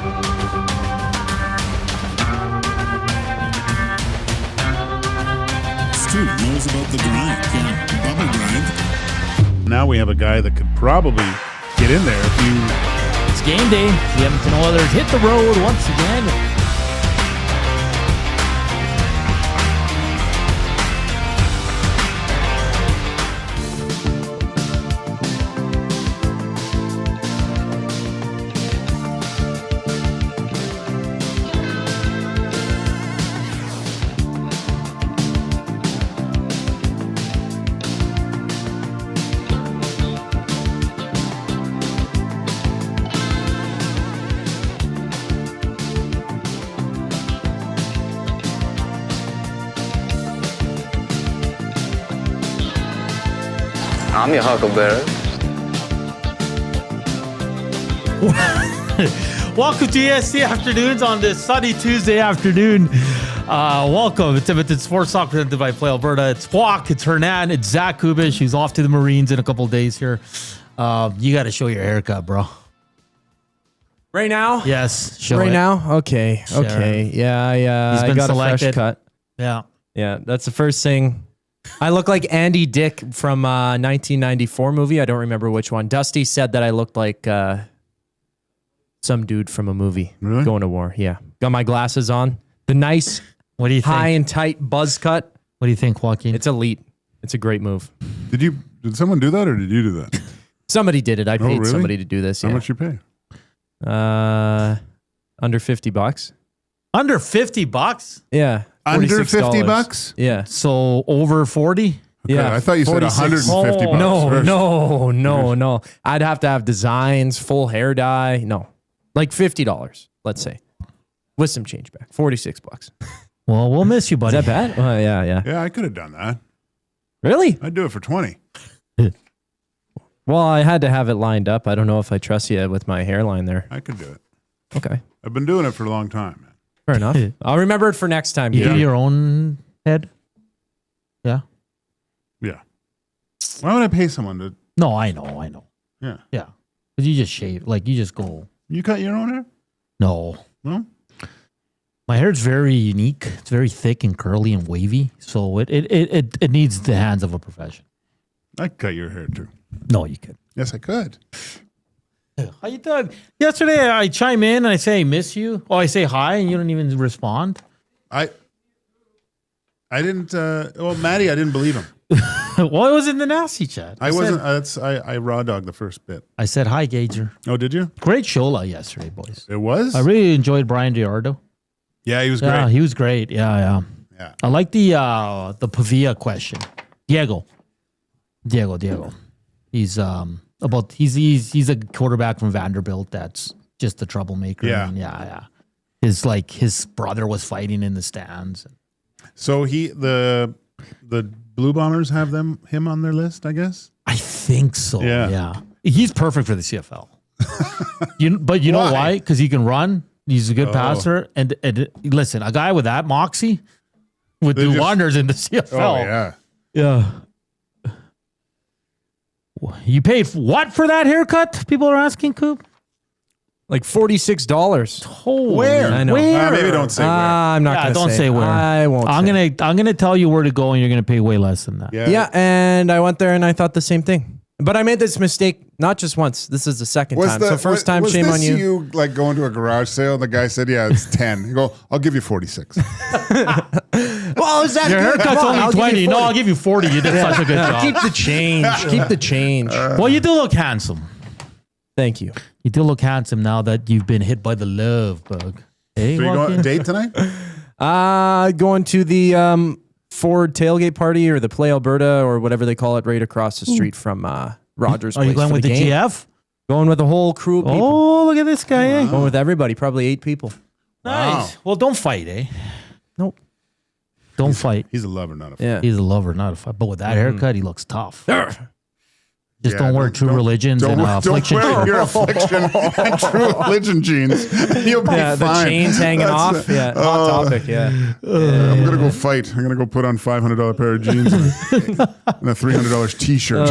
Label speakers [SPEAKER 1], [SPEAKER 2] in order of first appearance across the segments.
[SPEAKER 1] Stu knows about the grind. Yeah, bubble grind.
[SPEAKER 2] Now we have a guy that could probably get in there if you...
[SPEAKER 3] It's game day. The Edmonton Oilers hit the road once again.
[SPEAKER 4] I'm your huckleberry.
[SPEAKER 3] Welcome to EST Afternoons on this sunny Tuesday afternoon. Welcome. It's Edmonton Sports Talk presented by Play Alberta. It's Walk, it's Hernan, it's Zach Kubish, who's off to the Marines in a couple of days here. You got to show your haircut, bro.
[SPEAKER 5] Right now?
[SPEAKER 3] Yes. Show
[SPEAKER 5] right
[SPEAKER 3] it.
[SPEAKER 5] now? Okay.
[SPEAKER 3] Sure.
[SPEAKER 5] Okay. Yeah,
[SPEAKER 3] He's been
[SPEAKER 5] I got
[SPEAKER 3] selected.
[SPEAKER 5] a fresh cut.
[SPEAKER 3] Yeah.
[SPEAKER 5] Yeah, that's the first thing. I look like Andy Dick from 1994 movie. I don't remember which one. Dusty said that I looked like some dude from a movie going to war. Yeah. Got my glasses on. The nice,
[SPEAKER 3] what do you think?
[SPEAKER 5] high and tight buzz cut.
[SPEAKER 3] What do you think, Joaquin?
[SPEAKER 5] It's elite. It's a great move.
[SPEAKER 2] Did someone do that or did you do that?
[SPEAKER 5] Somebody did it. I paid
[SPEAKER 2] really?
[SPEAKER 5] somebody to do this.
[SPEAKER 2] How
[SPEAKER 5] Yeah.
[SPEAKER 2] much you pay?
[SPEAKER 5] Under $50.
[SPEAKER 3] Under $50?
[SPEAKER 5] Yeah.
[SPEAKER 2] Under
[SPEAKER 5] $46.
[SPEAKER 2] $50?
[SPEAKER 5] Yeah.
[SPEAKER 3] So over 40?
[SPEAKER 2] Okay,
[SPEAKER 5] Yeah.
[SPEAKER 2] I thought you said
[SPEAKER 5] 46.
[SPEAKER 2] $150.
[SPEAKER 5] No. I'd have to have designs, full hair dye. No. Like $50, let's say. With some change back. $46.
[SPEAKER 3] Well, we'll miss you, buddy.
[SPEAKER 5] Is that bad? Oh, yeah.
[SPEAKER 2] Yeah, I could have done that.
[SPEAKER 5] Really?
[SPEAKER 2] I'd do it for 20.
[SPEAKER 5] Well, I had to have it lined up. I don't know if I trust you with my hairline there.
[SPEAKER 2] I could do it.
[SPEAKER 5] Okay.
[SPEAKER 2] I've been doing it for a long time, man.
[SPEAKER 5] Fair enough. I'll remember it for next time.
[SPEAKER 3] You
[SPEAKER 5] dude.
[SPEAKER 3] do your own head? Yeah.
[SPEAKER 2] Yeah. Why would I pay someone to...
[SPEAKER 3] No, I know.
[SPEAKER 2] Yeah.
[SPEAKER 3] Yeah. But you just shave. Like, you just go...
[SPEAKER 2] You cut your own hair?
[SPEAKER 3] No.
[SPEAKER 2] No?
[SPEAKER 3] My hair's very unique. It's very thick and curly and wavy. So it needs the hands of a professional.
[SPEAKER 2] I could cut your hair too.
[SPEAKER 3] No, you could.
[SPEAKER 2] Yes, I could.
[SPEAKER 3] How you doing? Yesterday, I chime in and I say, miss you. Oh, I say hi and you don't even respond.
[SPEAKER 2] I didn't... well, Maddie, I didn't believe him.
[SPEAKER 3] Well, it was in the nasty chat.
[SPEAKER 2] I wasn't... I raw dogged the first bit.
[SPEAKER 3] I said, hi, Gager.
[SPEAKER 2] Oh, did you?
[SPEAKER 3] Great show yesterday, boys.
[SPEAKER 2] It was?
[SPEAKER 3] I really enjoyed Brian Giardo.
[SPEAKER 2] Yeah, he was great.
[SPEAKER 3] Yeah, he was great. Yeah.
[SPEAKER 2] Yeah.
[SPEAKER 3] I like the Pavia question. Diego. He's he's a quarterback from Vanderbilt that's just a troublemaker.
[SPEAKER 2] Yeah.
[SPEAKER 3] And yeah. His brother was fighting in the stands.
[SPEAKER 2] So the Blue Bombers have him on their list, I guess?
[SPEAKER 3] I think so.
[SPEAKER 2] Yeah.
[SPEAKER 3] He's perfect for the CFL. But you know why? Because he can run. He's a good passer. And listen, a guy with that moxie would do wonders in the CFL.
[SPEAKER 2] Oh, yeah.
[SPEAKER 3] Yeah. You paid what for that haircut? People are asking, Coop.
[SPEAKER 5] Like $46.
[SPEAKER 3] Holy
[SPEAKER 2] Where?
[SPEAKER 5] I know.
[SPEAKER 3] Where?
[SPEAKER 2] Maybe don't say where.
[SPEAKER 5] I'm not going to
[SPEAKER 3] don't say where.
[SPEAKER 5] I won't
[SPEAKER 3] I'm
[SPEAKER 5] say.
[SPEAKER 3] gonna tell you where to go, and you're gonna pay way less than that.
[SPEAKER 5] Yeah, and I went there and I thought the same thing. But I made this mistake not just once. This is the second time. So first time, shame on you.
[SPEAKER 2] Was you like going to a garage sale and the guy said, yeah, it's 10. You go, I'll give you 46.
[SPEAKER 5] Well, is that
[SPEAKER 3] Your
[SPEAKER 5] good?
[SPEAKER 3] haircut's
[SPEAKER 5] Come on,
[SPEAKER 3] only
[SPEAKER 5] I'll give
[SPEAKER 3] 20.
[SPEAKER 5] you
[SPEAKER 3] No,
[SPEAKER 5] 40.
[SPEAKER 3] I'll give you 40. You did such a good job.
[SPEAKER 5] Keep the change. Keep the change.
[SPEAKER 3] Well, you do look handsome.
[SPEAKER 5] Thank you.
[SPEAKER 3] You do look handsome now that you've been hit by the love bug. Hey,
[SPEAKER 2] So you going on a date tonight?
[SPEAKER 5] Going to the Ford tailgate party or the Play Alberta or whatever they call it right across the street from Rogers'
[SPEAKER 3] Are you
[SPEAKER 5] place
[SPEAKER 3] going
[SPEAKER 5] for
[SPEAKER 3] with the
[SPEAKER 5] game.
[SPEAKER 3] GF?
[SPEAKER 5] Going with the whole crew of people.
[SPEAKER 3] Oh, look at this guy, eh?
[SPEAKER 5] Going with everybody, probably 8 people.
[SPEAKER 3] Nice. Well, don't fight, eh?
[SPEAKER 5] Nope.
[SPEAKER 3] Don't fight.
[SPEAKER 2] He's a lover, not a fan.
[SPEAKER 5] Yeah.
[SPEAKER 3] He's a lover, not a fight. But with that haircut, he looks tough. Just don't wear True Religion's and affliction.
[SPEAKER 2] Don't wear your affliction and True Religion jeans. You'll be fine.
[SPEAKER 5] The chains hanging off. Yeah, hot topic. Yeah.
[SPEAKER 2] I'm gonna go fight. I'm gonna go put on $500 pair of jeans and a $300 T-shirt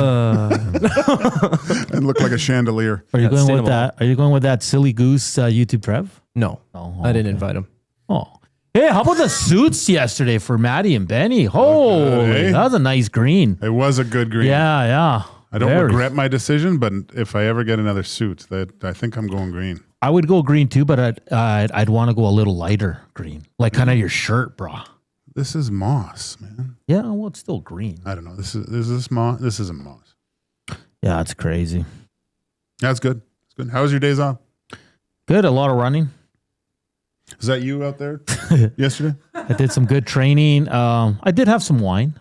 [SPEAKER 2] and look like a chandelier.
[SPEAKER 3] Are you going with that? Are you going with that silly goose YouTube Trev?
[SPEAKER 5] No, I didn't invite him.
[SPEAKER 3] Oh. Hey, how about the suits yesterday for Maddie and Benny? Holy, that was a nice green.
[SPEAKER 2] It was a good green.
[SPEAKER 3] Yeah.
[SPEAKER 2] I don't regret my decision, but if I ever get another suit, I think I'm going green.
[SPEAKER 3] I would go green too, but I'd want to go a little lighter green, like kind of your shirt, bro.
[SPEAKER 2] This is moss, man.
[SPEAKER 3] Yeah, well, it's still green.
[SPEAKER 2] I don't know. This is moss. This isn't moss.
[SPEAKER 3] Yeah, it's crazy.
[SPEAKER 2] That's good. It's good. How was your days off?
[SPEAKER 3] Good. A lot of running.
[SPEAKER 2] Is that you out there yesterday?
[SPEAKER 3] I did some good training. I did have some wine.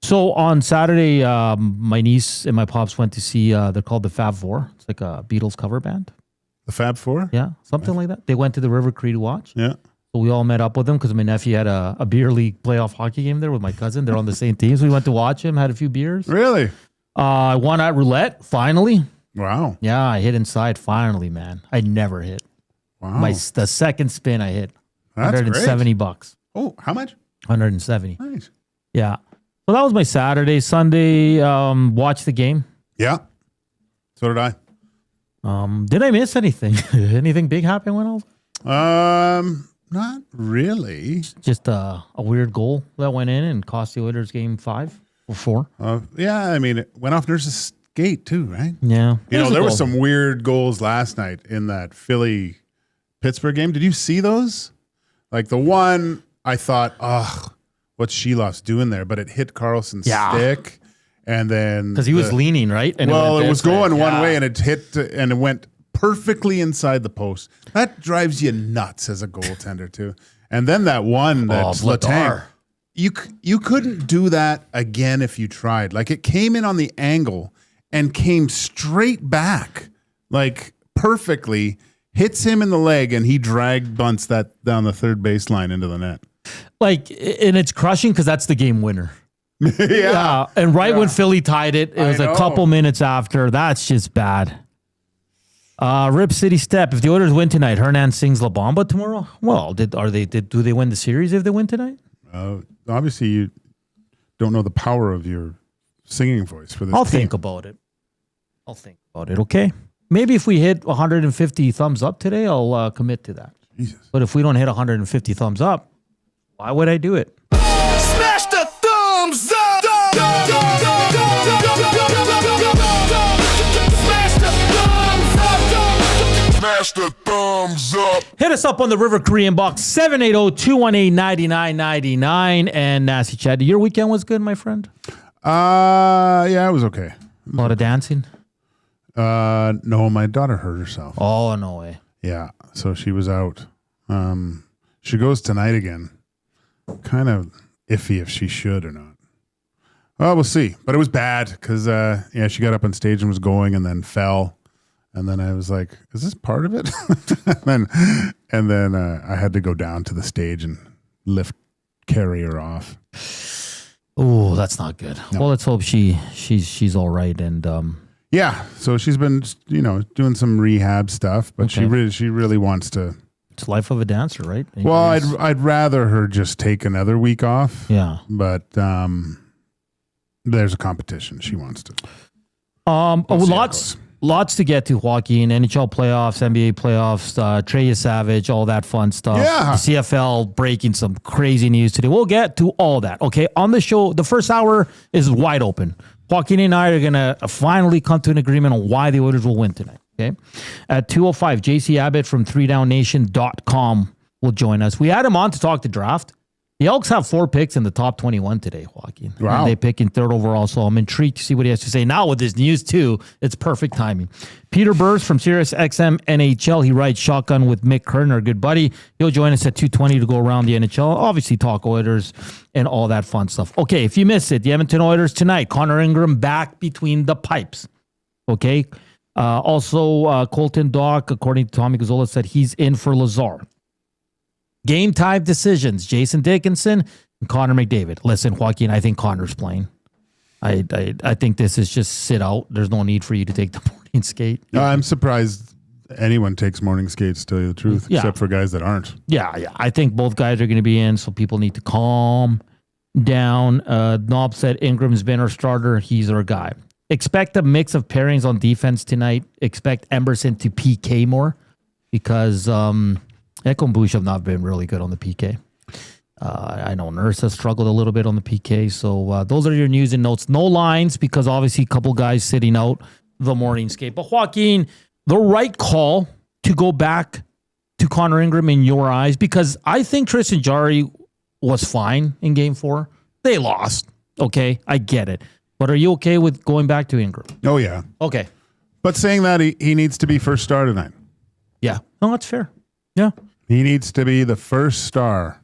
[SPEAKER 3] So on Saturday, my niece and my pops went to see, they're called the Fab Four. It's like a Beatles cover band.
[SPEAKER 2] The Fab Four?
[SPEAKER 3] Yeah, something like that. They went to the River Cree to watch.
[SPEAKER 2] Yeah.
[SPEAKER 3] So we all met up with them because my nephew had a beer league playoff hockey game there with my cousin. They're on the same team. So we went to watch him, had a few beers.
[SPEAKER 2] Really?
[SPEAKER 3] I won at roulette, finally.
[SPEAKER 2] Wow.
[SPEAKER 3] Yeah, I hit inside finally, man. I never hit.
[SPEAKER 2] Wow.
[SPEAKER 3] The second spin I hit.
[SPEAKER 2] That's
[SPEAKER 3] $170.
[SPEAKER 2] Oh, how much?
[SPEAKER 3] 170.
[SPEAKER 2] Nice.
[SPEAKER 3] Yeah. So that was my Saturday. Sunday, watched the game.
[SPEAKER 2] Yeah. So did I.
[SPEAKER 3] Did I miss anything? Anything big happen when I was?
[SPEAKER 2] Not really.
[SPEAKER 3] Just a weird goal that went in and cost the Oilers game 5 or 4.
[SPEAKER 2] Yeah, I mean, it went off Nurse's skate too, right?
[SPEAKER 3] Yeah.
[SPEAKER 2] There were some weird goals last night in that Philly-Pittsburgh game. Did you see those? Like the one, I thought, what's Sheloff's doing there? But it hit Carlson's stick. And then...
[SPEAKER 3] Because he was leaning, right? And
[SPEAKER 2] it was going one way and it hit and it went perfectly inside the post. That drives you nuts as a goaltender too. And then that one that's Letang. You couldn't do that again if you tried. Like it came in on the angle and came straight back, like perfectly, hits him in the leg, and he bunts that down the third baseline into the net.
[SPEAKER 3] Like, and it's crushing because that's the game winner.
[SPEAKER 2] Yeah.
[SPEAKER 3] And when Philly tied it, it was a couple minutes after. That's just bad. Rip City Step. If the Oilers win tonight, Hernan sings La Bamba tomorrow. Well, do they win the series if they win tonight?
[SPEAKER 2] Obviously, you don't know the power of your singing voice for this.
[SPEAKER 3] I'll
[SPEAKER 2] team.
[SPEAKER 3] think about it. Okay. Maybe if we hit 150 thumbs up today, I'll commit to that.
[SPEAKER 2] Jesus.
[SPEAKER 3] But if we don't hit 150 thumbs up, why would I do it?
[SPEAKER 6] Smash the thumbs up! Smash the thumbs up!
[SPEAKER 3] Hit us up on the River Korean box, 780-218-9999. And Nasty Chad, your weekend was good, my friend?
[SPEAKER 2] Yeah, it was okay.
[SPEAKER 3] A lot of dancing?
[SPEAKER 2] No, my daughter hurt herself.
[SPEAKER 3] Oh, no way.
[SPEAKER 2] Yeah, so she was out. She goes tonight again. Kind of iffy if she should or not. Well, we'll see. But it was bad because, she got up on stage and was going and then fell. And then I was like, is this part of it? and then I had to go down to the stage and carry her off.
[SPEAKER 3] Oh, that's not good. No. Well, let's hope she's all right. And
[SPEAKER 2] yeah, so she's been doing some rehab stuff, but she really wants to.
[SPEAKER 3] It's life of a dancer, right?
[SPEAKER 2] Well, I'd rather her just take another week off.
[SPEAKER 3] Yeah,
[SPEAKER 2] but there's a competition she wants to.
[SPEAKER 3] Lots to get to, Joaquin. NHL playoffs, NBA playoffs, Trey Savage, all that fun stuff.
[SPEAKER 2] Yeah.
[SPEAKER 3] The CFL breaking some crazy news today. We'll get to all that. Okay, on the show, the first hour is wide open. Joaquin and I are going to finally come to an agreement on why the Oilers will win tonight. Okay, at 2:05, JC Abbott from 3downnation.com will join us. We had him on to talk the draft. The Elks have 4 picks in the top 21 today, Joaquin.
[SPEAKER 2] Wow.
[SPEAKER 3] And they pick in 3rd overall, so I'm intrigued to see what he has to say. Now with this news, too, it's perfect timing. Peter Burrs from Sirius XM NHL, he writes Shotgun with Mick Curtin, our good buddy. He'll join us at 2:20 to go around the NHL. Obviously, talk Oilers and all that fun stuff. Okay, if you missed it, the Edmonton Oilers tonight, Connor Ingram back between the pipes. Okay? Also, Colton Dock, according to Tommy Gazzola, said he's in for Lazar. Game time decisions, Jason Dickinson and Connor McDavid. Listen, Joaquin, I think Connor's playing. I think this is just sit out. There's no need for you to take the morning skate.
[SPEAKER 2] I'm surprised anyone takes morning skates, to tell you the truth, except for guys that aren't.
[SPEAKER 3] Yeah. I think both guys are going to be in, so people need to calm down. Knob said Ingram's been our starter. He's our guy. Expect a mix of pairings on defense tonight. Expect Emerson to PK more because Ekholm and Bush have not been really good on the PK. I know Nurse has struggled a little bit on the PK. So those are your news and notes. No lines because obviously a couple guys sitting out the morning skate. But Joaquin, the right call to go back to Connor Ingram in your eyes, because I think Tristan Jarry was fine in game 4. They lost. Okay, I get it. But are you okay with going back to Ingram?
[SPEAKER 2] Oh, yeah.
[SPEAKER 3] Okay.
[SPEAKER 2] But saying that, he needs to be first star tonight.
[SPEAKER 3] Yeah. No, that's fair. Yeah.
[SPEAKER 2] He needs to be the first star.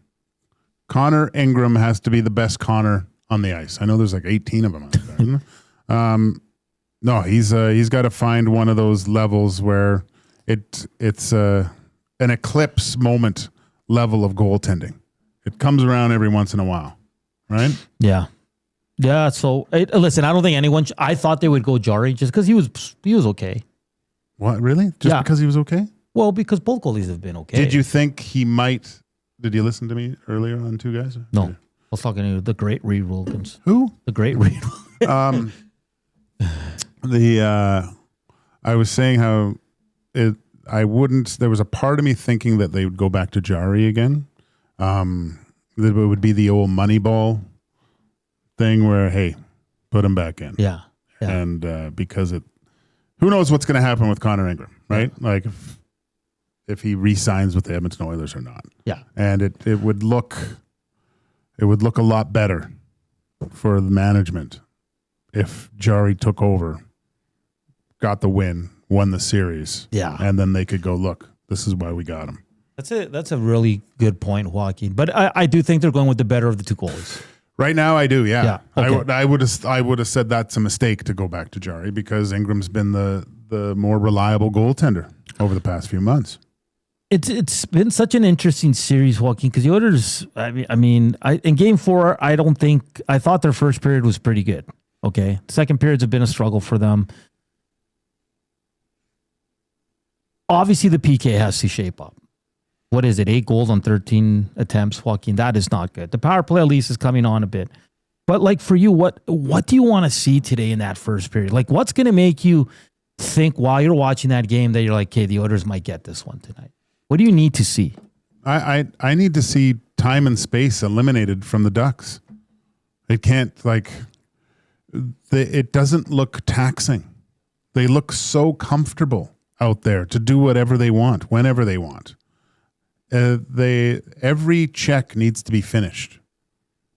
[SPEAKER 2] Connor Ingram has to be the best Connor on the ice. I know there's like 18 of them out there. No, he's got to find one of those levels where it's an eclipse moment level of goaltending. It comes around every once in a while, right?
[SPEAKER 3] Yeah. Yeah, so listen, I don't think anyone. I thought they would go Jarry just because he was okay.
[SPEAKER 2] What, really? Just because he was okay?
[SPEAKER 3] Well, because both goalies have been okay.
[SPEAKER 2] Did you think he might? Did you listen to me earlier on Two Guys?
[SPEAKER 3] No, I was talking to the great Reed Wilkins.
[SPEAKER 2] Who?
[SPEAKER 3] The great Reed.
[SPEAKER 2] I was saying how I wouldn't. There was a part of me thinking that they would go back to Jarry again. That it would be the old Moneyball thing where, hey, put him back in.
[SPEAKER 3] Yeah.
[SPEAKER 2] And because who knows what's going to happen with Connor Ingram, right? Yeah. Like if he re-signs with the Edmonton Oilers or not.
[SPEAKER 3] Yeah.
[SPEAKER 2] And it would look a lot better for the management if Jarry took over, got the win, won the series.
[SPEAKER 3] Yeah.
[SPEAKER 2] And then they could go, look, this is why we got him.
[SPEAKER 3] That's a really good point, Joaquin. But I do think they're going with the better of the two goalies.
[SPEAKER 2] Right now, I do. Yeah.
[SPEAKER 3] Okay.
[SPEAKER 2] I would have said that's a mistake to go back to Jarry because Ingram's been the more reliable goaltender over the past few months.
[SPEAKER 3] It's been such an interesting series, Joaquin, because the Oilers. In Game 4, I thought their first period was pretty good. Okay, second periods have been a struggle for them. Obviously, the PK has to shape up. What is it? 8 goals on 13 attempts, Joaquin. That is not good. The power play at least is coming on a bit. But like for you, what do you want to see today in that first period? Like what's going to make you think while you're watching that game that you're like, okay, the Oilers might get this one tonight? What do you need to see?
[SPEAKER 2] I need to see time and space eliminated from the Ducks. It can't it doesn't look taxing. They look so comfortable out there to do whatever they want, whenever they want. Every check needs to be finished.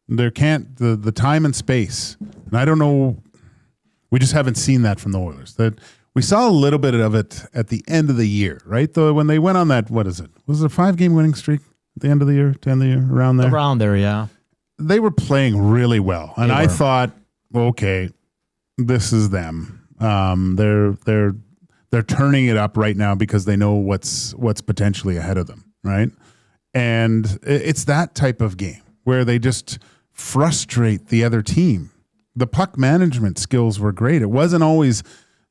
[SPEAKER 2] There can't the time and space. And I don't know. We just haven't seen that from the Oilers. That we saw a little bit of it at the end of the year, right? Though when they went on that, what is it? Was it a 5-game winning streak at the end of the year, to end the year, around there?
[SPEAKER 3] Around there, yeah.
[SPEAKER 2] They were playing really well, and I thought, well, okay, this is them. They're turning it up right now because they know what's potentially ahead of them. Right. And it's that type of game where they just frustrate the other team. The puck management skills were great. It wasn't always,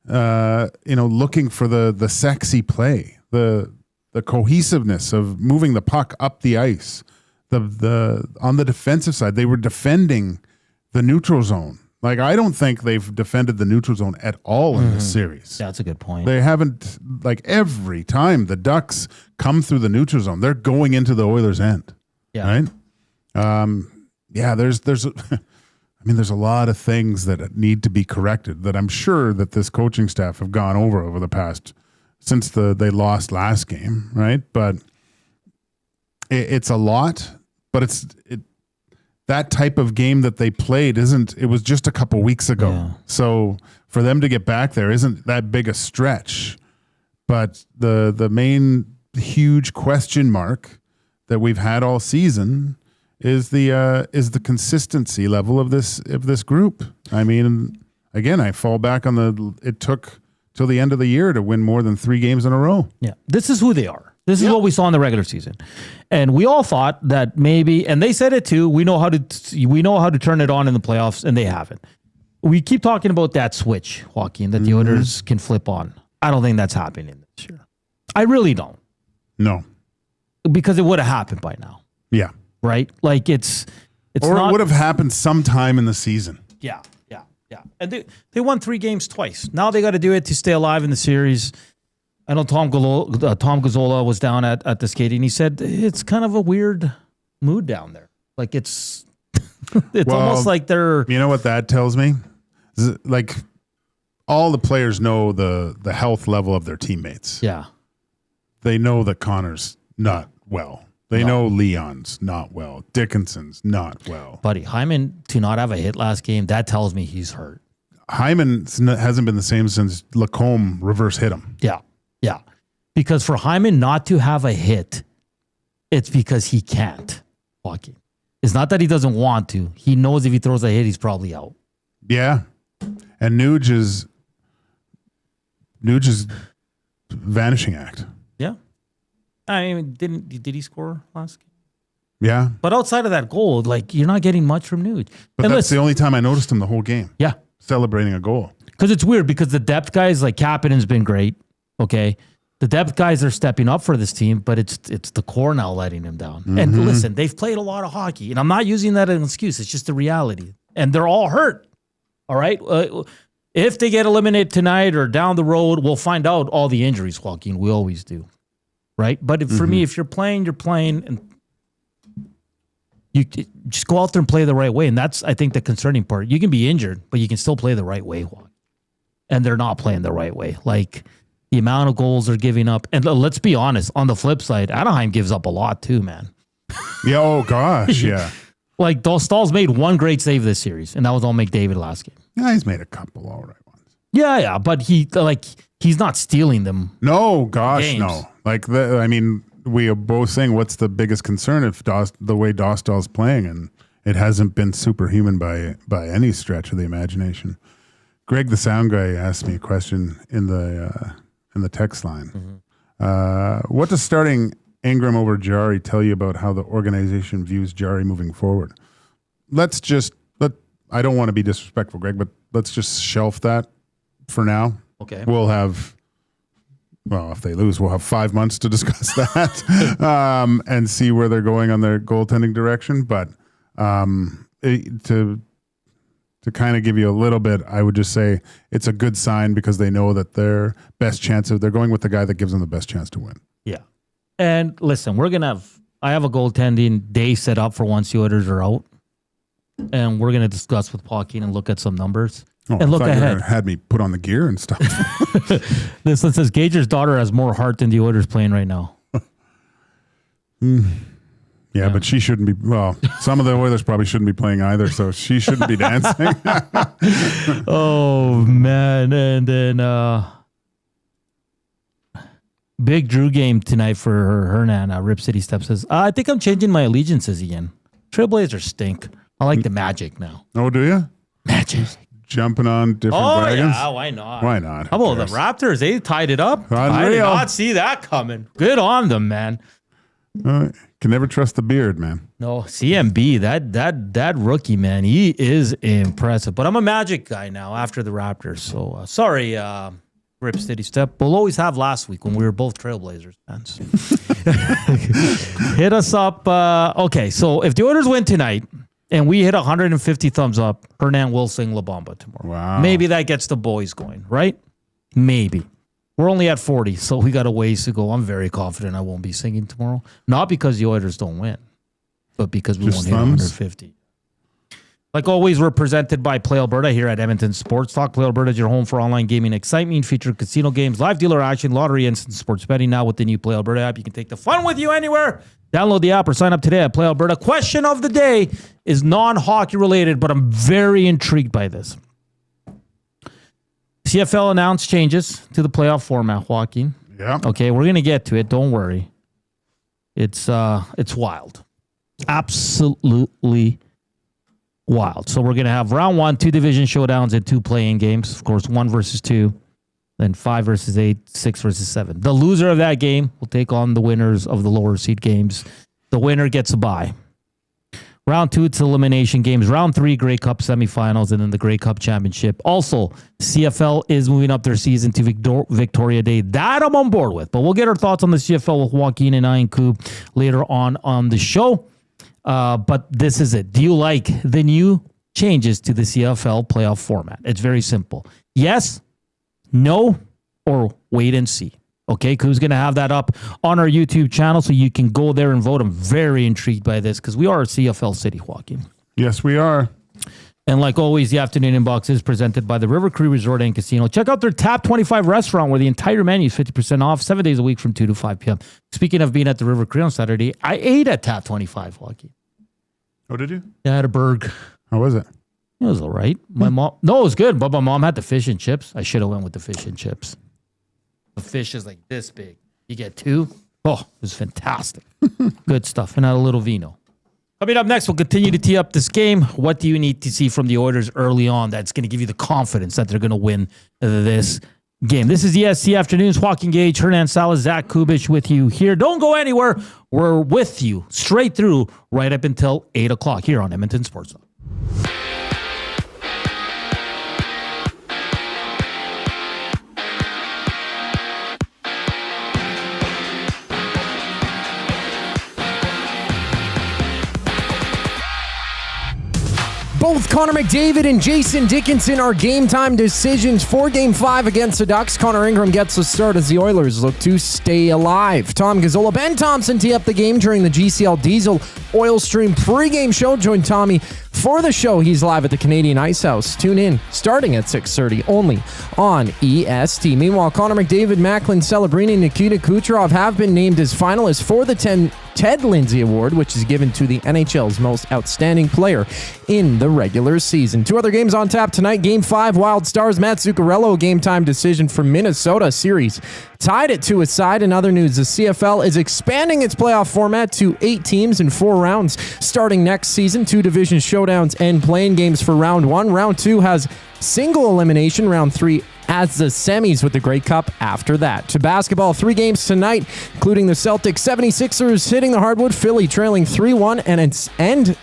[SPEAKER 2] looking for the sexy play, the cohesiveness of moving the puck up the ice. On the defensive side, they were defending the neutral zone. Like, I don't think they've defended the neutral zone at all in this series.
[SPEAKER 3] That's a good point.
[SPEAKER 2] They haven't, like, every time the Ducks come through the neutral zone, they're going into the Oilers' end.
[SPEAKER 3] Yeah.
[SPEAKER 2] Right? There's a lot of things that need to be corrected that I'm sure that this coaching staff have gone over the past, since they lost last game, right? But it's a lot, but that type of game that they played it was just a couple weeks ago. Yeah. So for them to get back there isn't that big a stretch. But the main huge question mark that we've had all season is the consistency level of this group. I mean, again, I fall back on it took till the end of the year to win more than 3 games in a row.
[SPEAKER 3] Yeah. This is who they are. This is what we saw in the regular season. And we all thought that maybe, and they said it too, we know how to turn it on in the playoffs, and they haven't. we keep talking about that switch, Joaquin, that the Oilers can flip on. I don't think that's happening this year. I really don't.
[SPEAKER 2] No.
[SPEAKER 3] Because it would have happened by now,
[SPEAKER 2] Yeah.
[SPEAKER 3] right? Like it's
[SPEAKER 2] Or
[SPEAKER 3] not,
[SPEAKER 2] it would have happened sometime in the season.
[SPEAKER 3] Yeah. And they won 3 games twice. Now they got to do it to stay alive in the series. I know Tom Gazzola was down at the skating. He said it's kind of a weird mood down there. Like it's almost like they're.
[SPEAKER 2] You know what that tells me? Like all the players know the health level of their teammates.
[SPEAKER 3] Yeah.
[SPEAKER 2] They know that Connor's not well. They know Leon's not well. Dickinson's not well.
[SPEAKER 3] Buddy, Hyman to not have a hit last game, that tells me he's hurt.
[SPEAKER 2] Hyman hasn't been the same since Lacombe reverse hit him.
[SPEAKER 3] Yeah. Because for Hyman not to have a hit, it's because he can't. Joaquin. It's not that he doesn't want to. He knows if he throws a hit, he's probably out.
[SPEAKER 2] Yeah. And Nuge is vanishing act.
[SPEAKER 3] Yeah. I mean, did he score last game?
[SPEAKER 2] Yeah.
[SPEAKER 3] But outside of that goal, like you're not getting much from Nuge.
[SPEAKER 2] But
[SPEAKER 3] And
[SPEAKER 2] that's the only time I noticed him the whole game.
[SPEAKER 3] Yeah.
[SPEAKER 2] Celebrating a goal.
[SPEAKER 3] Because it's weird because the depth guys, like Kapanen's been great. Okay. The depth guys are stepping up for this team, but it's the core now letting them down. And listen, they've played a lot of hockey, and I'm not using that as an excuse. It's just the reality. And they're all hurt. All right. If they get eliminated tonight or down the road, we'll find out all the injuries, Joaquin. We always do. Right. But for me, if you're playing, and you just go out there and play the right way. And that's, I think, the concerning part. You can be injured, but you can still play the right way, Joaquin. And they're not playing the right way. Like, the amount of goals they're giving up. And let's be honest, on the flip side, Anaheim gives up a lot too, man.
[SPEAKER 2] Yeah, oh gosh, yeah.
[SPEAKER 3] Like, Stahl's made one great save this series, and that was on McDavid last game.
[SPEAKER 2] Yeah, he's made a couple all right ones.
[SPEAKER 3] Yeah, but he's not stealing them.
[SPEAKER 2] No, gosh,
[SPEAKER 3] games.
[SPEAKER 2] no. Like, we are both saying what's the biggest concern if the way Dostal's playing, and it hasn't been superhuman by any stretch of the imagination. Greg, the sound guy, asked me a question in the text line. What does starting Ingram over Jari tell you about how the organization views Jari moving forward? I don't want to be disrespectful, Greg, but let's just shelf that for now.
[SPEAKER 3] Okay.
[SPEAKER 2] We'll have, if they lose, we'll have 5 months to discuss that and see where they're going on their goaltending direction. But to kind of give you a little bit, I would just say it's a good sign because they know that their best chance they're going with the guy that gives them the best chance to win.
[SPEAKER 3] Yeah. And listen, I have a goaltending day set up for once the Oilers are out. And we're going to discuss with Joaquin and look at some numbers and look ahead.
[SPEAKER 2] You had me put on the gear and stuff.
[SPEAKER 3] This one says Gage's daughter has more heart than the Oilers playing right now.
[SPEAKER 2] Yeah, but she shouldn't be. Well, some of the Oilers probably shouldn't be playing either, so she shouldn't be dancing.
[SPEAKER 3] Oh, man. And then big Drew game tonight for Hernan. Rip City Step says, I think I'm changing my allegiances again. Trailblazers stink. I like the Magic now.
[SPEAKER 2] Oh, do you?
[SPEAKER 3] Magic.
[SPEAKER 2] Jumping on different wagons?
[SPEAKER 3] Yeah, why not?
[SPEAKER 2] Why not?
[SPEAKER 3] How about the Raptors? They tied it up.
[SPEAKER 2] Unreal.
[SPEAKER 3] I did not see that coming. Good on them, man.
[SPEAKER 2] Can never trust the beard, man.
[SPEAKER 3] No, CMB, that rookie, man, he is impressive. But I'm a Magic guy now after the Raptors. So sorry, Rip City Step. We'll always have last week when we were both Trailblazers fans. Hit us up. Okay, so if the Oilers win tonight and we hit 150 thumbs up, Hernan will sing La Bamba tomorrow.
[SPEAKER 2] Wow.
[SPEAKER 3] Maybe that gets the boys going, right? Maybe. We're only at 40, so we got a ways to go. I'm very confident I won't be singing tomorrow. Not because the Oilers don't win, but because we won't hit 150. Like always, we're presented by Play Alberta here at Edmonton Sports Talk. Play Alberta is your home for online gaming excitement, featured casino games, live dealer action, lottery, instant sports betting. Now with the new Play Alberta app, you can take the fun with you anywhere. Download the app or sign up today at Play Alberta. Question of the day is non-hockey related, but I'm very intrigued by this. CFL announced changes to the playoff format, Joaquin.
[SPEAKER 2] Yeah.
[SPEAKER 3] Okay, we're going to get to it. Don't worry. It's wild. Absolutely wild. So we're going to have round 1, 2 division showdowns and 2 play-in games. Of course, 1 versus 2, then 5 versus 8, 6 versus 7. The loser of that game will take on the winners of the lower seed games. The winner gets a bye. Round 2, it's elimination games. Round 3, Grey Cup semifinals, and then the Grey Cup championship. Also, CFL is moving up their season to Victoria Day. That I'm on board with. But we'll get our thoughts on the CFL with Joaquin and I and Coop later on the show. But this is it. Do you like the new changes to the CFL playoff format? It's very simple. Yes, no, or wait and see. Okay, Coop's going to have that up on our YouTube channel so you can go there and vote. I'm very intrigued by this because we are a CFL city, Joaquin.
[SPEAKER 2] Yes, we are.
[SPEAKER 3] And like always, the afternoon inbox is presented by the River Cree Resort and Casino. Check out their Tap 25 restaurant where the entire menu is 50% off 7 days a week from 2 to 5 p.m. Speaking of being at the River Cree on Saturday, I ate at Tap 25, Joaquin.
[SPEAKER 2] Oh, did you?
[SPEAKER 3] Yeah, I had a burger.
[SPEAKER 2] How was it?
[SPEAKER 3] It was all right. My mom, no, it was good, but my mom had the fish and chips. I should have went with the fish and chips. The fish is like this big. You get 2. Oh, it was fantastic. Good stuff. And a little vino. Coming up next, we'll continue to tee up this game. What do you need to see from the Oilers early on that's going to give you the confidence that they're going to win this game? This is EST Afternoons. Joaquin Gage, Hernan Salas, Zach Kubish with you here. Don't go anywhere. We're with you straight through right up until 8 o'clock here on Edmonton Sports Talk.
[SPEAKER 5] Both Connor McDavid and Jason Dickinson are game-time decisions for Game 5 against the Ducks. Connor Ingram gets the start as the Oilers look to stay alive. Tom Gazzola, Ben Thompson tee up the game during the GCL Diesel Oil Stream pregame show. Join Tommy for the show. He's live at the Canadian Ice House. Tune in starting at 6:30 only on EST. Meanwhile, Connor McDavid, Macklin Celebrini, and Nikita Kucherov have been named as finalists for the Ted Lindsay Award, which is given to the NHL's most outstanding player in the regular season. 2 other games on tap tonight. Game 5, Wild Stars, Matt Zuccarello, a game-time decision for Minnesota series. Tied at 2 aside. In other news, the CFL is expanding its playoff format to 8 teams in 4 rounds. Starting next season, 2 division showdowns and playing games for round 1. Round 2 has single elimination. Round 3 as the semis with the Grey Cup after that. To basketball, 3 games tonight, including the Celtics 76ers hitting the hardwood, Philly trailing 3-1, and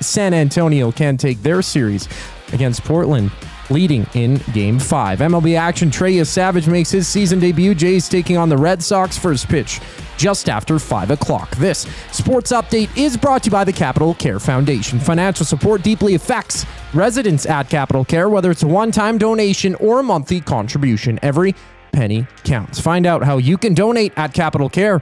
[SPEAKER 5] San Antonio can take their series against Portland, leading in Game 5. MLB action, Trey Savage makes his season debut. Jays taking on the Red Sox. First pitch just after 5 o'clock. This sports update is brought to you by the Capital Care Foundation. Financial support deeply affects residents at Capital Care, whether it's a one-time donation or a monthly contribution. Every penny counts. Find out how you can donate at Capital Care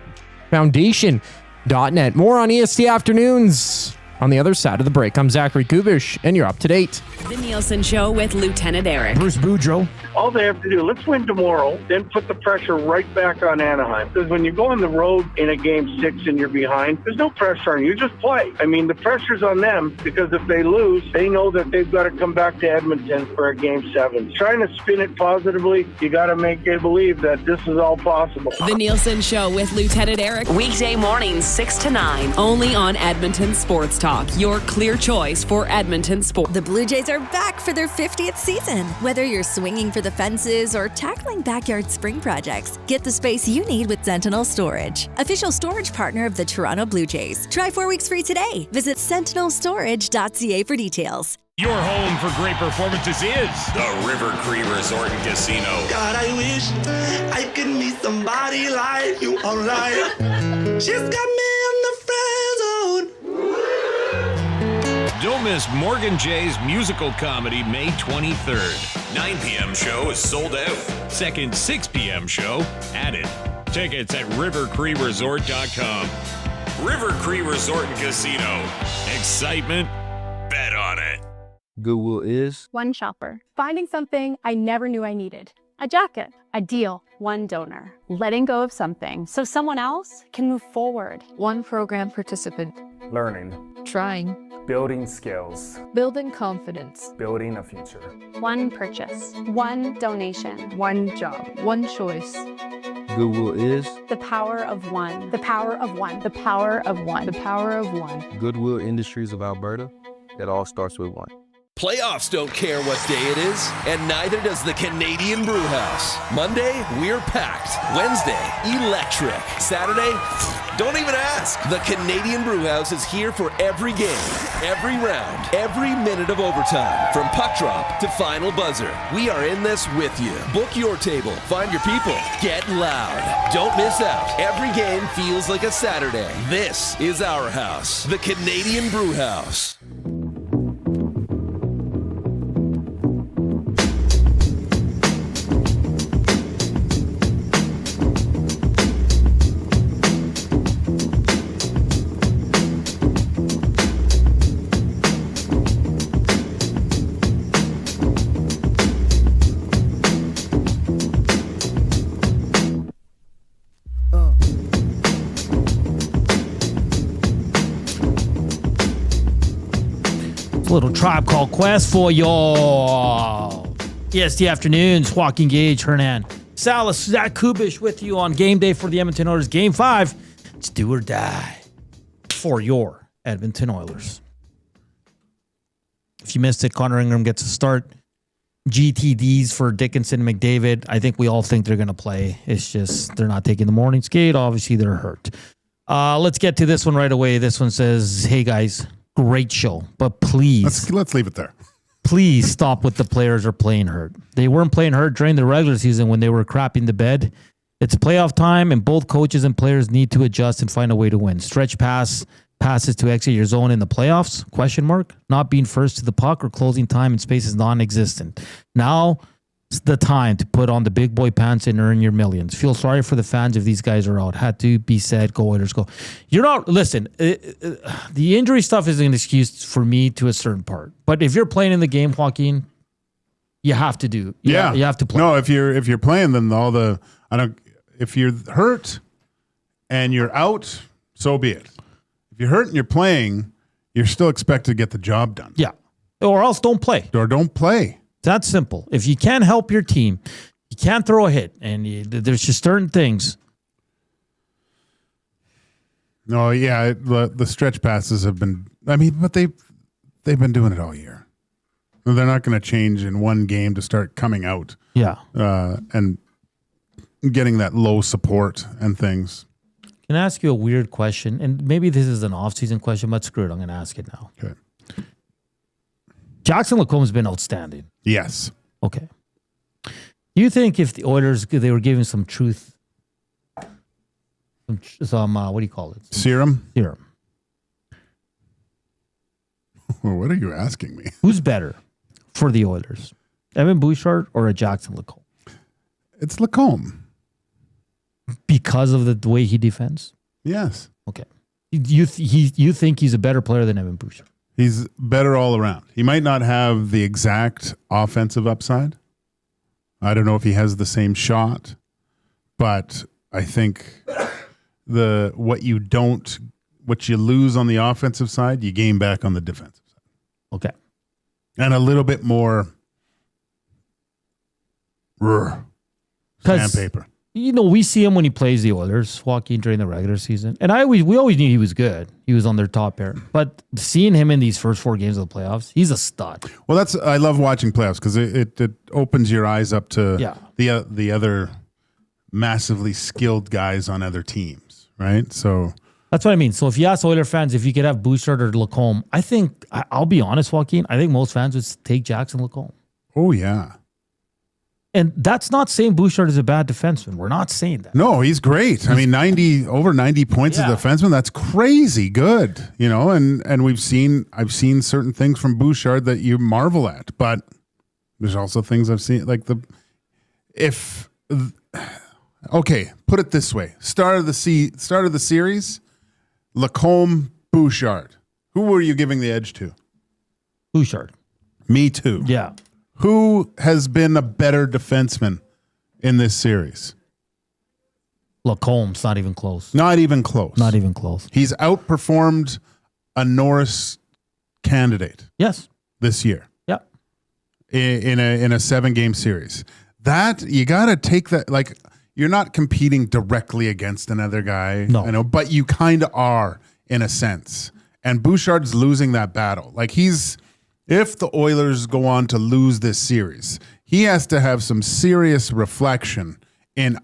[SPEAKER 5] Foundation.net. More on EST Afternoons on the other side of the break. I'm Zachary Kubish, and you're up to date.
[SPEAKER 7] The Nielsen Show with Lieutenant Eric.
[SPEAKER 5] Bruce Boudreau.
[SPEAKER 8] All they have to do, let's win tomorrow, then put the pressure right back on Anaheim. Because when you go on the road in a Game 6 and you're behind, there's no pressure on you. You just play. I mean, the pressure's on them because if they lose, they know that they've got to come back to Edmonton for a Game 7. Trying to spin it positively, you got to make it believe that this is all possible.
[SPEAKER 7] The Nielsen Show with Lieutenant Eric. Weekday mornings 6 to 9. Only on Edmonton Sports Talk. Your clear choice for Edmonton sports.
[SPEAKER 9] The Blue Jays are back for their 50th season. Whether you're swinging for the fences or tackling backyard spring projects, get the space you need with Sentinel Storage, official storage partner of the Toronto Blue Jays. Try 4 weeks free today. Visit sentinelstorage.ca for details.
[SPEAKER 10] Your home for great performances is the River Cree Resort and Casino.
[SPEAKER 11] God, I wish I could meet somebody like you online. She's got me in the friend zone.
[SPEAKER 10] Don't miss Morgan Jay's musical comedy May 23rd. 9 p.m. show is sold out. Second 6 p.m. show, added. Tickets at rivercreeresort.com. River Cree Resort and Casino. Excitement, bet on it.
[SPEAKER 12] Goodwill is
[SPEAKER 13] one shopper, finding something I never knew I needed. A jacket, a deal, one donor, letting go of something so someone else can move forward.
[SPEAKER 14] One program participant,
[SPEAKER 15] learning,
[SPEAKER 14] trying,
[SPEAKER 15] building skills,
[SPEAKER 14] building confidence,
[SPEAKER 15] building a future.
[SPEAKER 13] One purchase, one donation,
[SPEAKER 14] one job, one choice.
[SPEAKER 12] Goodwill is
[SPEAKER 13] the power of one, the power of one, the power of one, the power of one.
[SPEAKER 12] Goodwill Industries of Alberta. It all starts with one.
[SPEAKER 16] Playoffs don't care what day it is, and neither does the Canadian Brewhouse. Monday, we're packed. Wednesday, electric. Saturday, don't even ask. The Canadian Brewhouse is here for every game, every round, every minute of overtime. From puck drop to final buzzer, we are in this with you. Book your table, find your people, get loud. Don't miss out. Every game feels like a Saturday. This is our house, the Canadian Brewhouse.
[SPEAKER 3] Little Tribe Called Quest for y'all. EST Afternoons, Joaquin Gage, Hernan Salas, Zach Kubish with you on game day for the Edmonton Oilers. Game 5, it's do or die for your Edmonton Oilers. If you missed it, Connor Ingram gets a start. GTDs for Dickinson and McDavid. I think we all think they're going to play. It's just they're not taking the morning skate. Obviously, they're hurt. Let's get to this one right away. This one says, hey, guys. Great show, but please
[SPEAKER 2] let's leave it there.
[SPEAKER 3] Please stop with the players are playing hurt. They weren't playing hurt during the regular season when they were crapping the bed. It's playoff time, and both coaches and players need to adjust and find a way to win. Stretch passes to exit your zone in the playoffs? Question mark. Not being first to the puck or closing time and space is non-existent. Now the time to put on the big boy pants and earn your millions. Feel sorry for the fans if these guys are out. Had to be said. Go Oilers, go. You're not, listen, the injury stuff is an excuse for me to a certain part. But if you're playing in the game, Joaquin, you have to do. You have to play.
[SPEAKER 2] No, if you're playing, then if you're hurt and you're out, so be it. If you're hurt and you're playing, you're still expected to get the job done.
[SPEAKER 3] Yeah. Or else don't play.
[SPEAKER 2] Or don't play.
[SPEAKER 3] That's simple. If you can't help your team, you can't throw a hit, and there's just certain things.
[SPEAKER 2] No, yeah, the stretch passes have been. I mean, but they've been doing it all year. They're not going to change in one game to start coming out.
[SPEAKER 3] Yeah,
[SPEAKER 2] and getting that low support and things.
[SPEAKER 3] Can I ask you a weird question? And maybe this is an off-season question, but screw it. I'm going to ask it now.
[SPEAKER 2] Okay.
[SPEAKER 3] Jackson Lacomb's been outstanding.
[SPEAKER 2] Yes.
[SPEAKER 3] Okay. Do you think if the Oilers, they were giving some truth, some what do you call it?
[SPEAKER 2] Serum?
[SPEAKER 3] Serum.
[SPEAKER 2] Well, what are you asking me?
[SPEAKER 3] Who's better for the Oilers? Evan Bouchard or a Jackson Lacombe?
[SPEAKER 2] It's Lacombe.
[SPEAKER 3] Because of the way he defends?
[SPEAKER 2] Yes.
[SPEAKER 3] Okay. You think he's a better player than Evan Bouchard?
[SPEAKER 2] He's better all around. He might not have the exact offensive upside. I don't know if he has the same shot, but I think what you lose on the offensive side, you gain back on the defensive side.
[SPEAKER 3] Okay.
[SPEAKER 2] And a little bit more sandpaper.
[SPEAKER 3] You know, we see him when he plays the Oilers, Joaquin, during the regular season. And we always knew he was good. He was on their top pair. But seeing him in these first 4 games of the playoffs, he's a stud.
[SPEAKER 2] Well, I love watching playoffs because it opens your eyes up to the other massively skilled guys on other teams, right? So
[SPEAKER 3] that's what I mean. So if you ask Oiler fans if you could have Bouchard or Lacombe, I think, I'll be honest, Joaquin, I think most fans would take Jackson Lacombe.
[SPEAKER 2] Oh, yeah.
[SPEAKER 3] And that's not saying Bouchard is a bad defenseman. We're not saying that.
[SPEAKER 2] No, he's great. I mean, over 90 points as a defenseman. That's crazy good, you know. And I've seen certain things from Bouchard that you marvel at, but there's also things I've seen like okay, put it this way: start of the series, Lacombe, Bouchard. Who were you giving the edge to?
[SPEAKER 3] Bouchard.
[SPEAKER 2] Me too.
[SPEAKER 3] Yeah.
[SPEAKER 2] Who has been a better defenseman in this series?
[SPEAKER 3] Lacombe's not even close.
[SPEAKER 2] Not even close.
[SPEAKER 3] Not even close.
[SPEAKER 2] He's outperformed a Norris candidate.
[SPEAKER 3] Yes.
[SPEAKER 2] This year.
[SPEAKER 3] Yeah.
[SPEAKER 2] In a 7-game series. That you got to take that, like, you're not competing directly against another guy.
[SPEAKER 3] No.
[SPEAKER 2] I know, but you kind of are in a sense. And Bouchard's losing that battle. Like he's if the Oilers go on to lose this series, he has to have some serious reflection in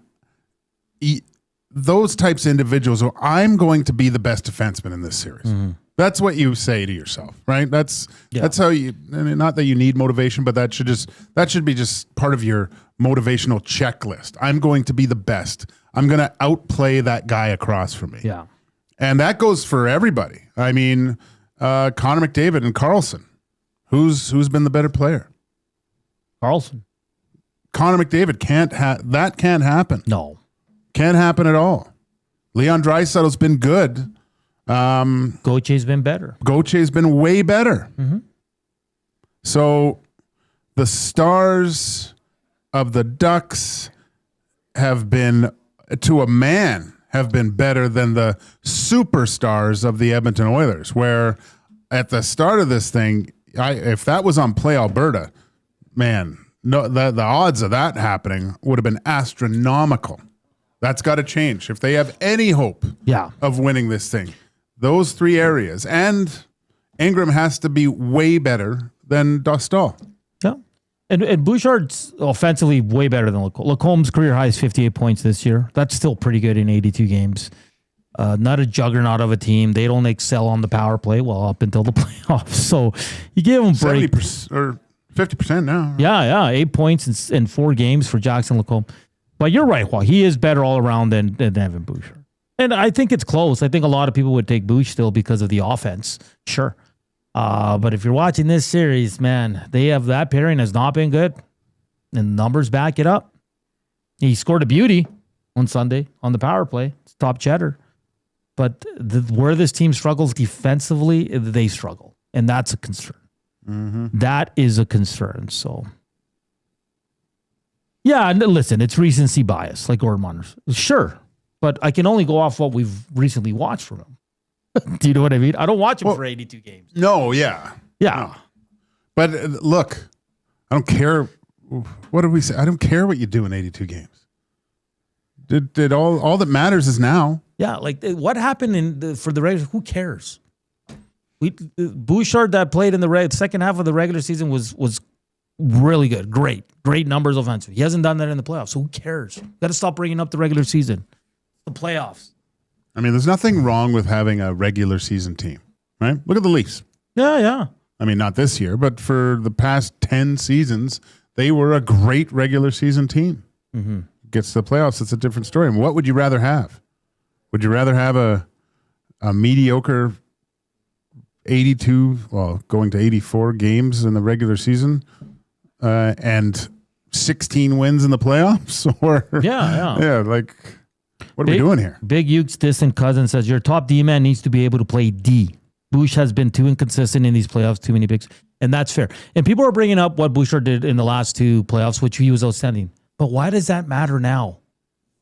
[SPEAKER 2] those types of individuals. Who I'm going to be the best defenseman in this series. Mm-hmm. That's what you say to yourself, right? That's how you. And not that you need motivation, but that should be just part of your motivational checklist. I'm going to be the best. I'm going to outplay that guy across from me.
[SPEAKER 3] Yeah,
[SPEAKER 2] and that goes for everybody. I mean, Connor McDavid and Karlsson. Who's been the better player?
[SPEAKER 3] Karlsson.
[SPEAKER 2] Connor McDavid can't happen.
[SPEAKER 3] No,
[SPEAKER 2] can't happen at all. Leon Draisaitl's been good.
[SPEAKER 3] Gauthier's been better.
[SPEAKER 2] Gauthier been way better.
[SPEAKER 3] Mm-hmm.
[SPEAKER 2] So the stars of the Ducks have been, to a man, have been better than the superstars of the Edmonton Oilers, where at the start of this thing, if that was on Play Alberta, man, no, the odds of that happening would have been astronomical. That's got to change. If they have any hope of winning this thing, those three areas. And Ingram has to be way better than Dostal.
[SPEAKER 3] Yeah. And Bouchard's offensively way better than Lacombe. Lacombe's career high is 58 points this year. That's still pretty good in 82 games. Not a juggernaut of a team. They don't excel on the power play, well, up until the playoffs. So you give them a break.
[SPEAKER 2] 70% or 50% now.
[SPEAKER 3] Yeah. 8 points in 4 games for Jackson Lacombe. But you're right, Juan. He is better all around than Evan Bouchard. And I think it's close. I think a lot of people would take Bouch still because of the offense. Sure. But if you're watching this series, man, that pairing has not been good. And the numbers back it up. He scored a beauty on Sunday on the power play. It's top cheddar. But where this team struggles defensively, they struggle. And that's a concern. Mm-hmm. That is a concern. So, yeah, listen, it's recency bias, like Gordon Moners. Sure. But I can only go off what we've recently watched from him. Do you know what I mean? I don't watch him for 82 games.
[SPEAKER 2] No, yeah.
[SPEAKER 3] Yeah.
[SPEAKER 2] No. But look, I don't care. What did we say? I don't care what you do in 82 games. Did all that matters is now.
[SPEAKER 3] Yeah, like what happened for the regular? Who cares? Bouchard that played in the second half of the regular season was really good. Great numbers offensively. He hasn't done that in the playoffs, so who cares? Got to stop bringing up the regular season. The playoffs.
[SPEAKER 2] I mean, there's nothing wrong with having a regular season team, right? Look at the Leafs.
[SPEAKER 3] Yeah.
[SPEAKER 2] I mean, not this year, but for the past 10 seasons, they were a great regular season team.
[SPEAKER 3] Mm-hmm.
[SPEAKER 2] Gets to the playoffs, it's a different story. And what would you rather have? Would you rather have a mediocre 82, going to 84 games in the regular season and 16 wins in the playoffs? Or yeah, like... What are we doing here?
[SPEAKER 3] Big Uke's distant cousin says, your top D-man needs to be able to play D. Bush has been too inconsistent in these playoffs, too many bigs. And that's fair. And people are bringing up what Bouchard did in the last 2 playoffs, which he was outstanding. But why does that matter now?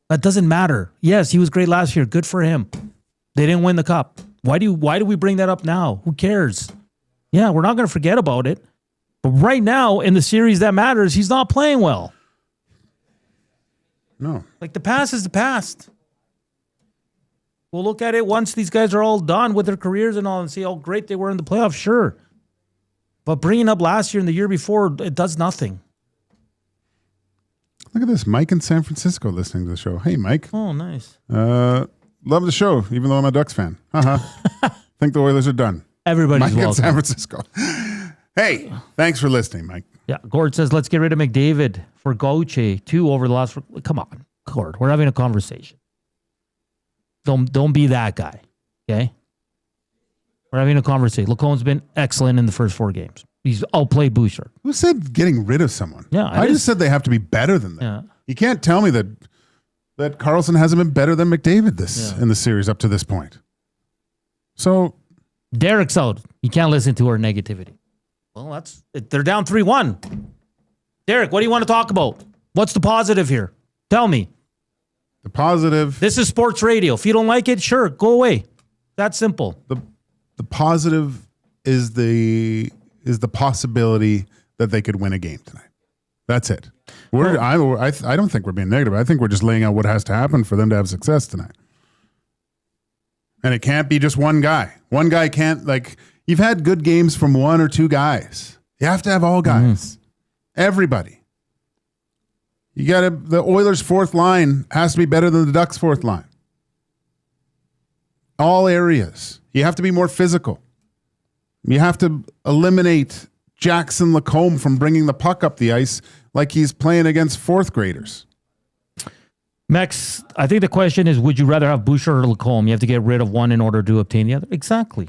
[SPEAKER 3] That doesn't matter. Yes, he was great last year. Good for him. They didn't win the cup. Why do we bring that up now? Who cares? Yeah, we're not going to forget about it. But right now, in the series that matters, he's not playing well.
[SPEAKER 2] No.
[SPEAKER 3] Like the past is the past. We'll look at it once these guys are all done with their careers and all and see how great they were in the playoffs, sure. But bringing up last year and the year before, it does nothing.
[SPEAKER 2] Look at this. Mike in San Francisco listening to the show. Hey, Mike.
[SPEAKER 3] Oh, nice.
[SPEAKER 2] Love the show, even though I'm a Ducks fan. Think the Oilers are done.
[SPEAKER 3] Everybody's
[SPEAKER 2] Mike
[SPEAKER 3] welcome.
[SPEAKER 2] in San Francisco. Hey, thanks for listening, Mike.
[SPEAKER 3] Yeah, Gord says, let's get rid of McDavid for Gauthier, 2 over the last... Come on, Gord. We're having a conversation. Don't be that guy, okay? We're having a conversation. Lacombe's been excellent in the first 4 games. He's outplayed Bouchard.
[SPEAKER 2] Who said getting rid of someone?
[SPEAKER 3] Yeah,
[SPEAKER 2] I just said they have to be better than that.
[SPEAKER 3] Yeah.
[SPEAKER 2] You can't tell me that Karlsson hasn't been better than McDavid in the series up to this point. So
[SPEAKER 3] Derek's out. You can't listen to our negativity. Well, they're down 3-1. Derek, what do you want to talk about? What's the positive here? Tell me.
[SPEAKER 2] The positive.
[SPEAKER 3] This is sports radio. If you don't like it, sure, go away. That's simple.
[SPEAKER 2] The positive is the possibility that they could win a game tonight. That's it. I don't think we're being negative. I think we're just laying out what has to happen for them to have success tonight. And it can't be just one guy. One guy can't, You've had good games from one or two guys. You have to have all guys. Everybody. You got the Oilers' fourth line has to be better than the Ducks' fourth line. All areas. You have to be more physical. You have to eliminate Jackson Lacombe from bringing the puck up the ice like he's playing against fourth graders.
[SPEAKER 3] Max, I think the question is, would you rather have Bouchard or Lacombe? You have to get rid of one in order to obtain the other. Exactly.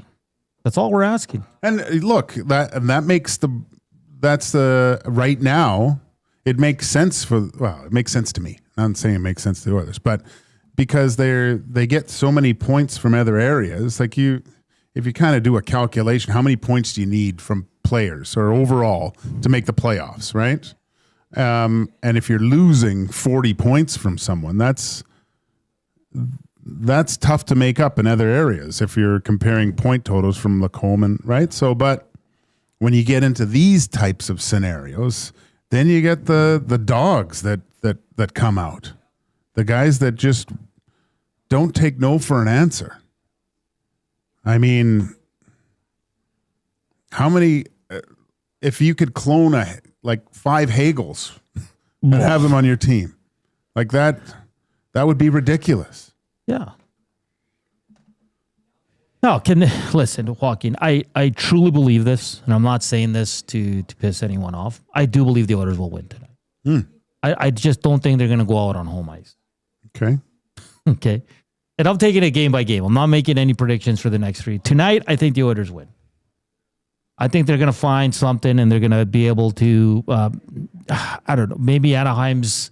[SPEAKER 3] That's all we're asking.
[SPEAKER 2] And look, that makes that's the right now. It makes sense it makes sense to me. I'm not saying it makes sense to the Oilers, but because they get so many points from other areas, like if you kind of do a calculation, how many points do you need from players or overall to make the playoffs, right? And if you're losing 40 points from someone, that's tough to make up in other areas if you're comparing point totals from Lacombe, right? So, but when you get into these types of scenarios, then you get the dogs that come out, the guys that just don't take no for an answer. I mean, how many? If you could clone like 5 Hagels and have them on your team, like that would be ridiculous.
[SPEAKER 3] Yeah. No, listen, Joaquin, I truly believe this, and I'm not saying this to piss anyone off. I do believe the Oilers will win tonight. I just don't think they're going to go out on home ice.
[SPEAKER 2] Okay.
[SPEAKER 3] Okay. And I'm taking it game by game. I'm not making any predictions for the next 3. Tonight, I think the Oilers win. I think they're going to find something, and they're going to be able to, I don't know, maybe Anaheim's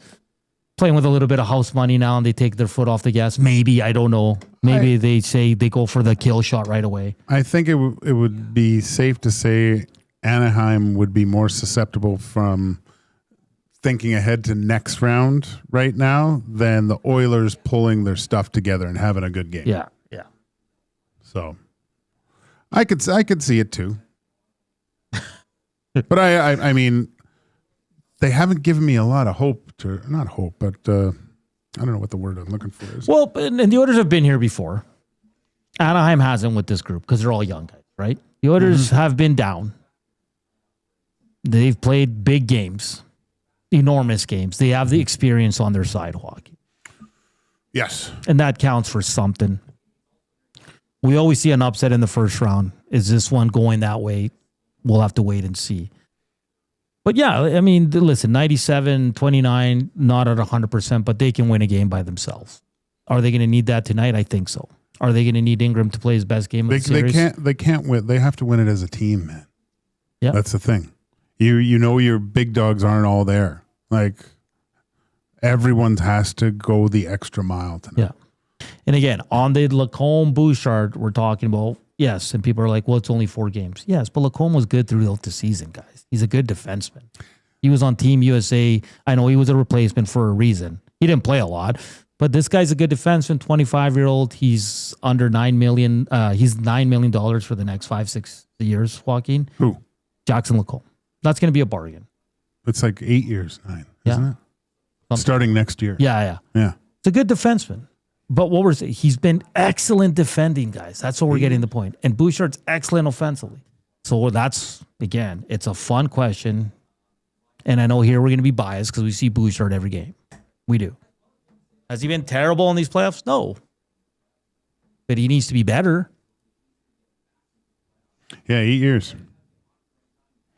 [SPEAKER 3] playing with a little bit of house money now, and they take their foot off the gas. Maybe, I don't know. Maybe they say they go for the kill shot right away.
[SPEAKER 2] I think it would be safe to say Anaheim would be more susceptible from thinking ahead to next round right now than the Oilers pulling their stuff together and having a good game.
[SPEAKER 3] Yeah.
[SPEAKER 2] So I could see it too. But I mean, they haven't given me a lot of hope not hope, but I don't know what the word I'm looking for is.
[SPEAKER 3] Well, and the Oilers have been here before. Anaheim hasn't with this group because they're all young guys, right? The Oilers have been down. They've played big games, enormous games. They have the experience on their side, Joaquin.
[SPEAKER 2] Yes.
[SPEAKER 3] And that counts for something. We always see an upset in the first round. Is this one going that way? We'll have to wait and see. But yeah, I mean, listen, 97-29, not at 100%, but they can win a game by themselves. Are they going to need that tonight? I think so. Are they going to need Ingram to play his best game of the series?
[SPEAKER 2] They can't win. They have to win it as a team, man.
[SPEAKER 3] Yeah.
[SPEAKER 2] That's the thing. You know your big dogs aren't all there. Like, everyone has to go the extra mile tonight.
[SPEAKER 3] Yeah. And again, on the Lacombe Bouchard, we're talking about, yes, and people are like, well, it's only 4 games. Yes, but Lacombe was good throughout the season, guys. He's a good defenseman. He was on Team USA. I know he was a replacement for a reason. He didn't play a lot, but this guy's a good defenseman, 25-year-old. He's under $9 million. He's $9 million for the next 5-6 years, Joaquin.
[SPEAKER 2] Who?
[SPEAKER 3] Jackson Lacombe. That's going to be a bargain.
[SPEAKER 2] It's like 8 years, 9, isn't it? Starting next year.
[SPEAKER 3] Yeah. It's a good defenseman. But what we're saying, he's been excellent defending, guys. That's what we're getting the point. And Bouchard's excellent offensively. So that's, again, it's a fun question. And I know here we're going to be biased because we see Bouchard every game. We do. Has he been terrible in these playoffs? No. But he needs to be better.
[SPEAKER 2] Yeah, 8 years.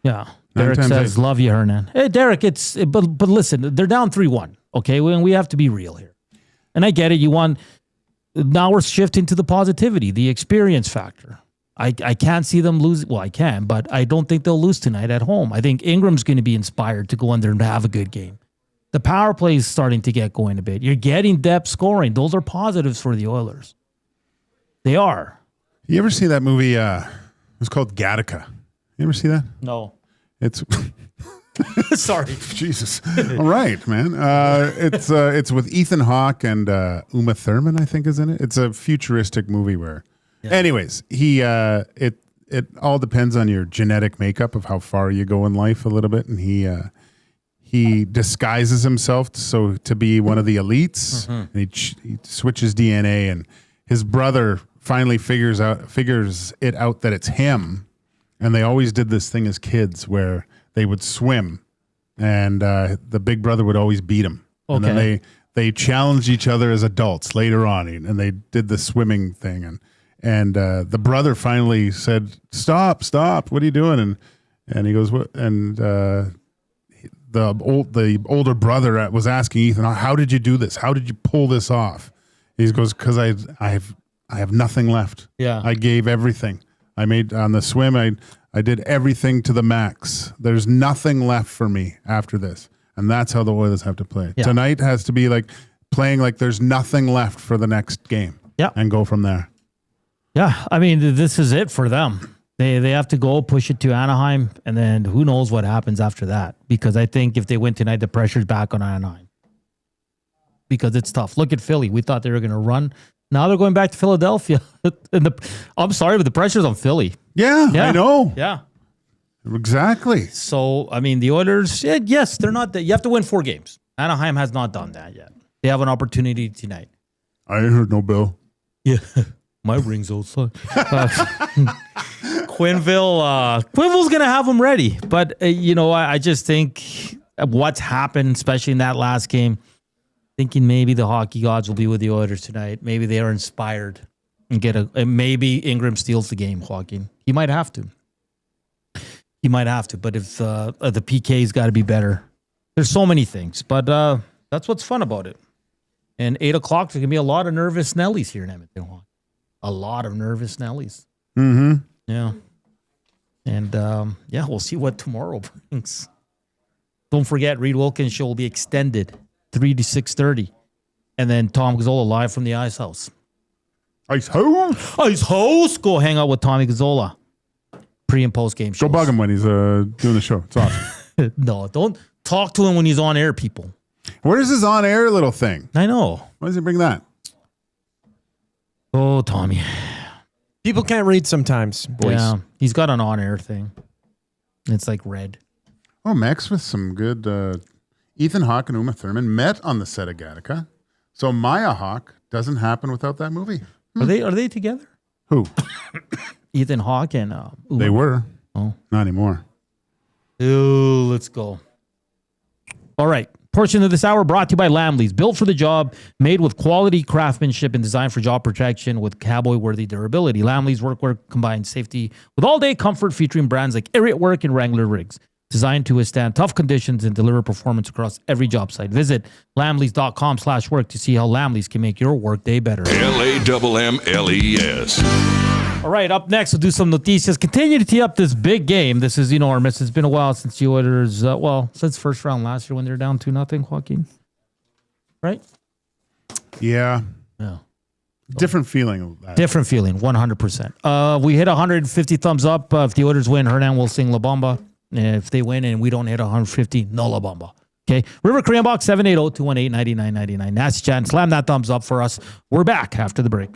[SPEAKER 3] Yeah. Derek says, love you, Hernan. Hey, Derek, but listen, they're down 3-1. Okay, we have to be real here. And I get it. Now we're shifting to the positivity, the experience factor. I can't see them lose. Well, I can, but I don't think they'll lose tonight at home. I think Ingram's going to be inspired to go in there and have a good game. The power play is starting to get going a bit. You're getting depth scoring. Those are positives for the Oilers. They are.
[SPEAKER 2] You ever see that movie? It's called Gattaca. You ever see that?
[SPEAKER 3] No.
[SPEAKER 2] It's...
[SPEAKER 3] Sorry.
[SPEAKER 2] Jesus. All right, man. It's with Ethan Hawke and Uma Thurman, I think, is in it. It's a futuristic movie where... Yeah. Anyways, it all depends on your genetic makeup of how far you go in life a little bit, and he disguises himself to be one of the elites, and he switches DNA, and his brother finally figures it out that it's him. And they always did this thing as kids where they would swim, and the big brother would always beat him.
[SPEAKER 3] Okay.
[SPEAKER 2] And then they challenged each other as adults later on, and they did the swimming thing. And the brother finally said, "Stop! What are you doing?" And he goes, "What?" And the older brother was asking Ethan, "How did you do this? How did you pull this off?" He goes, "Because I have nothing left.
[SPEAKER 3] Yeah,
[SPEAKER 2] I gave everything. I made on the swim. I did everything to the max. There's nothing left for me after this." And that's how the Oilers have to play.
[SPEAKER 3] Yeah.
[SPEAKER 2] Tonight has to be like playing like there's nothing left for the next game.
[SPEAKER 3] Yeah.
[SPEAKER 2] And go from there.
[SPEAKER 3] Yeah, I mean, this is it for them. They have to go push it to Anaheim, and then who knows what happens after that. Because I think if they win tonight, the pressure's back on Anaheim. Because it's tough. Look at Philly. We thought they were going to run. Now they're going back to Philadelphia. I'm sorry, but the pressure's on Philly.
[SPEAKER 2] Yeah, I know.
[SPEAKER 3] Yeah.
[SPEAKER 2] Exactly.
[SPEAKER 3] So, I mean, the Oilers, yes, they're not that. You have to win 4 games. Anaheim has not done that yet. They have an opportunity tonight.
[SPEAKER 2] I ain't heard no bell.
[SPEAKER 3] Yeah. My ring's outside. Quinville's going to have them ready. But, I just think what's happened, especially in that last game, thinking maybe the hockey gods will be with the Oilers tonight. Maybe they are inspired and maybe Ingram steals the game, Joaquin. He might have to. But if the PK's got to be better. There's so many things, but that's what's fun about it. And 8 o'clock, there's going to be a lot of nervous Nellies here in Edmonton. A lot of nervous Nellies.
[SPEAKER 2] Mm-hmm.
[SPEAKER 3] Yeah. And, we'll see what tomorrow brings. Don't forget, Reed Wilkins' show will be extended 3 to 6:30. And then Tom Gazzola live from the Ice House.
[SPEAKER 2] Ice House?
[SPEAKER 3] Go hang out with Tommy Gazzola. Pre- and post-game shows.
[SPEAKER 2] Go bug him when he's doing the show. It's awesome.
[SPEAKER 3] No, don't talk to him when he's on air, people.
[SPEAKER 2] Where's his on-air little thing?
[SPEAKER 3] I know.
[SPEAKER 2] Why does he bring that?
[SPEAKER 3] Oh, Tommy.
[SPEAKER 5] People can't read sometimes, boys.
[SPEAKER 3] Yeah, he's got an on-air thing. It's like red.
[SPEAKER 2] Oh, Max with some good... Ethan Hawke and Uma Thurman met on the set of Gattaca. So Maya Hawke doesn't happen without that movie.
[SPEAKER 3] Are they together?
[SPEAKER 2] Who?
[SPEAKER 3] Ethan Hawke and Uma.
[SPEAKER 2] They were.
[SPEAKER 3] Oh.
[SPEAKER 2] Not anymore.
[SPEAKER 3] Ooh, let's go. All right. Portion of this hour brought to you by Lamley's. Built for the job, made with quality craftsmanship and designed for job protection with cowboy-worthy durability. Lamley's workwear combines safety with all-day comfort, featuring brands like Ariat Work and Wrangler Rigs. Designed to withstand tough conditions and deliver performance across every job site. Visit lamleys.com/work to see how Lamleys can make your workday better.
[SPEAKER 10] LAMMLES.
[SPEAKER 3] All right, up next, we'll do some noticias. Continue to tee up this big game. This is enormous. It's been a while since the Oilers, since first round last year when they were down 2-0, Joaquin. Right?
[SPEAKER 2] Yeah.
[SPEAKER 3] Yeah.
[SPEAKER 2] Different feeling of that.
[SPEAKER 3] Different feeling, 100%. We hit 150 thumbs up. If the Oilers win, Hernan will sing La Bamba. If they win and we don't hit 150, no La Bamba. Okay. River Korean Box 780-218-9999. Nasty chat. Slam that thumbs up for us. We're back after the break.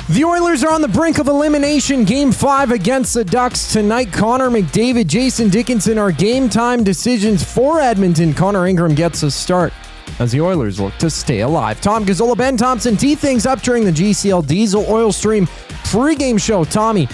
[SPEAKER 5] The Oilers are on the brink of elimination. Game 5 against the Ducks tonight. Connor McDavid, Jason Dickinson are game time decisions for Edmonton. Connor Ingram gets a start as the Oilers look to stay alive. Tom Gazzola, Ben Thompson tee things up during the GCL Diesel Oil Stream pregame show. Tommy,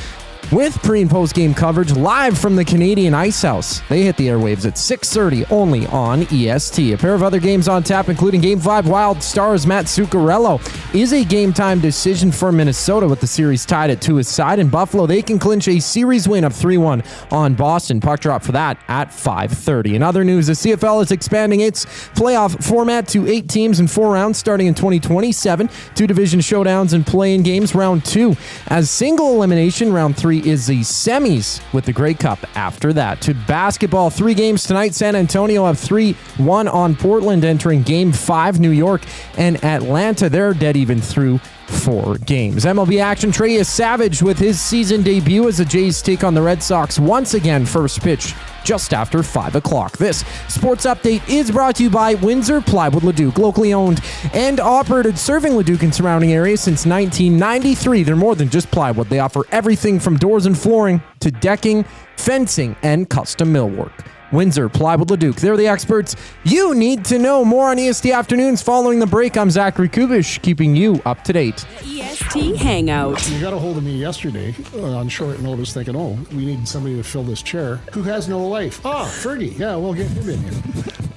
[SPEAKER 5] with pre- and post-game coverage live from the Canadian Ice House. They hit the airwaves at 6:30 only on EST. A pair of other games on tap, including Game 5. Wild Stars Matt Zuccarello is a game-time decision for Minnesota with the series tied at 2 his side. In Buffalo, they can clinch a series win of 3-1 on Boston. Puck drop for that at 5:30. In other news, the CFL is expanding its playoff format to 8 teams in 4 rounds starting in 2027. 2 division showdowns and play-in games. Round 2 as single elimination. Round 3 is the semis with the Grey Cup after that. To basketball, 3 games tonight. San Antonio have 3-1 on Portland, entering Game 5. New York and Atlanta, they're dead even through 4 games. MLB action, Trey is savage with his season debut as the Jays take on the Red Sox once again. First pitch just after 5 o'clock. This sports update is brought to you by Windsor Plywood Leduc, locally owned and operated, serving Leduc and surrounding areas since 1993. They're more than just plywood. They offer everything from doors and flooring to decking, fencing, and custom millwork. Windsor Plywood Leduc. They're the experts you need to know. More on EST Afternoons following the break. I'm Zachary Kubish, keeping you up to date.
[SPEAKER 7] EST Hangout.
[SPEAKER 17] You got a hold of me yesterday on short notice thinking, oh, we need somebody to fill this chair. Who has no life? Fergie. Yeah, we'll get him in here.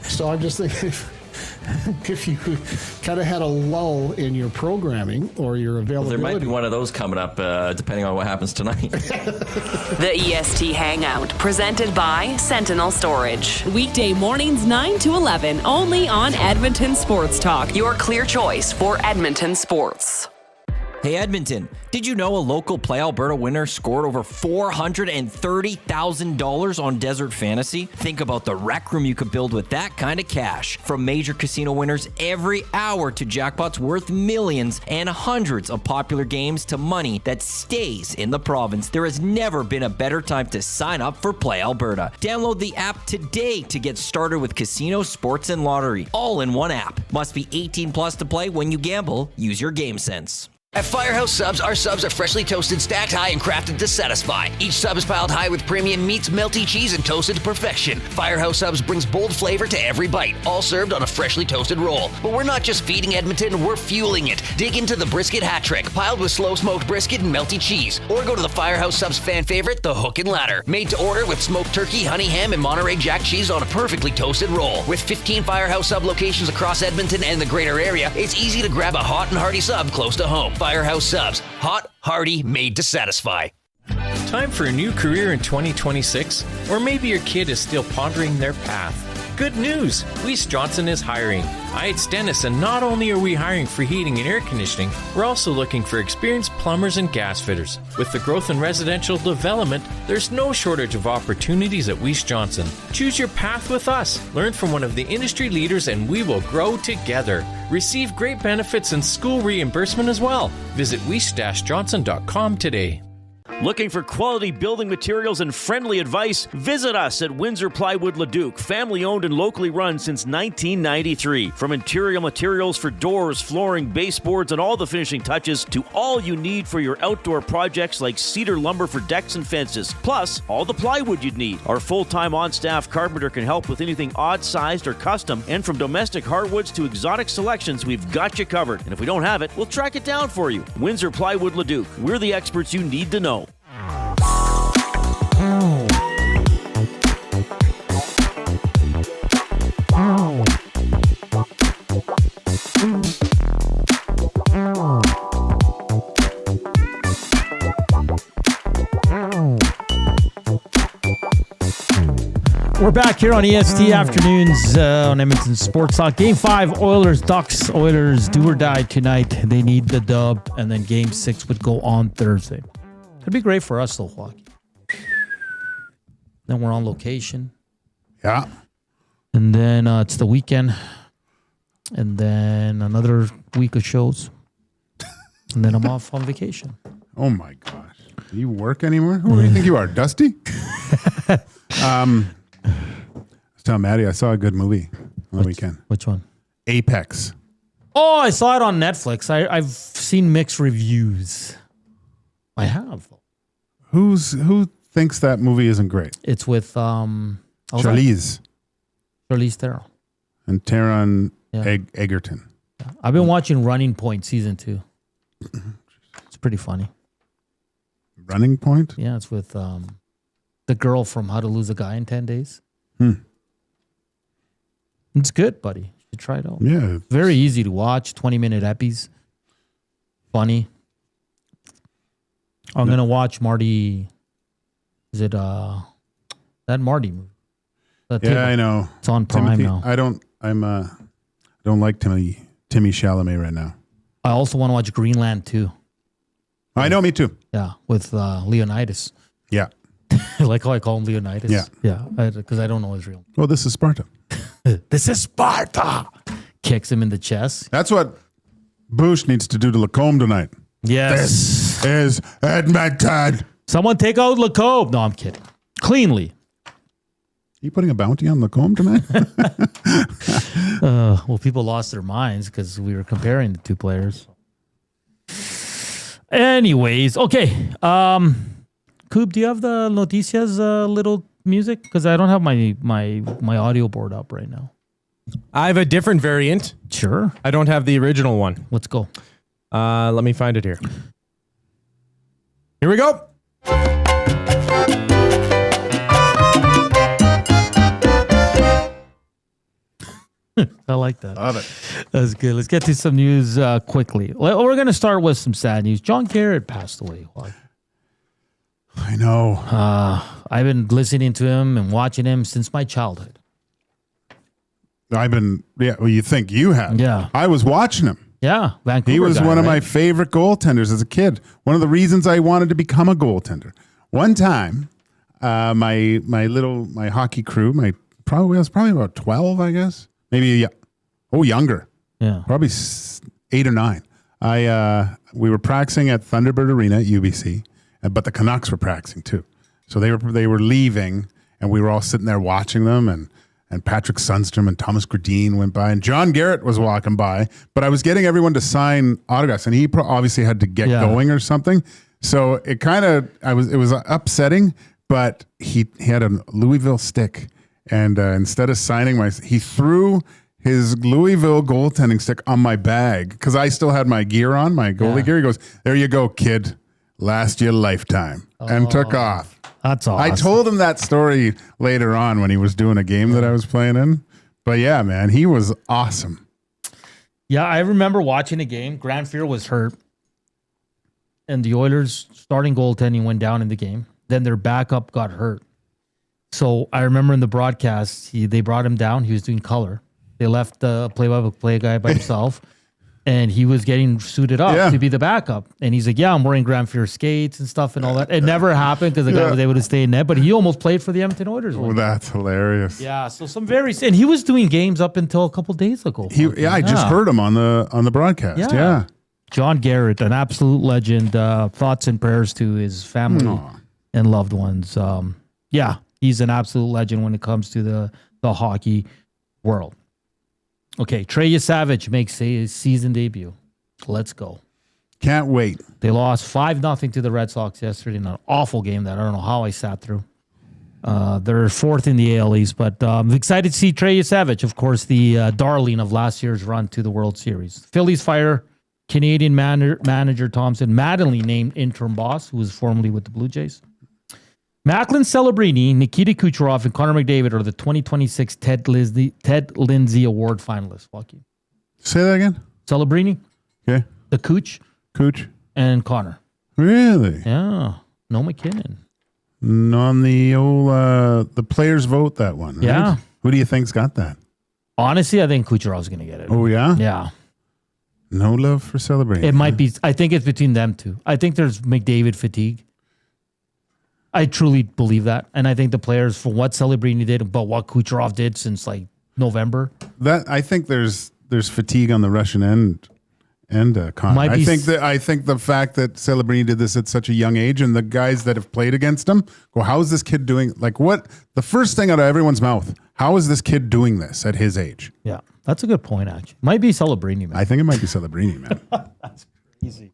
[SPEAKER 17] So I'm just thinking, if you kind of had a lull in your programming or your availability.
[SPEAKER 18] There might be one of those coming up depending on what happens tonight.
[SPEAKER 7] The EST Hangout, presented by Sentinel Storage. Weekday mornings 9 to 11, only on Edmonton Sports Talk, your clear choice for Edmonton sports.
[SPEAKER 19] Hey Edmonton, did you know a local Play Alberta winner scored over $430,000 on Desert Fantasy? Think about the rec room you could build with that kind of cash. From major casino winners every hour to jackpots worth millions and hundreds of popular games to money that stays in the province, there has never been a better time to sign up for Play Alberta. Download the app today to get started with casino, sports, and lottery, all in one app. Must be 18 plus to play. When you gamble, use your game sense.
[SPEAKER 20] At Firehouse Subs, our subs are freshly toasted, stacked high, and crafted to satisfy. Each sub is piled high with premium meats, melty cheese, and toasted to perfection. Firehouse Subs brings bold flavor to every bite, all served on a freshly toasted roll. But we're not just feeding Edmonton, we're fueling it. Dig into the brisket hat trick, piled with slow-smoked brisket and melty cheese. Or go to the Firehouse Subs fan favorite, the Hook and Ladder. Made to order with smoked turkey, honey ham, and Monterey Jack cheese on a perfectly toasted roll. With 15 Firehouse Sub locations across Edmonton and the greater area, it's easy to grab a hot and hearty sub close to home. Firehouse Subs. Hot, hearty, made to satisfy.
[SPEAKER 21] Time for a new career in 2026? Or maybe your kid is still pondering their path. Good news! Weiss Johnson is hiring. Hi, it's Dennis, and not only are we hiring for heating and air conditioning, we're also looking for experienced plumbers and gas fitters. With the growth in residential development, there's no shortage of opportunities at Weiss Johnson. Choose your path with us. Learn from one of the industry leaders, and we will grow together. Receive great benefits and school reimbursement as well. Visit weiss-johnson.com today.
[SPEAKER 22] Looking for quality building materials and friendly advice? Visit us at Windsor Plywood Leduc, family owned and locally run since 1993. From interior materials for doors, flooring, baseboards, and all the finishing touches to all you need for your outdoor projects like cedar lumber for decks and fences, plus all the plywood you'd need. Our full-time on-staff carpenter can help with anything odd-sized or custom, and from domestic hardwoods to exotic selections, we've got you covered. And if we don't have it, we'll track it down for you. Windsor Plywood Leduc. We're the experts you need to know.
[SPEAKER 3] We're back here on EST Afternoons on Edmonton Sports Talk. Game 5, Oilers, Ducks. Oilers do or die tonight. They need the dub, and then Game 6 would go on Thursday. It'd be great for us, though, Joaquin. Then we're on location.
[SPEAKER 2] Yeah.
[SPEAKER 3] And then it's the weekend. And then another week of shows. And then I'm off on vacation.
[SPEAKER 2] Oh, my gosh. Do you work anymore? Who do you think you are, Dusty? I was telling Maddie I saw a good movie on the weekend.
[SPEAKER 3] Which one?
[SPEAKER 2] Apex.
[SPEAKER 3] Oh, I saw it on Netflix. I've seen mixed reviews. I have.
[SPEAKER 2] Who thinks that movie isn't great?
[SPEAKER 3] It's with
[SPEAKER 2] Charlize
[SPEAKER 3] Theron
[SPEAKER 2] and Taron Egerton.
[SPEAKER 3] Yeah. I've been watching Running Point season 2. It's pretty funny.
[SPEAKER 2] Running Point?
[SPEAKER 3] Yeah, it's with the girl from How to Lose a Guy in 10 Days. It's good, buddy. You should try it out.
[SPEAKER 2] Yeah.
[SPEAKER 3] Very easy to watch. 20-minute episodes. Funny. I'm going to watch Marty. Is it that Marty movie?
[SPEAKER 2] I know.
[SPEAKER 3] It's on Prime now.
[SPEAKER 2] I don't like Timmy Chalamet right now.
[SPEAKER 3] I also want to watch Greenland too.
[SPEAKER 2] I know, me too.
[SPEAKER 3] Yeah, with Leonidas.
[SPEAKER 2] Yeah.
[SPEAKER 3] Like how I call him Leonidas?
[SPEAKER 2] Yeah.
[SPEAKER 3] Yeah, because I don't know his real name.
[SPEAKER 2] Well, this is Sparta.
[SPEAKER 3] This is Sparta. Kicks him in the chest.
[SPEAKER 2] That's what Bush needs to do to Lacombe tonight.
[SPEAKER 3] Yes.
[SPEAKER 2] This is Edmonton.
[SPEAKER 3] Someone take out Lacombe. No, I'm kidding. Cleanly.
[SPEAKER 2] You putting a bounty on Lacombe tonight?
[SPEAKER 3] Well, people lost their minds because we were comparing the two players. Anyways, okay. Coop, do you have the Noticias little music? Because I don't have my audio board up right now.
[SPEAKER 5] I have a different variant.
[SPEAKER 3] Sure.
[SPEAKER 5] I don't have the original one.
[SPEAKER 3] Let's go.
[SPEAKER 5] Let me find it here. Here we go.
[SPEAKER 3] I like that.
[SPEAKER 2] Love it.
[SPEAKER 3] That's good. Let's get to some news quickly. We're going to start with some sad news. John Garrett passed away.
[SPEAKER 2] I know.
[SPEAKER 3] I've been listening to him and watching him since my childhood.
[SPEAKER 2] Well, you think you have.
[SPEAKER 3] Yeah.
[SPEAKER 2] I was watching him.
[SPEAKER 3] Yeah, Vancouver
[SPEAKER 2] He was
[SPEAKER 3] guy,
[SPEAKER 2] one of
[SPEAKER 3] right?
[SPEAKER 2] my favorite goaltenders as a kid. One of the reasons I wanted to become a goaltender. One time, my hockey crew, I was probably about 12, I guess. Maybe, younger.
[SPEAKER 3] Yeah.
[SPEAKER 2] Probably 8 or 9. We were practicing at Thunderbird Arena at UBC, but the Canucks were practicing too. So they were leaving, and we were all sitting there watching them, and Patrick Sundstrom and Thomas Gradine went by, and John Garrett was walking by, but I was getting everyone to sign autographs, and he obviously had to get going or something. So it was upsetting, but he had a Louisville stick, and instead of signing he threw his Louisville goaltending stick on my bag because I still had my gear on, my goalie gear. He goes, "There you go, kid. Last your lifetime," and took off.
[SPEAKER 3] That's awesome.
[SPEAKER 2] I told him that story later on when he was doing a game that I was playing in. But yeah, man, he was awesome.
[SPEAKER 3] Yeah, I remember watching a game. Grant Fuhr was hurt, and the Oilers' starting goaltending went down in the game. Then their backup got hurt. So I remember in the broadcast, they brought him down. He was doing color. They left the play-by-play guy by himself, and he was getting suited up to be the backup. And he's like, I'm wearing Grant Fuhr skates and stuff and all that. It never happened because the guy was able to stay in net, but he almost played for the Edmonton Oilers.
[SPEAKER 2] Oh, that's hilarious.
[SPEAKER 3] Yeah, so and he was doing games up until a couple days ago.
[SPEAKER 2] I just heard him on the broadcast. Yeah.
[SPEAKER 3] John Garrett, an absolute legend. Thoughts and prayers to his family and loved ones. He's an absolute legend when it comes to the hockey world. Okay, Trey Savage makes his season debut. Let's go.
[SPEAKER 2] Can't wait.
[SPEAKER 3] They lost 5-0 to the Red Sox yesterday in an awful game that I don't know how I sat through. They're fourth in the AL East, but I'm excited to see Trey Savage, of course, the darling of last year's run to the World Series. Phillies fire Canadian manager Thompson Mattingly named interim boss, who was formerly with the Blue Jays. Macklin Celebrini, Nikita Kucherov, and Connor McDavid are the 2026 Ted Lindsay Award finalists. Fuck you.
[SPEAKER 2] Say that again?
[SPEAKER 3] Celebrini.
[SPEAKER 2] Okay.
[SPEAKER 3] The Cooch. And Connor.
[SPEAKER 2] Really?
[SPEAKER 3] Yeah. No McKinnon.
[SPEAKER 2] On the old the players vote that one. Right?
[SPEAKER 3] Yeah.
[SPEAKER 2] Who do you think's got that?
[SPEAKER 3] Honestly, I think Kucherov's going to get it.
[SPEAKER 2] Oh, yeah?
[SPEAKER 3] Yeah.
[SPEAKER 2] No love for Celebrini.
[SPEAKER 3] It might be. I think it's between them two. I think there's McDavid fatigue. I truly believe that. And I think the players, for what Celebrini did, but what Kucherov did since like November.
[SPEAKER 2] I think there's fatigue on the Russian end and Connor. I think the fact that Celebrini did this at such a young age and the guys that have played against him go, how is this kid doing? Like what? The first thing out of everyone's mouth, how is this kid doing this at his age?
[SPEAKER 3] Yeah, that's a good point, actually. Might be Celebrini, man.
[SPEAKER 2] I think it might be Celebrini, man.
[SPEAKER 3] That's crazy.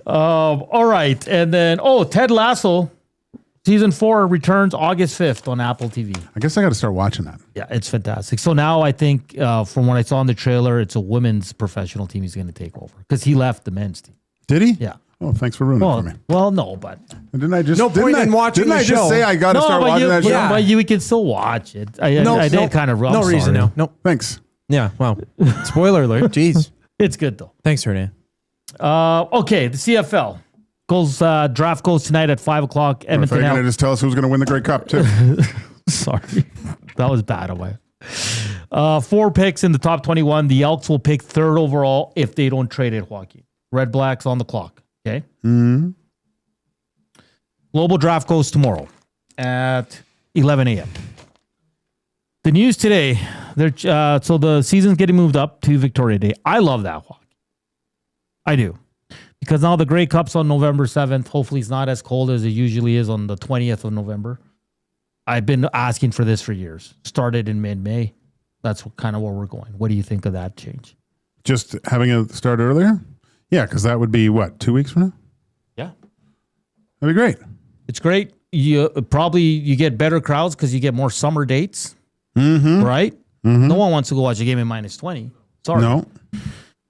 [SPEAKER 3] All right. And then, Ted Lasso. Season 4 returns August 5th on Apple TV.
[SPEAKER 2] I guess I got to start watching that.
[SPEAKER 3] Yeah, it's fantastic. So now I think from what I saw in the trailer, it's a women's professional team he's going to take over because he left the men's team.
[SPEAKER 2] Did he?
[SPEAKER 3] Yeah.
[SPEAKER 2] Oh, thanks for ruining it for me.
[SPEAKER 3] Well, no, but
[SPEAKER 2] didn't I just
[SPEAKER 5] no point in watching
[SPEAKER 2] Didn't
[SPEAKER 5] the
[SPEAKER 2] I
[SPEAKER 5] show.
[SPEAKER 2] just say I got to start watching that show?
[SPEAKER 3] Yeah, but you can still watch it. I did kind of.
[SPEAKER 5] No reason now. No.
[SPEAKER 2] Thanks.
[SPEAKER 5] Yeah. Well, spoiler alert. Jeez.
[SPEAKER 3] It's good though.
[SPEAKER 5] Thanks, Hernan.
[SPEAKER 3] Okay, the CFL. Draft goes tonight at 5 o'clock. Edmonton.
[SPEAKER 2] You're going to just tell us who's going to win the Grey Cup, too.
[SPEAKER 3] Sorry. That was bad away. 4 picks in the top 21. The Elks will pick 3rd overall if they don't trade it, Joaquin. Red Blacks on the clock. Okay?
[SPEAKER 2] Mm-hmm.
[SPEAKER 3] Global draft goes tomorrow at 11 a.m. The news today, so the season's getting moved up to Victoria Day. I love that, Joaquin. I do. Because now the Grey Cup's on November 7th. Hopefully it's not as cold as it usually is on the 20th of November. I've been asking for this for years. Started in mid-May. That's kind of where we're going. What do you think of that change?
[SPEAKER 2] Just having it start earlier? Yeah, because that would be, 2 weeks from now?
[SPEAKER 3] Yeah.
[SPEAKER 2] That'd be great.
[SPEAKER 3] It's great. You get better crowds because you get more summer dates, right? No one wants to go watch a game in -20. Sorry.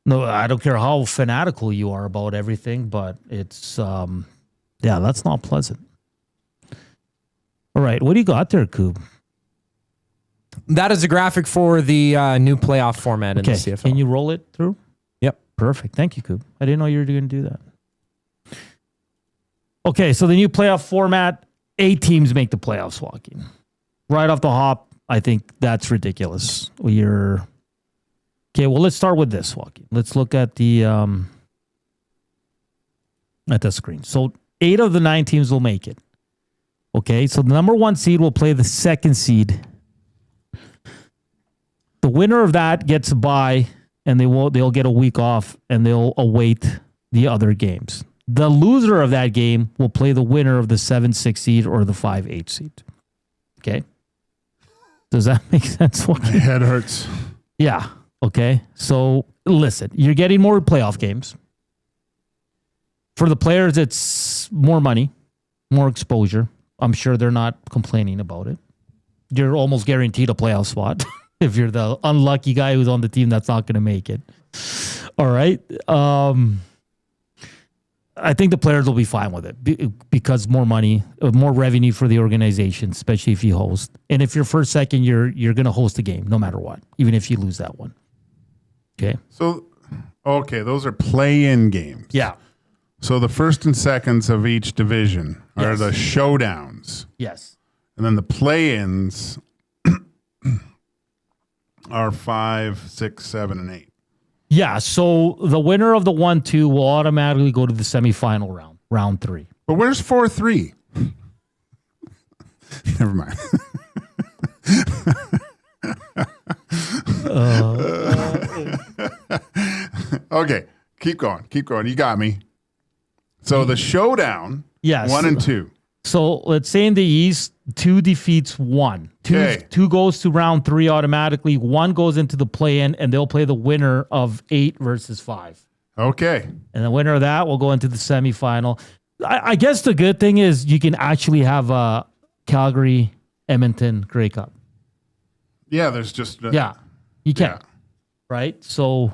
[SPEAKER 3] No, I don't care how fanatical you are about everything, but it's, that's not pleasant. All right, what do you got there, Coob?
[SPEAKER 5] That is a graphic for the new playoff format in the CFL.
[SPEAKER 3] Can you roll it through?
[SPEAKER 5] Yep.
[SPEAKER 3] Perfect. Thank you, Coob. I didn't know you were going to do that. Okay, so the new playoff format, 8 teams make the playoffs, Joaquin. Right off the hop, I think that's ridiculous. Okay, well, let's start with this, Joaquin. Let's look at the screen. So 8 of the 9 teams will make it. Okay, so the number 1 seed will play the 2nd seed. The winner of that gets a bye, and they'll get a week off, and they'll await the other games. The loser of that game will play the winner of the 7-6 seed or the 5-8 seed. Okay? Does that make sense?
[SPEAKER 2] My head hurts.
[SPEAKER 3] Yeah. Okay. So listen, you're getting more playoff games. For the players, it's more money, more exposure. I'm sure they're not complaining about it. You're almost guaranteed a playoff spot if you're the unlucky guy who's on the team that's not going to make it. All right. I think the players will be fine with it because more money, more revenue for the organization, especially if you host. And if you're first, second, you're going to host a game no matter what, even if you lose that one. Okay.
[SPEAKER 2] So, those are play-in games.
[SPEAKER 3] Yeah.
[SPEAKER 2] So the first and seconds of each division are the showdowns.
[SPEAKER 3] Yes.
[SPEAKER 2] And then the play-ins are 5, 6, 7, and 8.
[SPEAKER 3] Yeah, so the winner of the 1-2 will automatically go to the semifinal round 3.
[SPEAKER 2] But where's 4-3? Never mind. Okay, keep going. You got me. So the showdown, 1 and 2.
[SPEAKER 3] So let's say in the East, 2 defeats 1. 2 goes to round 3 automatically. 1 goes into the play-in, and they'll play the winner of 8 versus 5.
[SPEAKER 2] Okay.
[SPEAKER 3] And the winner of that will go into the semifinal. I guess the good thing is you can actually have a Calgary, Edmonton Grey Cup.
[SPEAKER 2] Yeah, there's just...
[SPEAKER 3] you can. Right? So...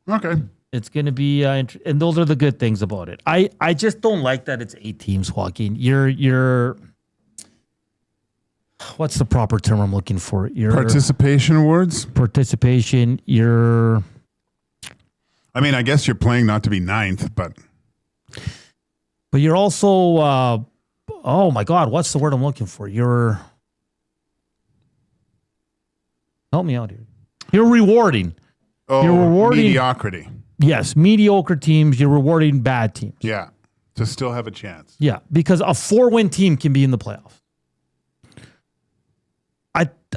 [SPEAKER 2] Okay.
[SPEAKER 3] It's going to be, and those are the good things about it. I just don't like that it's 8 teams, Joaquin. You're what's the proper term I'm looking for? Your
[SPEAKER 2] participation awards?
[SPEAKER 3] Participation,
[SPEAKER 2] I mean, I guess you're playing not to be 9th, but
[SPEAKER 3] you're also, oh my God, what's the word I'm looking for? Help me out here. You're rewarding.
[SPEAKER 2] Oh, you're rewarding mediocrity.
[SPEAKER 3] Yes, mediocre teams, you're rewarding bad teams.
[SPEAKER 2] Yeah, to still have a chance.
[SPEAKER 3] Yeah, because a 4-win team can be in the playoffs.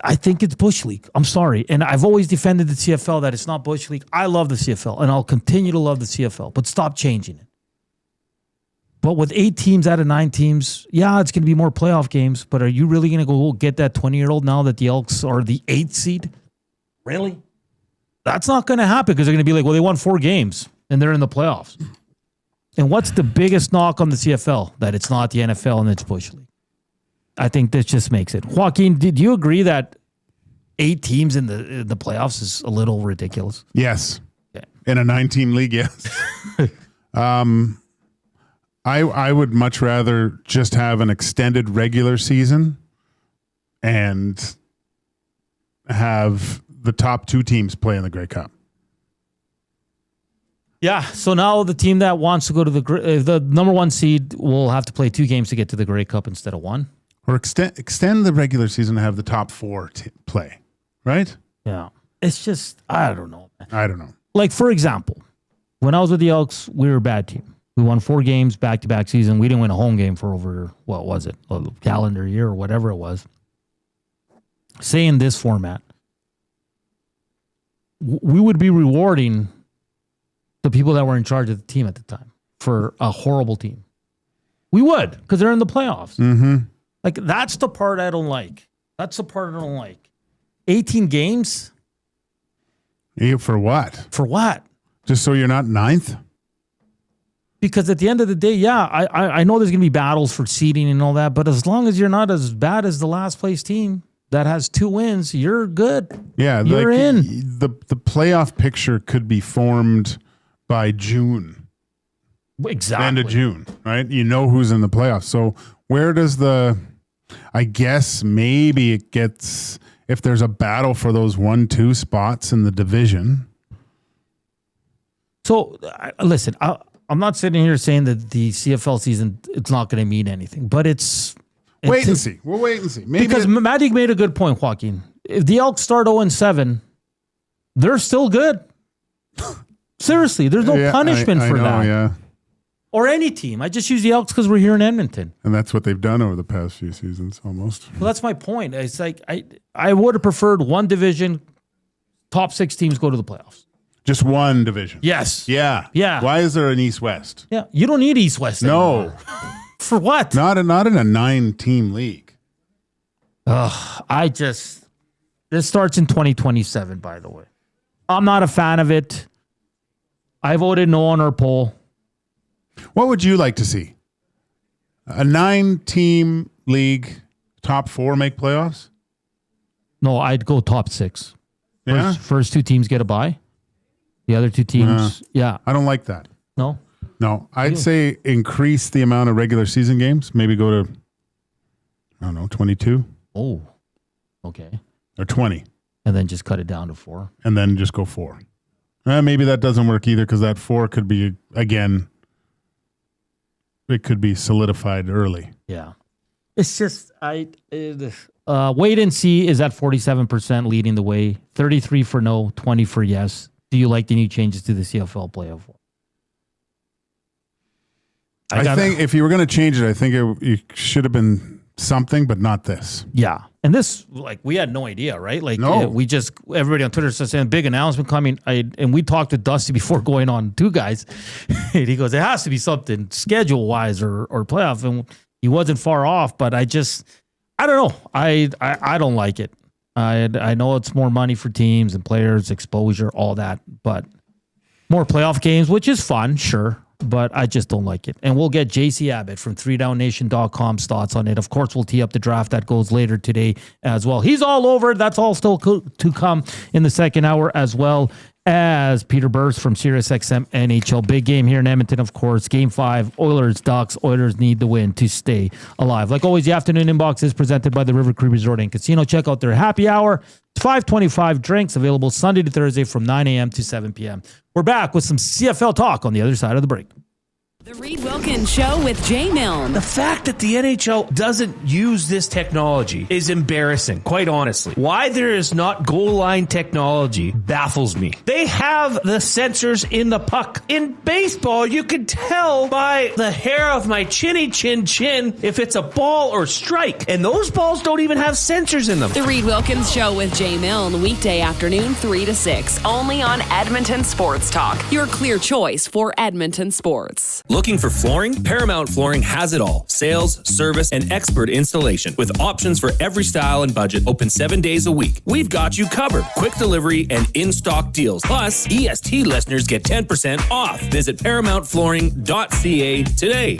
[SPEAKER 3] I think it's Bush League. I'm sorry. And I've always defended the CFL that it's not Bush League. I love the CFL, and I'll continue to love the CFL, but stop changing it. But with 8 teams out of 9 teams, it's going to be more playoff games, but are you really going to go get that 20-year-old now that the Elks are the 8th seed? Really? That's not going to happen because they're going to be like, well, they won 4 games and they're in the playoffs. And what's the biggest knock on the CFL? That it's not the NFL and it's Bush League. I think this just makes it. Joaquin, did you agree that 8 teams in the playoffs is a little ridiculous?
[SPEAKER 2] Yes.
[SPEAKER 3] Okay.
[SPEAKER 2] In a 9-team league, yes. I would much rather just have an extended regular season and have the top 2 teams play in the Grey Cup.
[SPEAKER 3] Yeah, so now the team that wants to go to the number 1 seed will have to play 2 games to get to the Grey Cup instead of 1.
[SPEAKER 2] Or extend the regular season to have the top 4 play, right?
[SPEAKER 3] Yeah. It's just, I don't know.
[SPEAKER 2] I don't know.
[SPEAKER 3] Like, for example, when I was with the Elks, we were a bad team. We won 4 games back-to-back season. We didn't win a home game for over, what was it, a calendar year or whatever it was. Say in this format, we would be rewarding the people that were in charge of the team at the time for a horrible team. We would, because they're in the playoffs.
[SPEAKER 2] Mm-hmm.
[SPEAKER 3] Like, that's the part I don't like. 18 games?
[SPEAKER 2] Yeah, for what?
[SPEAKER 3] For what?
[SPEAKER 2] Just so you're not ninth?
[SPEAKER 3] Because at the end of the day, yeah, I know there's going to be battles for seeding and all that, but as long as you're not as bad as the last place team that has 2 wins, you're good.
[SPEAKER 2] Yeah,
[SPEAKER 3] you're in.
[SPEAKER 2] The playoff picture could be formed by June.
[SPEAKER 3] Exactly.
[SPEAKER 2] End of June, right? You know who's in the playoffs. So where does I guess maybe it gets, if there's a battle for those 1-2 spots in the division.
[SPEAKER 3] So listen, I'm not sitting here saying that the CFL season, it's not going to mean anything, but
[SPEAKER 2] wait and see. We'll wait and see. Maybe
[SPEAKER 3] because Maddie made a good point, Joaquin. If the Elks start 0-7, they're still good. Seriously, there's no punishment for that.
[SPEAKER 2] Yeah.
[SPEAKER 3] Or any team. I just use the Elks because we're here in Edmonton.
[SPEAKER 2] And that's what they've done over the past few seasons, almost.
[SPEAKER 3] Well, that's my point. It's like I would have preferred one division, top 6 teams go to the playoffs.
[SPEAKER 2] Just one division.
[SPEAKER 3] Yes.
[SPEAKER 2] Yeah.
[SPEAKER 3] Yeah.
[SPEAKER 2] Why is there an East-West?
[SPEAKER 3] Yeah. You don't need East-West anymore.
[SPEAKER 2] No.
[SPEAKER 3] For what?
[SPEAKER 2] Not in a 9-team league.
[SPEAKER 3] This starts in 2027, by the way. I'm not a fan of it. I voted no on our poll.
[SPEAKER 2] What would you like to see? A 9-team league, top 4 make playoffs?
[SPEAKER 3] No, I'd go top 6.
[SPEAKER 2] Yeah?
[SPEAKER 3] First 2 teams get a bye. The other 2 teams, yeah.
[SPEAKER 2] I don't like that.
[SPEAKER 3] No?
[SPEAKER 2] No. I'd say increase the amount of regular season games. Maybe go to, 22.
[SPEAKER 3] Oh, okay.
[SPEAKER 2] Or 20.
[SPEAKER 3] And then just cut it down to 4.
[SPEAKER 2] And then just go 4. Maybe that doesn't work either because that 4 could be, again, it could be solidified early.
[SPEAKER 3] Yeah. It's just, wait and see is at 47% leading the way. 33 for no, 20 for yes. Do you like the new changes to the CFL playoff?
[SPEAKER 2] I think if you were going to change it, I think it should have been something, but not this.
[SPEAKER 3] Yeah. And this, we had no idea, right?
[SPEAKER 2] No.
[SPEAKER 3] Everybody on Twitter started saying, big announcement coming. And we talked to Dusty before going on 2 guys. And he goes, it has to be something schedule-wise or playoff. And he wasn't far off, but I don't know. I don't like it. I know it's more money for teams and players, exposure, all that, but more playoff games, which is fun, sure, but I just don't like it. And we'll get JC Abbott from 3downnation.com's thoughts on it. Of course, we'll tee up the draft that goes later today as well. He's all over. That's all still to come in the second hour, as well as Peter Burst from SiriusXM NHL. Big game here in Edmonton, of course. Game 5, Oilers, Ducks. Oilers need the win to stay alive. Like always, the afternoon inbox is presented by the River Cree Resort and Casino. Check out their happy hour. It's $5.25 drinks available Sunday to Thursday from 9 a.m. to 7 p.m. We're back with some CFL talk on the other side of the break.
[SPEAKER 7] The Reed Wilkins Show with Jay Milne.
[SPEAKER 21] The fact that the NHL doesn't use this technology is embarrassing, quite honestly. Why there is not goal line technology baffles me. They have the sensors in the puck. In baseball, you can tell by the hair of my chinny chin chin if it's a ball or strike. And those balls don't even have sensors in them.
[SPEAKER 7] The Reed Wilkins Show with Jay Milne, weekday afternoon 3 to 6, only on Edmonton Sports Talk. Your clear choice for Edmonton sports.
[SPEAKER 1] Looking for flooring? Paramount Flooring has it all. Sales, service, and expert installation with options for every style and budget. Open 7 days a week. We've got you covered. Quick delivery and in-stock deals. Plus, EST listeners get 10% off. Visit ParamountFlooring.ca today.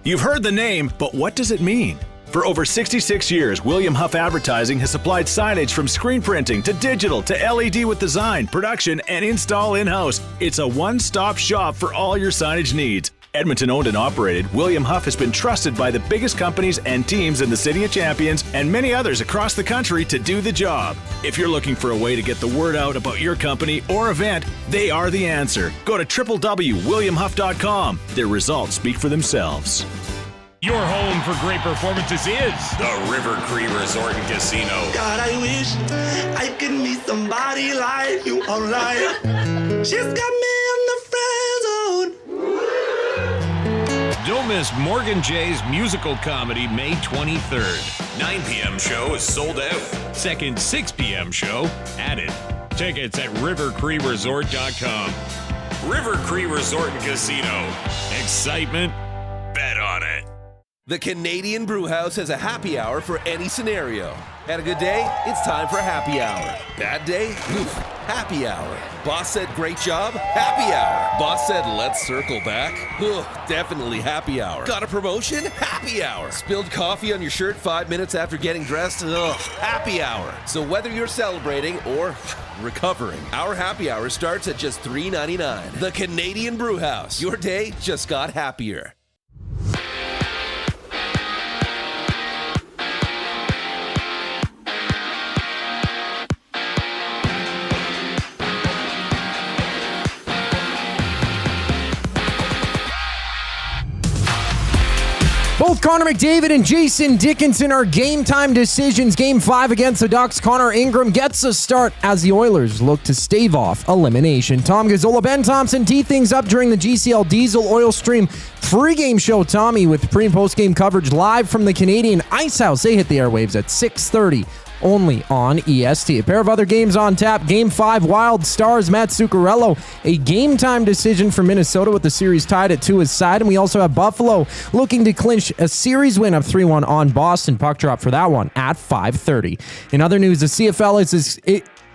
[SPEAKER 4] You've heard the name, but what does it mean? For over 66 years, William Huff Advertising has supplied signage from screen printing to digital to LED with design, production, and install in-house. It's a one-stop shop for all your signage needs. Edmonton owned and operated, William Huff has been trusted by the biggest companies and teams in the City of Champions and many others across the country to do the job. If you're looking for a way to get the word out about your company or event, they are the answer. Go to www.williamhuff.com. Their results speak for themselves.
[SPEAKER 10] Your home for great performances is the River Cree Resort and Casino.
[SPEAKER 11] God, I wish I could meet somebody like you online. She's got me in the friend zone.
[SPEAKER 10] Don't miss Morgan Jay's musical comedy May 23rd. 9 p.m. show is sold out. Second 6 p.m. show added. Tickets at rivercreeresort.com. River Cree Resort and Casino. Excitement? Bet on it.
[SPEAKER 16] The Canadian Brewhouse has a happy hour for any scenario. Had a good day? It's time for happy hour. Bad day? Oof, happy hour. Boss said great job? Happy hour. Boss said let's circle back? Ugh, definitely happy hour. Got a promotion? Happy hour. Spilled coffee on your shirt 5 minutes after getting dressed? Ugh, happy hour. So whether you're celebrating or recovering, our happy hour starts at just $3.99. The Canadian Brewhouse. Your day just got happier.
[SPEAKER 5] Both Connor McDavid and Jason Dickinson are game-time decisions. Game 5 against the Ducks. Connor Ingram gets a start as the Oilers look to stave off elimination. Tom Gazzola, Ben Thompson tee things up during the GCL Diesel Oil Stream pregame show. Tommy with pre- and post-game coverage live from the Canadian Ice House. They hit the airwaves at 6:30. Only on EST. A pair of other games on tap. Game 5, Wild Stars, Matt Zuccarello. A game-time decision for Minnesota with the series tied at 2 his side. And we also have Buffalo looking to clinch a series win of 3-1 on Boston. Puck drop for that one at 5:30. In other news, the CFL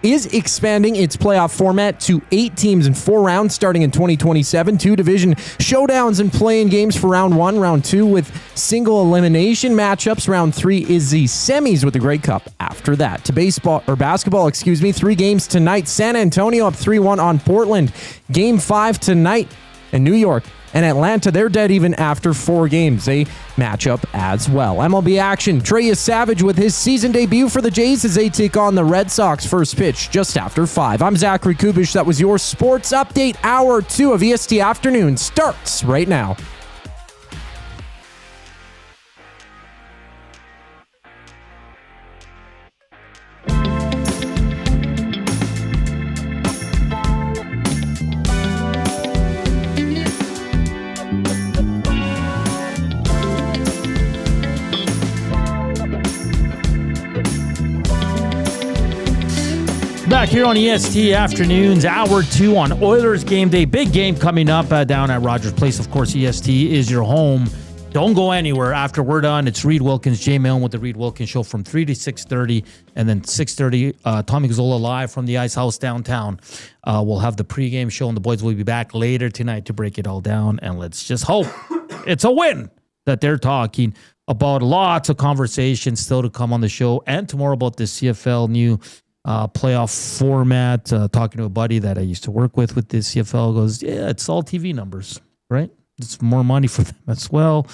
[SPEAKER 5] is expanding its playoff format to 8 teams in 4 rounds starting in 2027. 2 division showdowns and play-in games for round 1, round 2 with single elimination matchups. Round 3 is the semis with the Grey Cup after that. To basketball, 3 games tonight. San Antonio up 3-1 on Portland. Game 5 tonight in New York. And Atlanta, they're dead even after 4 games. They match up as well. MLB action. Trey Savage with his season debut for the Jays as they take on the Red Sox. First pitch just after 5. I'm Zachary Kubish. That was your sports update. Hour 2 of EST Afternoon starts right now.
[SPEAKER 3] Back here on EST Afternoons, Hour 2 on Oilers Game Day. Big game coming up down at Rogers Place. Of course, EST is your home. Don't go anywhere. After we're done, it's Reed Wilkins, Jay Milne with the Reed Wilkins Show from 3 to 6:30. And then 6:30, Tommy Gazzola live from the Ice House downtown. We'll have the pregame show, and the boys will be back later tonight to break it all down. And let's just hope it's a win that they're talking about. Lots of conversations still to come on the show. And tomorrow about the CFL new playoff format. Talking to a buddy that I used to work with the CFL, goes, yeah, it's all TV numbers, right? It's more money for them as well.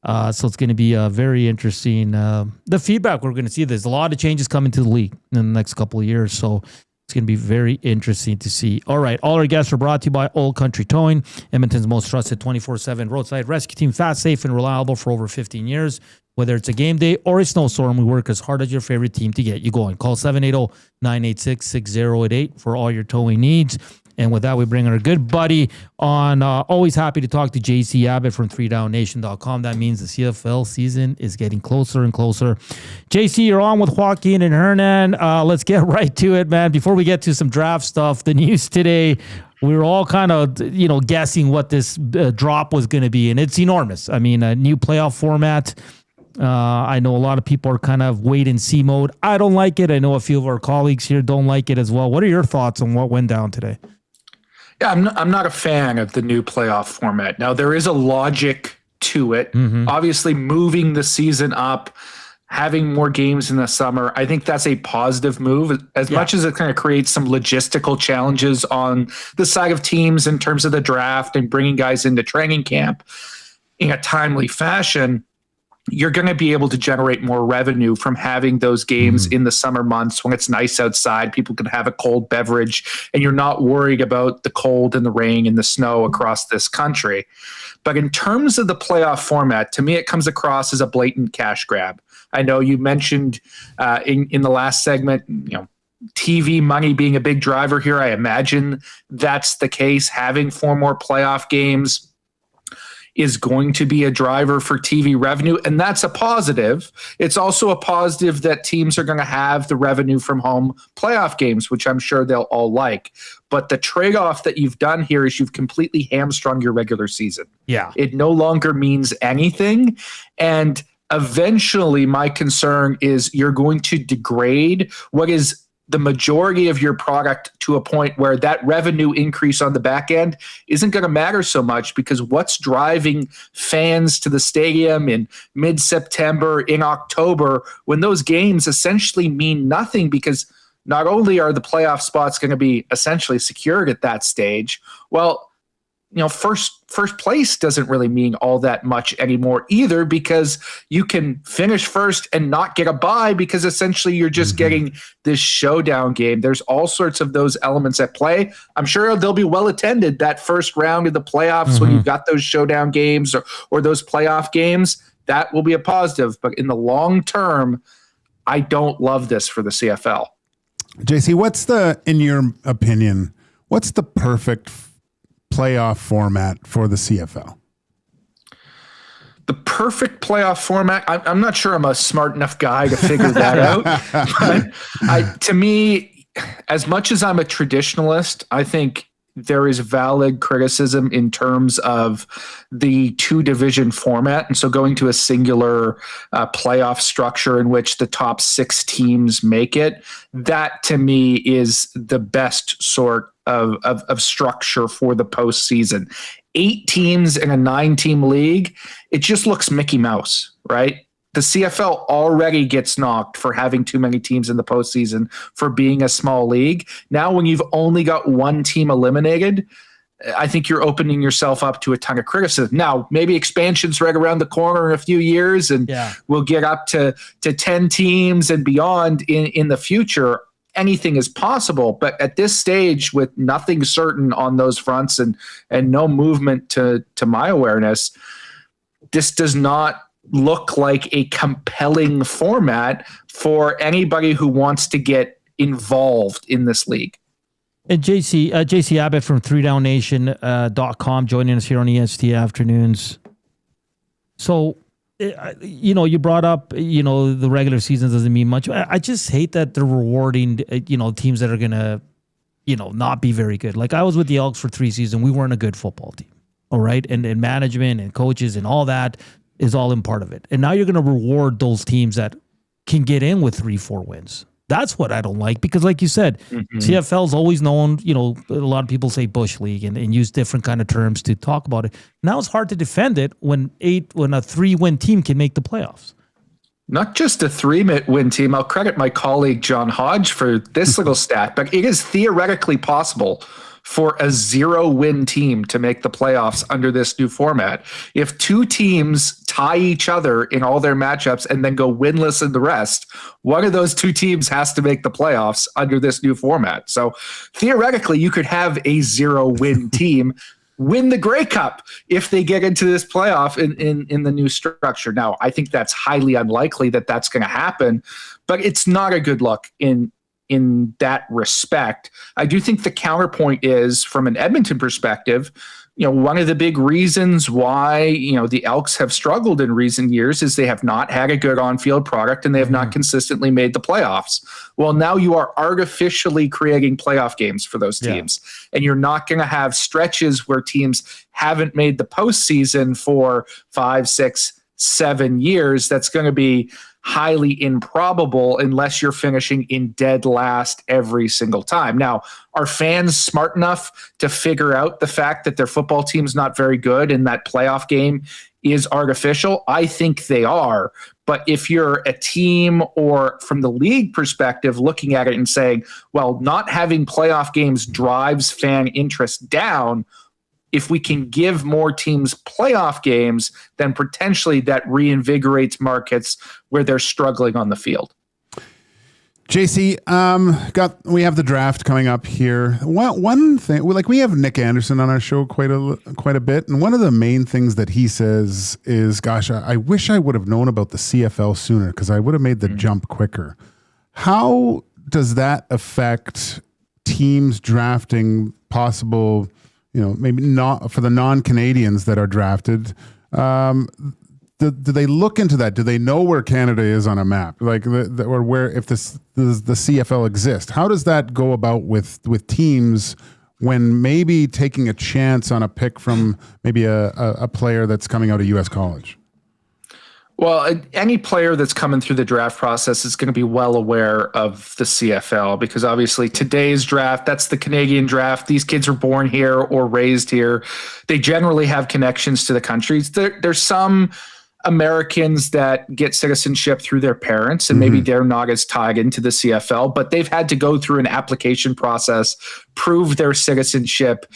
[SPEAKER 3] So it's going to be very interesting. The feedback we're going to see, there's a lot of changes coming to the league in the next couple of years. So it's going to be very interesting to see. All right. All our guests are brought to you by Old Country Towing, Edmonton's most trusted 24/7 roadside rescue team. Fast, safe, and reliable for over 15 years. Whether it's a game day or a snowstorm, we work as hard as your favorite team to get you going. Call 780-986-6088 for all your towing needs. And with that, we bring our good buddy on. Always happy to talk to JC Abbott from 3downnation.com. That means the CFL season is getting closer and closer. JC, you're on with Joaquin and Hernan. Let's get right to it, man. Before we get to some draft stuff, the news today, we were all kind of, guessing what this drop was going to be, and it's enormous. I mean, a new playoff format. I know a lot of people are kind of wait and see mode. I don't like it. I know a few of our colleagues here don't like it as well. What are your thoughts on what went down today?
[SPEAKER 6] Yeah, I'm not a fan of the new playoff format. Now, there is a logic to it. Mm-hmm. Obviously, moving the season up, having more games in the summer, I think that's a positive move. As much as it kind of creates some logistical challenges on the side of teams in terms of the draft and bringing guys into training camp in a timely fashion, you're going to be able to generate more revenue from having those games in the summer months when it's nice outside. People can have a cold beverage, and you're not worried about the cold and the rain and the snow across this country. But in terms of the playoff format, to me, it comes across as a blatant cash grab. I know you mentioned in the last segment, TV money being a big driver here. I imagine that's the case. Having 4 more playoff games, is going to be a driver for TV revenue, and that's a positive. It's also a positive that teams are going to have the revenue from home playoff games, which I'm sure they'll all like. But the trade-off that you've done here is you've completely hamstrung your regular season.
[SPEAKER 3] Yeah.
[SPEAKER 6] It no longer means anything. And eventually my concern is you're going to degrade what is the majority of your product to a point where that revenue increase on the back end isn't going to matter so much, because what's driving fans to the stadium in mid-September, in October, when those games essentially mean nothing, because not only are the playoff spots going to be essentially secured at that stage, well, first place doesn't really mean all that much anymore either, because you can finish first and not get a bye, because essentially you're just getting this showdown game. There's all sorts of those elements at play. I'm sure they'll be well attended that first round of the playoffs when you've got those showdown games or those playoff games. That will be a positive. But in the long term, I don't love this for the CFL.
[SPEAKER 2] JC, in your opinion, what's the perfect playoff format for the CFL?
[SPEAKER 6] The perfect playoff format, I'm not sure I'm a smart enough guy to figure that out. But to me, as much as I'm a traditionalist, I think there is valid criticism in terms of the 2-division format. And so going to a singular playoff structure in which the top 6 teams make it, that to me is the best sort of structure for the postseason. 8 teams in a 9-team league, it just looks Mickey Mouse, right? The CFL already gets knocked for having too many teams in the postseason, for being a small league. Now, when you've only got 1 team eliminated, I think you're opening yourself up to a ton of criticism. Now, maybe expansion's right around the corner in a few years, and we'll get up to 10 teams and beyond in the future. Anything is possible, but at this stage, with nothing certain on those fronts and no movement to my awareness, this does not look like a compelling format for anybody who wants to get involved in this league.
[SPEAKER 3] And JC Abbott from 3downnation.com joining us here on EST Afternoons. So, you brought up, the regular season doesn't mean much. I just hate that they're rewarding, teams that are going to, not be very good. Like, I was with the Elks for 3 seasons. We weren't a good football team. All right. And management and coaches and all that is all in part of it. And now you're going to reward those teams that can get in with 3-4 wins. That's what I don't like, because like you said, CFL's always known, a lot of people say Bush League and use different kind of terms to talk about it. Now it's hard to defend it when a 3-win team can make the playoffs.
[SPEAKER 6] Not just a 3-win team. I'll credit my colleague John Hodge for this little stat, but it is theoretically possible for a 0-win team to make the playoffs under this new format. If 2 teams tie each other in all their matchups and then go winless in the rest, one of those 2 teams has to make the playoffs under this new format. So theoretically, you could have a 0-win team win the Grey Cup if they get into this playoff in the new structure. Now, I think that's highly unlikely that that's going to happen, but it's not a good look in that respect. I do think the counterpoint is, from an Edmonton perspective, one of the big reasons why, the Elks have struggled in recent years is they have not had a good on-field product and they have not consistently made the playoffs. Well, now you are artificially creating playoff games for those teams. And you're not going to have stretches where teams haven't made the postseason for 5, 6, 7 years. That's going to be highly improbable unless you're finishing in dead last every single time. Now, are fans smart enough to figure out the fact that their football team's not very good and that playoff game is artificial? I think they are. But if you're a team, or from the league perspective, looking at it and saying, well, not having playoff games drives fan interest down, if we can give more teams playoff games, then potentially that reinvigorates markets where they're struggling on the field.
[SPEAKER 2] JC, we have the draft coming up here. One thing, we have Nick Anderson on our show quite a bit, and one of the main things that he says is, "Gosh, I wish I would have known about the CFL sooner, because I would have made the jump quicker." How does that affect teams drafting possible maybe not for the non-Canadians that are drafted. Do they look into that? Do they know where Canada is on a map, like or where if the CFL exists? How does that go about with teams when maybe taking a chance on a pick from maybe a player that's coming out of U.S. college?
[SPEAKER 6] Well, any player that's coming through the draft process is going to be well aware of the CFL because obviously today's draft, that's the Canadian draft. These kids are born here or raised here. They generally have connections to the countries. There's some Americans that get citizenship through their parents, and maybe they're not as tied into the CFL, but they've had to go through an application process, prove their citizenship,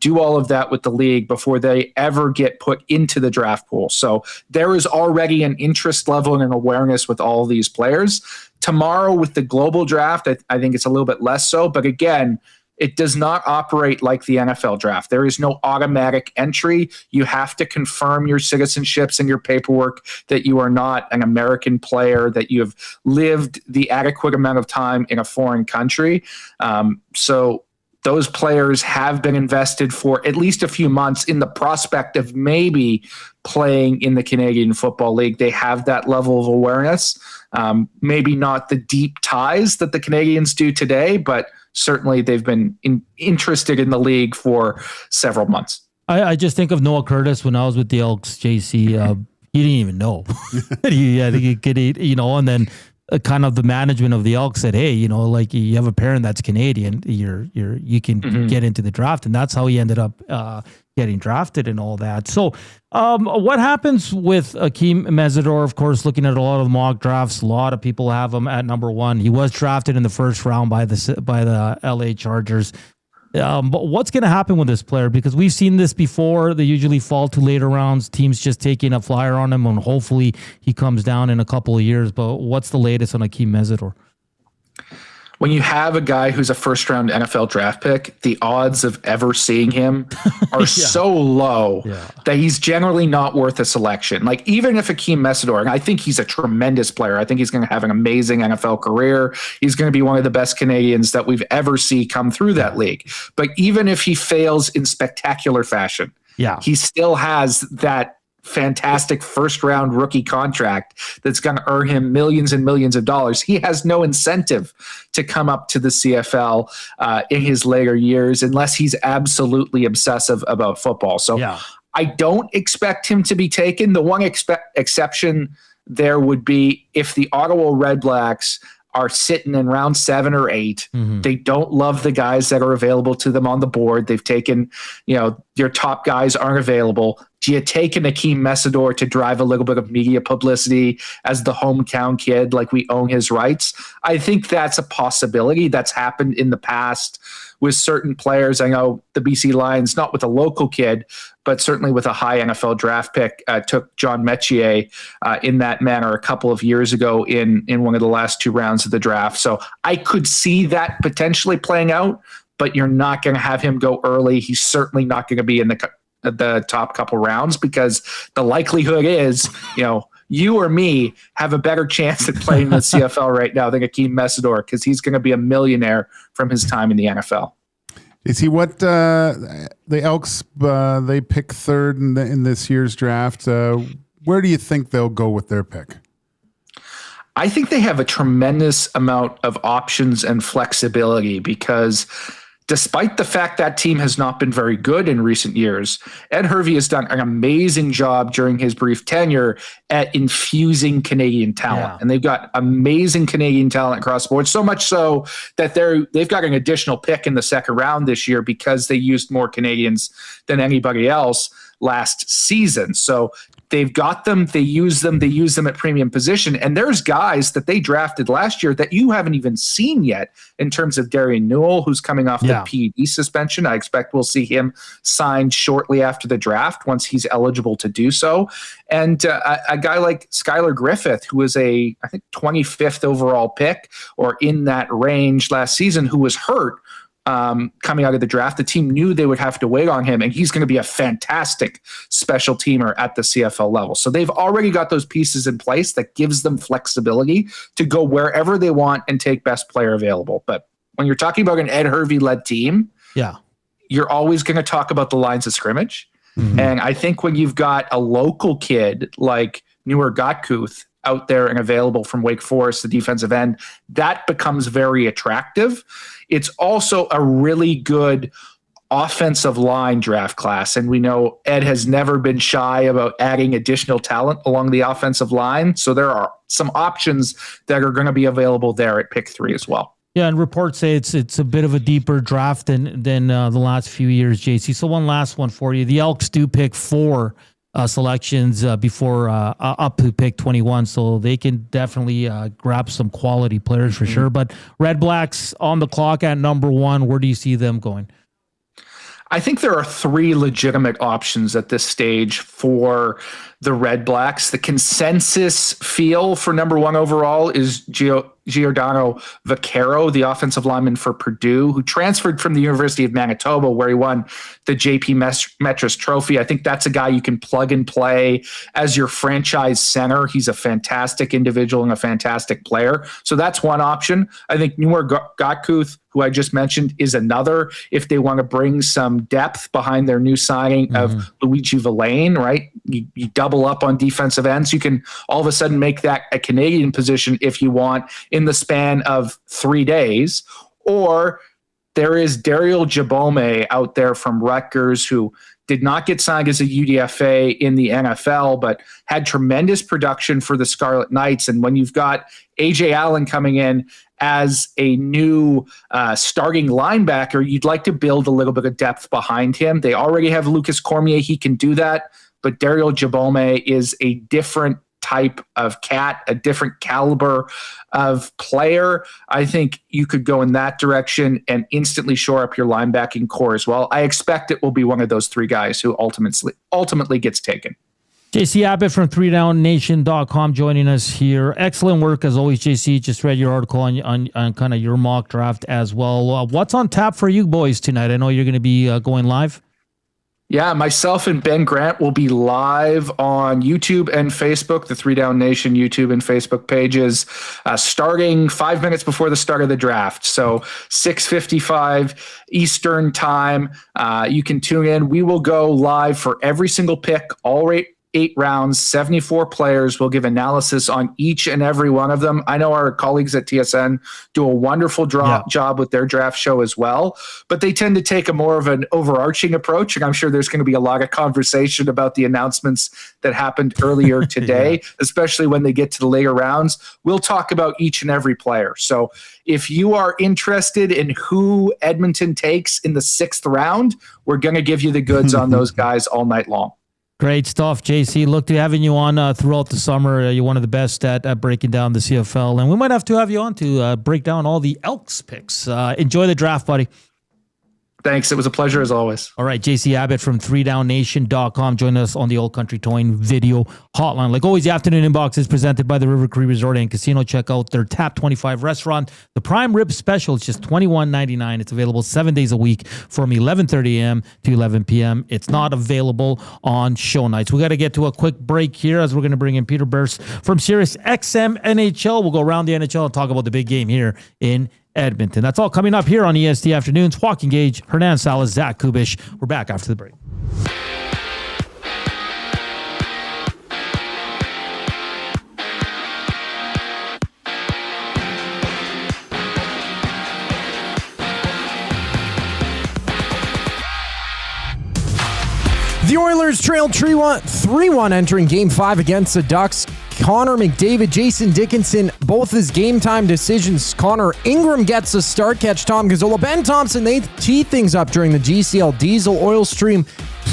[SPEAKER 6] do all of that with the league before they ever get put into the draft pool. So there is already an interest level and an awareness with all of these players. Tomorrow with the global draft, I think it's a little bit less so, but again, it does not operate like the NFL draft. There is no automatic entry. You have to confirm your citizenships and your paperwork that you are not an American player, that you have lived the adequate amount of time in a foreign country. So those players have been invested for at least a few months in the prospect of maybe playing in the Canadian Football League. They have that level of awareness. Maybe not the deep ties that the Canadians do today, but certainly they've been interested in the league for several months.
[SPEAKER 3] I just think of Noah Curtis when I was with the Elks, JC. He didn't even know. I think he could, and then kind of the management of the Elks said, hey, like you have a parent that's Canadian, you can get into the draft. And that's how he ended up getting drafted and all that. So what happens with Akeem Mesidor? Of course, looking at a lot of the mock drafts, a lot of people have him at number 1. He was drafted in the first round by the LA Chargers. But what's going to happen with this player? Because we've seen this before. They usually fall to later rounds. Teams just taking a flyer on him, and hopefully he comes down in a couple of years. But what's the latest on Akeem Mesidor?
[SPEAKER 6] When you have a guy who's a first-round NFL draft pick, the odds of ever seeing him are so low that he's generally not worth a selection. Like, even if Akeem Mesidor, and I think he's a tremendous player. I think he's going to have an amazing NFL career. He's going to be one of the best Canadians that we've ever seen come through that league. But even if he fails in spectacular fashion, he still has that fantastic first-round rookie contract that's going to earn him millions and millions of dollars. He has no incentive to come up to the CFL in his later years unless he's absolutely obsessive about football. So I don't expect him to be taken. The one exception there would be if the Ottawa Redblacks are sitting in round 7 or 8. They don't love the guys that are available to them on the board. They've taken, your top guys aren't available. Do you take an Akeem Mesidor to drive a little bit of media publicity as the hometown kid, like we own his rights? I think that's a possibility. That's happened in the past with certain players. I know the BC Lions, not with a local kid, but certainly with a high NFL draft pick, took John Metier in that manner a couple of years ago in one of the last 2 rounds of the draft. So I could see that potentially playing out, but you're not going to have him go early. He's certainly not going to be in the top couple rounds because the likelihood is, you or me have a better chance at playing the CFL right now than Akeem Mesidor because he's going to be a millionaire from his time in the NFL.
[SPEAKER 2] You see what the Elks, they pick 3rd in this year's draft. Where do you think they'll go with their pick?
[SPEAKER 6] I think they have a tremendous amount of options and flexibility because despite the fact that team has not been very good in recent years, Ed Hervey has done an amazing job during his brief tenure at infusing Canadian talent. And they've got amazing Canadian talent across the board, so much so that they've got an additional pick in the 2nd round this year because they used more Canadians than anybody else last season. So they've got them, they use them at premium position. And there's guys that they drafted last year that you haven't even seen yet in terms of Darian Newell, who's coming off the PED suspension. I expect we'll see him signed shortly after the draft once he's eligible to do so. And a guy like Skylar Griffith, who was I think 25th overall pick or in that range last season, who was hurt coming out of the draft. The team knew they would have to wait on him, and he's going to be a fantastic special teamer at the CFL level. So they've already got those pieces in place that gives them flexibility to go wherever they want and take best player available. But when you're talking about an Ed Hervey-led team, you're always going to talk about the lines of scrimmage. And I think when you've got a local kid like Newer Gotkuth out there and available from Wake Forest, the defensive end, that becomes very attractive. It's also a really good offensive line draft class. And we know Ed has never been shy about adding additional talent along the offensive line. So there are some options that are going to be available there at pick 3 as well.
[SPEAKER 3] Yeah, and reports say it's a bit of a deeper draft than the last few years, JC. So one last one for you. The Elks do pick 4 selections before up to pick 21, so they can definitely grab some quality players for sure. But Red Blacks on the clock at number 1. Where do you see them going?
[SPEAKER 6] I think there are 3 legitimate options at this stage for the Red Blacks. The consensus feel for number 1 overall is Giordano Vaccaro, the offensive lineman for Purdue, who transferred from the University of Manitoba, where he won the JP Metras Trophy. I think that's a guy you can plug and play as your franchise center. He's a fantastic individual and a fantastic player. So that's one option. I think Newer Gotkuth, who I just mentioned, is another if they want to bring some depth behind their new signing of Luigi Villain, right? You double up on defensive ends. You can all of a sudden make that a Canadian position if you want in the span of 3 days. Or there is Daryl Jabome out there from Rutgers who did not get signed as a UDFA in the NFL, but had tremendous production for the Scarlet Knights. And when you've got AJ Allen coming in as a new starting linebacker, you'd like to build a little bit of depth behind him. They already have Lucas Cormier. He can do that. But Daryl Jabome is a different type of cat, a different caliber of player. I think you could go in that direction and instantly shore up your linebacking core as well. I expect it will be one of those 3 guys who ultimately gets taken.
[SPEAKER 3] JC Abbott from 3downnation.com joining us here. Excellent work as always, JC. Just read your article on kind of your mock draft as well. What's on tap for you boys tonight? I know you're going to be going live.
[SPEAKER 6] Yeah, myself and Ben Grant will be live on YouTube and Facebook, the 3 Down Nation YouTube and Facebook pages, starting 5 minutes before the start of the draft. So 6:55 Eastern time. You can tune in. We will go live for every single pick, all 8 rounds, 74 players. We'll give analysis on each and every one of them. I know our colleagues at TSN do a wonderful job with their draft show as well, but they tend to take a more of an overarching approach. And I'm sure there's going to be a lot of conversation about the announcements that happened earlier today, especially when they get to the later rounds. We'll talk about each and every player. So if you are interested in who Edmonton takes in the 6th round, we're going to give you the goods on those guys all night long.
[SPEAKER 3] Great stuff, JC. Look to having you on throughout the summer. You're one of the best at breaking down the CFL, and we might have to have you on to break down all the Elks picks. Enjoy the draft, buddy.
[SPEAKER 6] Thanks. It was a pleasure as always.
[SPEAKER 3] All right. JC Abbott from 3downnation.com. Join us on the Old Country Towing video hotline. Like always, the afternoon inbox is presented by the River Cree Resort and Casino. Check out their Tap 25 restaurant. The prime rib special is just $21.99. It's available 7 days a week from 11:30 a.m. to 11 p.m. It's not available on show nights. We got to get to a quick break here as we're going to bring in Peter Burst from Sirius XM NHL. We'll go around the NHL and talk about the big game here in Edmonton. That's all coming up here on EST Afternoons. Joaquin Gage, Hernan Salas, Zach Kubish. We're back after the break.
[SPEAKER 5] The Oilers trailed 3-1 entering Game 5 against the Ducks. Connor McDavid, Jason Dickinson, both his game-time decisions. Connor Ingram gets a start. Catch Tom Gazzola. Ben Thompson, they tee things up during the GCL Diesel Oil Stream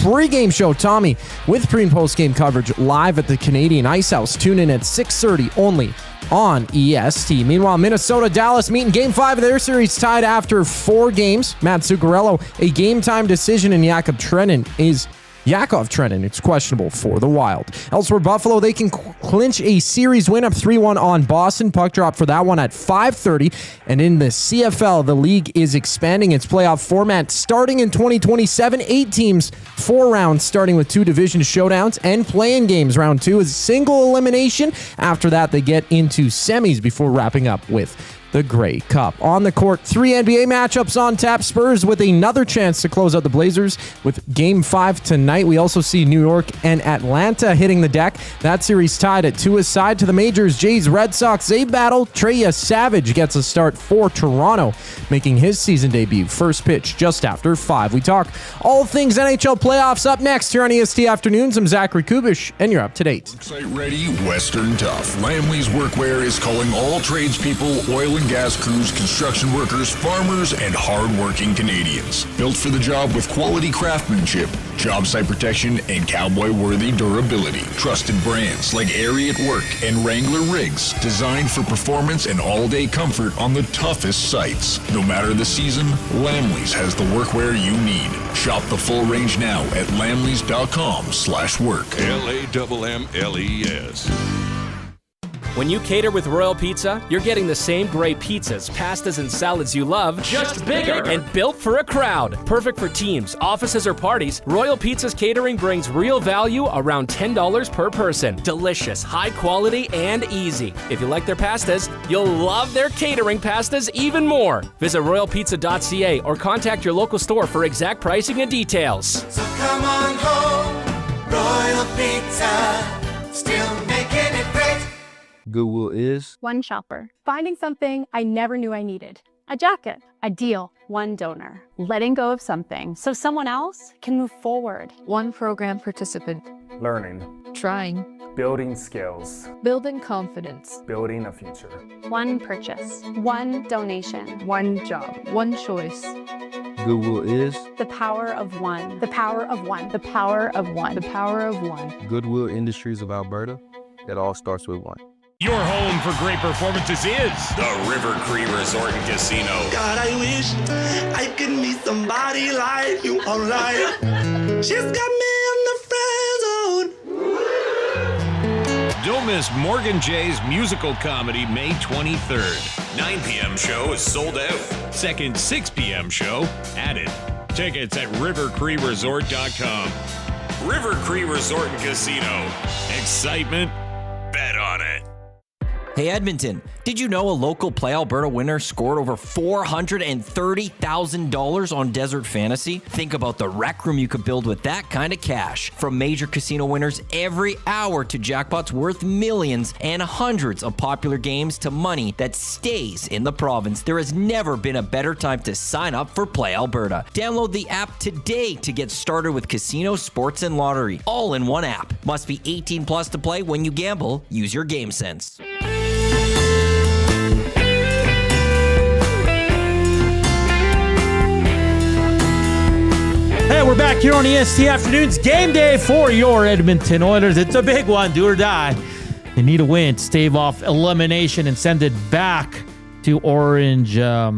[SPEAKER 5] pregame show. Tommy, with pre- and post-game coverage live at the Canadian Ice House. Tune in at 6:30 only on EST. Meanwhile, Minnesota-Dallas meet in Game 5 of their series tied after 4 games. Matt Zuccarello, a game-time decision, and Yakov Trenin, it's questionable for the Wild. Elsewhere, Buffalo, they can clinch a series win up 3-1 on Boston. Puck drop for that one at 5:30. And in the CFL, the league is expanding its playoff format starting in 2027. 8 teams, 4 rounds, starting with 2 division showdowns and play-in games. Round 2 is single elimination. After that, they get into semis before wrapping up with the Grey Cup. On the court, 3 NBA matchups on tap. Spurs with another chance to close out the Blazers with Game 5 tonight. We also see New York and Atlanta hitting the deck. That series tied at 2 aside. To the majors, Jays Red Sox, they battle. Treya Savage gets a start for Toronto, making his season debut. First pitch just after 5. We talk all things NHL playoffs up next here on EST Afternoons. I'm Zachary Kubish, and you're up to date.
[SPEAKER 8] Site ready, Western Tough. Lamley's Workwear is calling all tradespeople, oil and gas crews, construction workers, farmers, and hard-working Canadians. Built for the job with quality craftsmanship, job site protection, and cowboy-worthy durability. Trusted brands like Airy at Work and Wrangler Rigs, designed for performance and all-day comfort on the toughest sites. No matter the season, Lamley's has the workwear you need. Shop the full range now at lamleys.com/work.
[SPEAKER 10] LAMMLES.
[SPEAKER 9] When you cater with Royal Pizza, you're getting the same great pizzas, pastas, and salads you love, just bigger and built for a crowd. Perfect for teams, offices, or parties, Royal Pizza's catering brings real value around $10 per person. Delicious, high quality, and easy. If you like their pastas, you'll love their catering pastas even more. Visit royalpizza.ca or contact your local store for exact pricing and details.
[SPEAKER 11] So come on home, Royal Pizza, still making it great.
[SPEAKER 12] Goodwill is
[SPEAKER 13] One shopper. Finding something I never knew I needed. A jacket. A deal. One donor. Letting go of something so someone else can move forward.
[SPEAKER 14] One program participant.
[SPEAKER 15] Learning.
[SPEAKER 14] Trying.
[SPEAKER 15] Building skills.
[SPEAKER 14] Building confidence.
[SPEAKER 15] Building a future.
[SPEAKER 13] One purchase. One donation.
[SPEAKER 14] One job. One choice.
[SPEAKER 12] Goodwill is
[SPEAKER 13] The power of one. The power of one. The power of one. The power of one.
[SPEAKER 12] Goodwill Industries of Alberta. It all starts with one.
[SPEAKER 10] Your home for great performances is the River Cree Resort and Casino.
[SPEAKER 11] God, I wish I could meet somebody like you online. She's got me in the friend zone.
[SPEAKER 10] Don't miss Morgan Jay's musical comedy May 23rd. 9 p.m. show is sold out. Second 6 p.m. show added. Tickets at rivercreeresort.com. River Cree Resort and Casino. Excitement? Bet on it.
[SPEAKER 19] Hey Edmonton, did you know a local Play Alberta winner scored over $430,000 on Desert Fantasy? Think about the rec room you could build with that kind of cash. From major casino winners every hour to jackpots worth millions and hundreds of popular games to money that stays in the province, there has never been a better time to sign up for Play Alberta. Download the app today to get started with casino, sports, and lottery, all in one app. Must be 18 plus to play. When you gamble, use your game sense.
[SPEAKER 3] Hey, we're back here on EST Afternoons. Game day for your Edmonton Oilers. It's a big one, do or die. They need a win to stave off elimination and send it back to Orange. What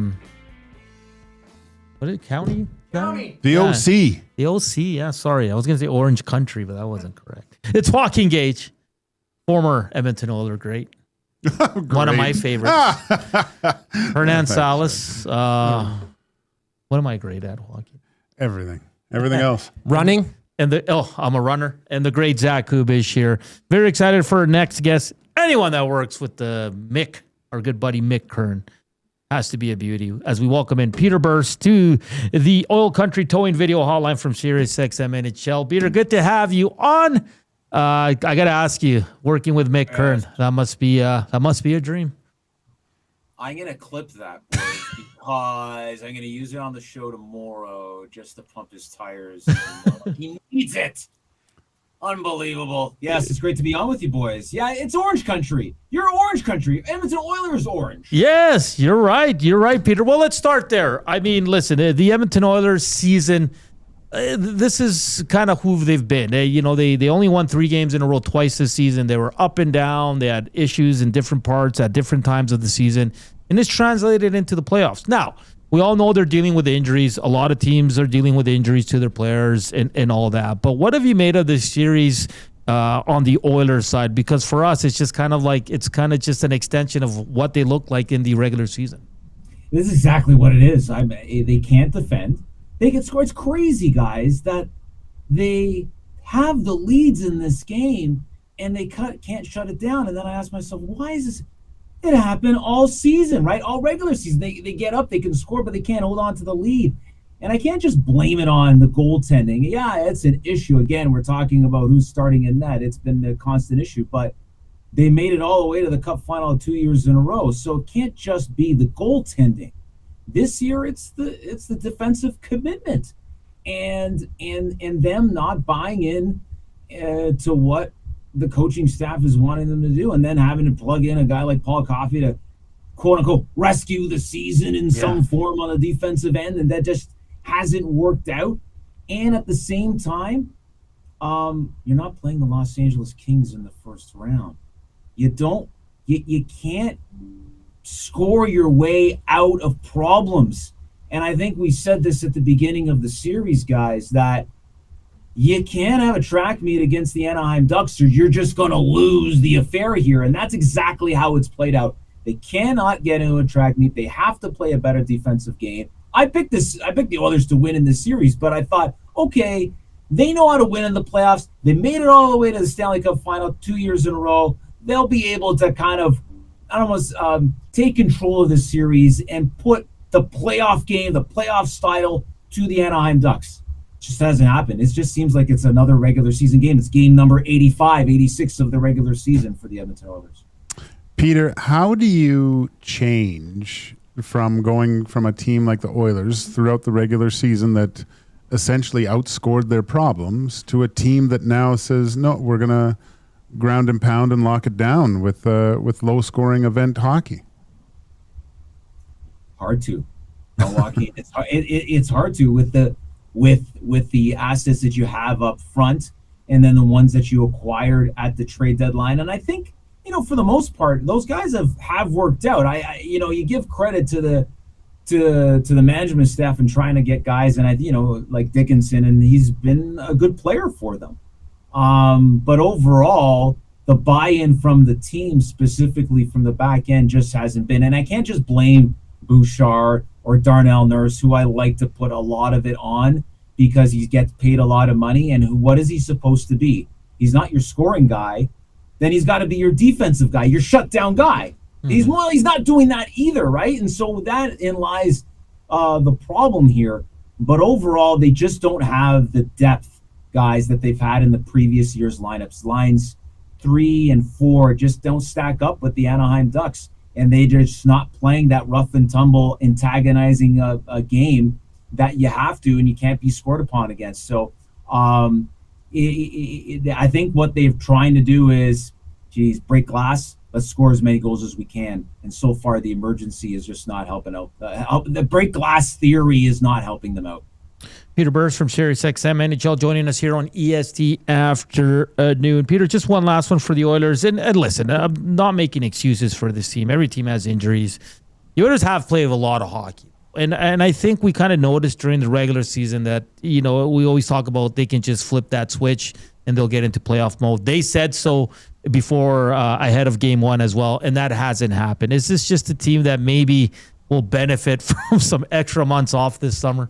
[SPEAKER 3] is it? County?
[SPEAKER 2] The OC.
[SPEAKER 3] The OC, yeah, sorry. I was going to say Orange Country, but that wasn't correct. It's Joaquin Gage, former Edmonton Oiler great. One of my favorites. Hernan Salas. What am I great at, Joaquin?
[SPEAKER 2] Everything else.
[SPEAKER 5] Running.
[SPEAKER 3] And I'm a runner. And the great Zach Kubish here. Very excited for our next guest. Anyone that works with the Mick, our good buddy Mick Kern, has to be a beauty. As we welcome in Peter Burst to the Oil Country Towing Video Hotline from SiriusXM NHL. Peter, good to have you on. I got to ask you, working with Mick Kern, that must be a dream.
[SPEAKER 23] I'm going to clip that, boys, because I'm going to use it on the show tomorrow just to pump his tires. He needs it. Unbelievable. Yes, it's great to be on with you, boys. Yeah, it's Orange Country. You're Orange Country. Edmonton Oilers orange.
[SPEAKER 3] Yes, you're right. You're right, Peter. Well, let's start there. I mean, listen, the Edmonton Oilers season, this is kind of who they've been. They only won 3 games in a row twice this season. They were up and down. They had issues in different parts at different times of the season, and it's translated into the playoffs. Now, we all know they're dealing with injuries. A lot of teams are dealing with injuries to their players and all that. But what have you made of this series on the Oilers side? Because for us, it's just kind of just an extension of what they look like in the regular season.
[SPEAKER 23] This is exactly what it is. They can't defend. They can score. It's crazy, guys, that they have the leads in this game and they can't shut it down. And then I ask myself, why is this? It happened all season, right? All regular season. They get up, they can score, but they can't hold on to the lead. And I can't just blame it on the goaltending. Yeah, it's an issue. Again, we're talking about who's starting in net. It's been a constant issue, but they made it all the way to the Cup final 2 years in a row. So it can't just be the goaltending. This year, it's the defensive commitment, and them not buying in to what the coaching staff is wanting them to do, and then having to plug in a guy like Paul Coffey to quote unquote rescue the season in some form on the defensive end, and that just hasn't worked out. And at the same time, you're not playing the Los Angeles Kings in the first round. You can't score your way out of problems. And I think we said this at the beginning of the series, guys, that you can't have a track meet against the Anaheim Ducks or you're just going to lose the affair here. And that's exactly how it's played out. They cannot get into a track meet. They have to play a better defensive game. I picked the Oilers to win in this series, but I thought, okay, they know how to win in the playoffs. They made it all the way to the Stanley Cup final 2 years in a row. They'll be able to kind of, take control of the series and put the playoff game, the playoff style to the Anaheim Ducks. It just hasn't happened. It just seems like it's another regular season game. It's game number 85, 86 of the regular season for the Edmonton Oilers.
[SPEAKER 2] Peter, how do you change from going from a team like the Oilers throughout the regular season that essentially outscored their problems to a team that now says, no, we're going to ground and pound and lock it down with low-scoring event hockey?
[SPEAKER 23] Hard to. Milwaukee, it's hard to with the assets that you have up front and then the ones that you acquired at the trade deadline. And I think, for the most part, those guys have worked out. You give credit to the management staff and trying to get guys, and like Dickinson, and he's been a good player for them. But overall, the buy-in from the team, specifically from the back end, just hasn't been. And I can't just blame Bouchard or Darnell Nurse, who I like to put a lot of it on because he gets paid a lot of money. And what is he supposed to be? He's not your scoring guy. Then he's got to be your defensive guy, your shutdown guy. Mm-hmm. He's not doing that either, right? And so that in lies the problem here. But overall, they just don't have the depth, guys, that they've had in the previous year's lineups. Lines 3 and 4 just don't stack up with the Anaheim Ducks, and they're just not playing that rough and tumble, antagonizing a game that you have to and you can't be scored upon against. So I think what they're trying to do is, break glass. Let's score as many goals as we can. And so far, the emergency is just not helping out. The break glass theory is not helping them out.
[SPEAKER 3] Peter Burris from SiriusXM NHL joining us here on EST Afternoon. Peter, just one last one for the Oilers. And listen, I'm not making excuses for this team. Every team has injuries. The Oilers have played a lot of hockey. And I think we kind of noticed during the regular season that, we always talk about they can just flip that switch and they'll get into playoff mode. They said so before ahead of game one as well, and that hasn't happened. Is this just a team that maybe will benefit from some extra months off this summer?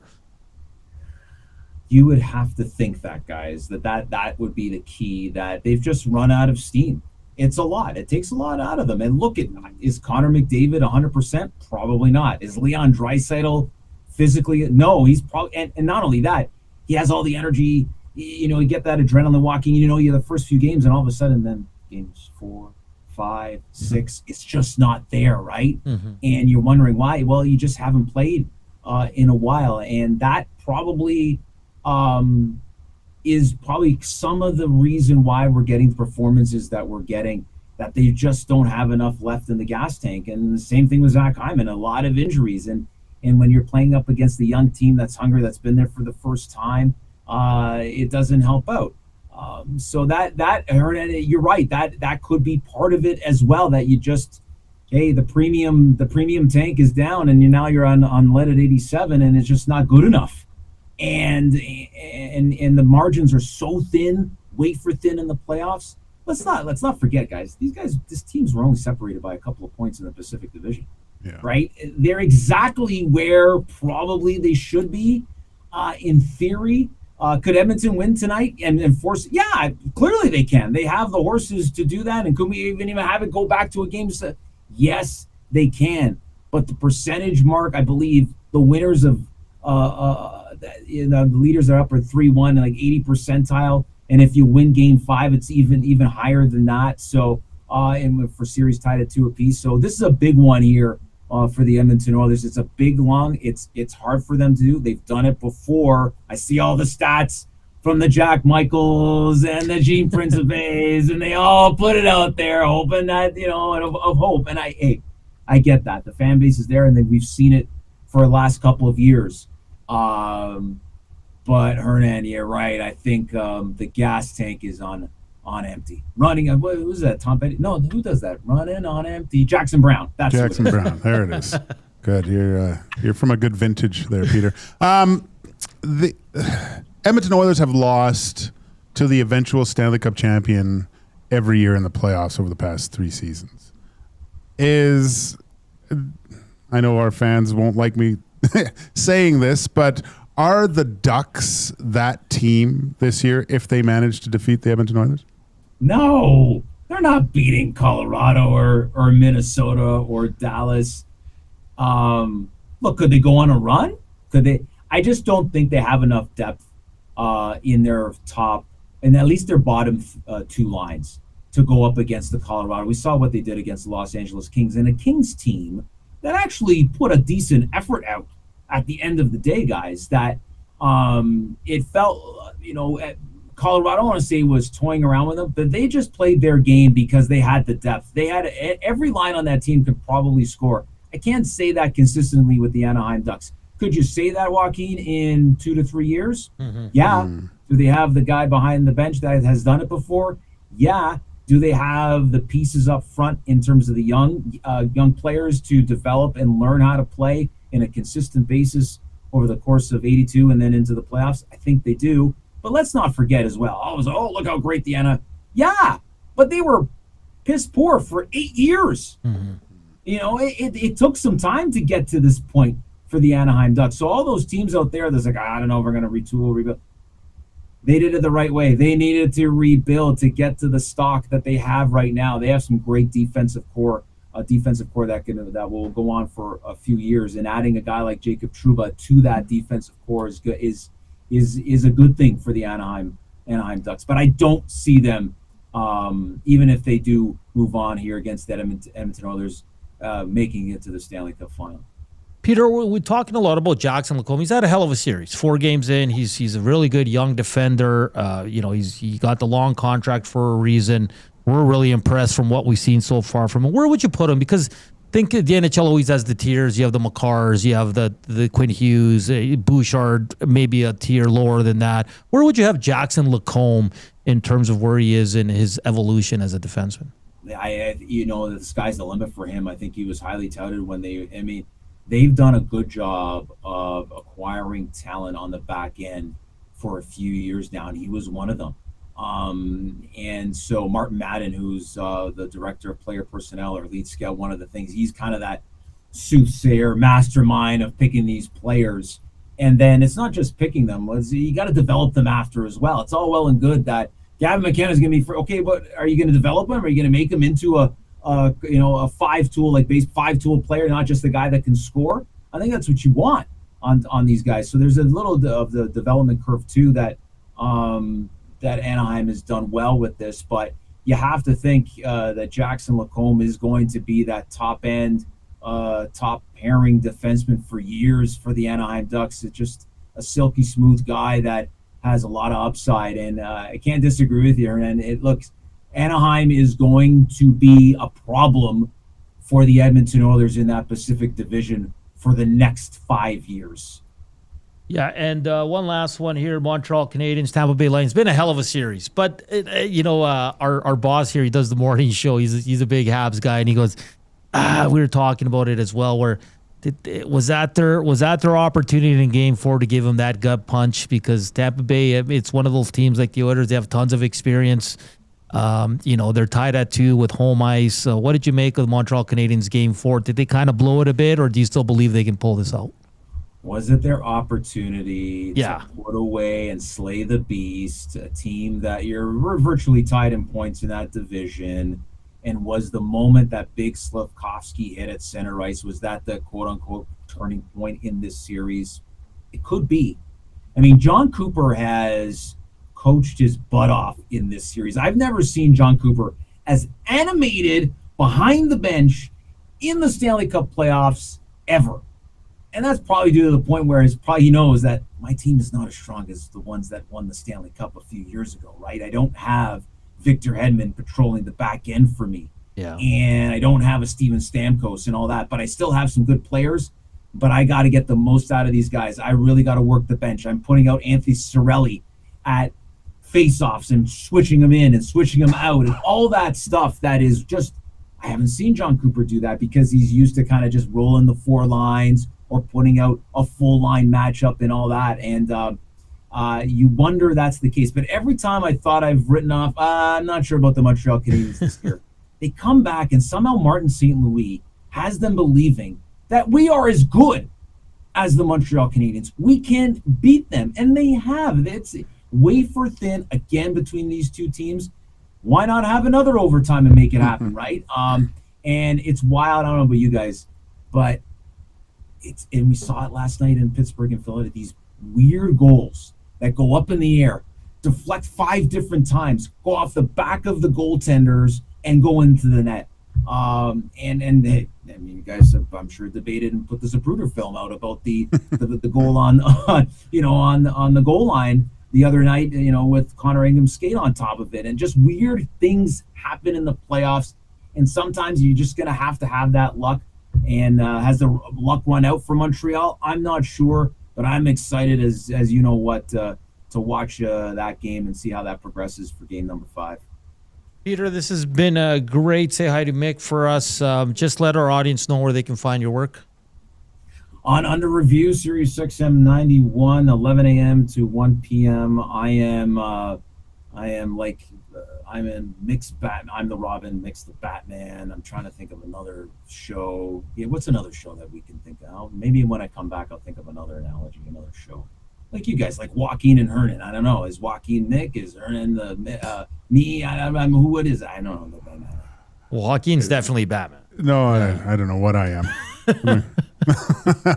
[SPEAKER 23] You would have to think that, guys, that would be the key, that they've just run out of steam. It's a lot. It takes a lot out of them. And look, is Connor McDavid 100%? Probably not. Is Leon Draisaitl physically? No, he's probably, and not only that, he has all the energy. You get that adrenaline walking, you the first few games, and all of a sudden then games 4, 5, 6, it's just not there, right? Mm-hmm. And you're wondering why. Well, you just haven't played in a while. And that probably is probably some of the reason why we're getting the performances that we're getting, that they just don't have enough left in the gas tank. And the same thing with Zach Hyman, a lot of injuries. And when you're playing up against the young team that's hungry, that's been there for the first time, it doesn't help out. So that you're right, that could be part of it as well, that you just, the premium tank is down and you're on lead at 87 and it's just not good enough. And the margins are so thin, wafer thin in the playoffs. Let's not forget, guys. This teams were only separated by a couple of points in the Pacific Division, right? They're exactly where probably they should be, in theory. Could Edmonton win tonight and force? Yeah, clearly they can. They have the horses to do that. And could we even have it go back to a game Yes, they can. But the percentage mark, I believe the winners of the leaders are up at 3-1, like 80 percentile. And if you win game 5, it's even higher than that. So, and for series tied at 2 apiece. So this is a big one here for the Edmonton Oilers. It's a big long. It's hard for them to do. They've done it before. I see all the stats from the Jack Michaels and the Gene Principes, and they all put it out there, hoping that, of hope. And I get that. The fan base is there, and then we've seen it for the last couple of years. But Hernan, you're right. I think the gas tank is on empty. Running, who's that? Tom Petty? No, who does that? Running on empty. Jackson Brown. That's
[SPEAKER 2] Jackson Brown. There it is. Good. You're from a good vintage there, Peter. The Edmonton Oilers have lost to the eventual Stanley Cup champion every year in the playoffs over the past 3 seasons. I know our fans won't like me saying this, but are the Ducks that team this year if they manage to defeat the Edmonton Oilers?
[SPEAKER 23] No, they're not beating Colorado or Minnesota or Dallas. Look, could they go on a run? Could they? I just don't think they have enough depth in their top, and at least their bottom 2 lines to go up against the Colorado. We saw what they did against the Los Angeles Kings, and a Kings team that actually put a decent effort out at the end of the day, guys, that it felt, Colorado, I don't want to say was toying around with them, but they just played their game because they had the depth. They had every line on that team could probably score. I can't say that consistently with the Anaheim Ducks. Could you say that, Joaquin, in 2 to 3 years? Mm-hmm. Yeah. Do they have the guy behind the bench that has done it before? Yeah. Do they have the pieces up front in terms of the young players to develop and learn how to play in a consistent basis over the course of 82 and then into the playoffs? I think they do. But let's not forget as well. Look how great the Anaheim. Yeah, but they were piss poor for 8 years. Mm-hmm. It took some time to get to this point for the Anaheim Ducks. So all those teams out there that's like, I don't know if we're going to retool, rebuild. They did it the right way. They needed to rebuild to get to the stock that they have right now. They have some great defensive core that will go on for a few years. And adding a guy like Jacob Trouba to that defensive core is good, is a good thing for the Anaheim Ducks. But I don't see them, even if they do move on here against the Edmonton Oilers, making it to the Stanley Cup final.
[SPEAKER 3] Peter, we're talking a lot about Jackson Lacombe. He's had a hell of a series. 4 games in, he's a really good young defender. He got the long contract for a reason. We're really impressed from what we've seen so far from him. Where would you put him? Because think the NHL always has the tiers. You have the Makars, you have the Quinn Hughes, Bouchard, maybe a tier lower than that. Where would you have Jackson Lacombe in terms of where he is in his evolution as a defenseman?
[SPEAKER 23] The sky's the limit for him. I think he was highly touted when they've done a good job of acquiring talent on the back end for a few years now, and he was one of them. And so Martin Madden, who's the director of player personnel or lead scout, one of the things, he's kind of that soothsayer mastermind of picking these players. And then it's not just picking them, you got to develop them after as well. It's all well and good that Gavin McKenna is going to be okay, but are you going to develop him? Are you going to make him into a 5-tool player, not just the guy that can score? I think that's what you want on these guys. So there's a little of the development curve too that Anaheim has done well with this, but you have to think that Jackson Lacombe is going to be that top pairing defenseman for years for the Anaheim Ducks. It's just a silky smooth guy that has a lot of upside, and I can't disagree with you. And it looks, Anaheim is going to be a problem for the Edmonton Oilers in that Pacific Division for the next 5 years.
[SPEAKER 3] Yeah, and one last one here, Montreal Canadiens, Tampa Bay Lightning. It's been a hell of a series. But, our boss here, he does the morning show. He's a big Habs guy, and he goes, we were talking about it as well, where was that their opportunity in Game 4 to give him that gut punch? Because Tampa Bay, it's one of those teams like the Oilers. They have tons of experience. They're tied at 2 with home ice. What did you make of the Montreal Canadiens Game 4? Did they kind of blow it a bit, or do you still believe they can pull this out?
[SPEAKER 23] Was it their opportunity to put away and slay the beast, a team that we're virtually tied in points in that division? And was the moment that big Slafkovsky hit at center ice, was that the quote-unquote turning point in this series? It could be. I mean, John Cooper has coached his butt off in this series. I've never seen John Cooper as animated behind the bench in the Stanley Cup playoffs ever. And that's probably due to the point where he knows that my team is not as strong as the ones that won the Stanley Cup a few years ago, right? I don't have Victor Hedman patrolling the back end for me.
[SPEAKER 3] Yeah.
[SPEAKER 23] And I don't have a Steven Stamkos and all that, but I still have some good players. But I got to get the most out of these guys. I really got to work the bench. I'm putting out Anthony Cirelli at faceoffs and switching them in and switching them out and all that stuff that is just, I haven't seen John Cooper do that because he's used to kind of just rolling the four lines or putting out a full line matchup and all that. And you wonder that's the case. But every time I thought I've written off, I'm not sure about the Montreal Canadiens this year. They come back and somehow Martin St. Louis has them believing that we are as good as the Montreal Canadiens. We can beat them. And they have. It's wafer thin again between these two teams. Why not have another overtime and make it happen, right? And it's wild. I don't know about you guys, but and we saw it last night in Pittsburgh and Philadelphia, these weird goals that go up in the air, deflect 5 different times, go off the back of the goaltenders and go into the net. And hey, I mean, you guys have, I'm sure, debated and put the Zapruder film out about the goal on the goal line the other night, with Connor Ingram skate on top of it, and just weird things happen in the playoffs. And sometimes you're just gonna have to have that luck. And has the luck run out for Montreal? I'm not sure, but I'm excited as you know what to watch that game and see how that progresses for game number 5.
[SPEAKER 3] Peter, this has been a great say hi to Mick for us. Just let our audience know where they can find your work.
[SPEAKER 23] On Under Review, Series 6M 91, 11 a.m. to 1 p.m. I'm in Mick's Batman. I'm the Robin, Mick's the Batman. I'm trying to think of another show. Yeah, what's another show that we can think of? Maybe when I come back, I'll think of another analogy, another show. Like you guys, like Joaquin and Hernan. I don't know. Is Joaquin Nick? Is Hernan me? Who it is? I don't know.
[SPEAKER 3] Well, Joaquin's definitely Batman.
[SPEAKER 2] No, I don't know what I am.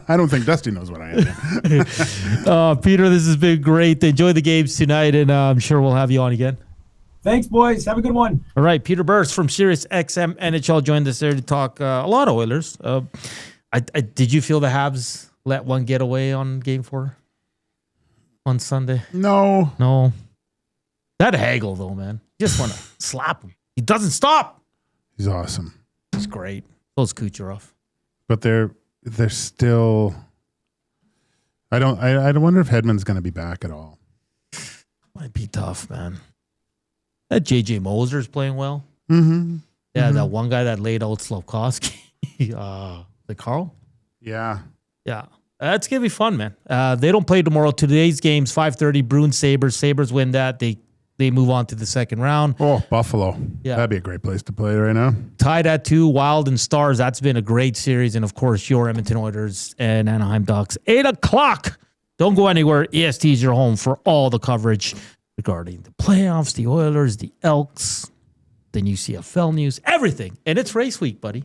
[SPEAKER 2] I don't think Dusty knows what I am.
[SPEAKER 3] Peter, this has been great. Enjoy the games tonight, and I'm sure we'll have you on again.
[SPEAKER 23] Thanks, boys. Have a good one.
[SPEAKER 3] All right, Peter Burst from Sirius XM NHL joined us there to talk a lot of Oilers. Did you feel the Habs let one get away on Game 4 on Sunday?
[SPEAKER 2] No.
[SPEAKER 3] That Hagel, though, man. You just want to slap him. He doesn't stop.
[SPEAKER 2] He's awesome.
[SPEAKER 3] He's great. Those Kucherov.
[SPEAKER 2] But they're still. I wonder if Hedman's going to be back at all.
[SPEAKER 3] Might be tough, man. That JJ Moser's playing well.
[SPEAKER 2] Mm-hmm.
[SPEAKER 3] Yeah, that one guy that laid out Slafkovsky. The Carl?
[SPEAKER 2] Yeah.
[SPEAKER 3] Yeah. That's going to be fun, man. They don't play tomorrow. Today's game's 5:30. Bruins, Sabres. Sabres win that. They move on to the second round.
[SPEAKER 2] Oh, Buffalo.
[SPEAKER 3] Yeah.
[SPEAKER 2] That'd be a great place to play right now.
[SPEAKER 3] Tied at 2, Wild and Stars. That's been a great series. And, of course, your Edmonton Oilers and Anaheim Ducks. 8 o'clock. Don't go anywhere. EST is your home for all the coverage regarding the playoffs, the Oilers, the Elks, the new CFL news, everything. And it's race week, buddy.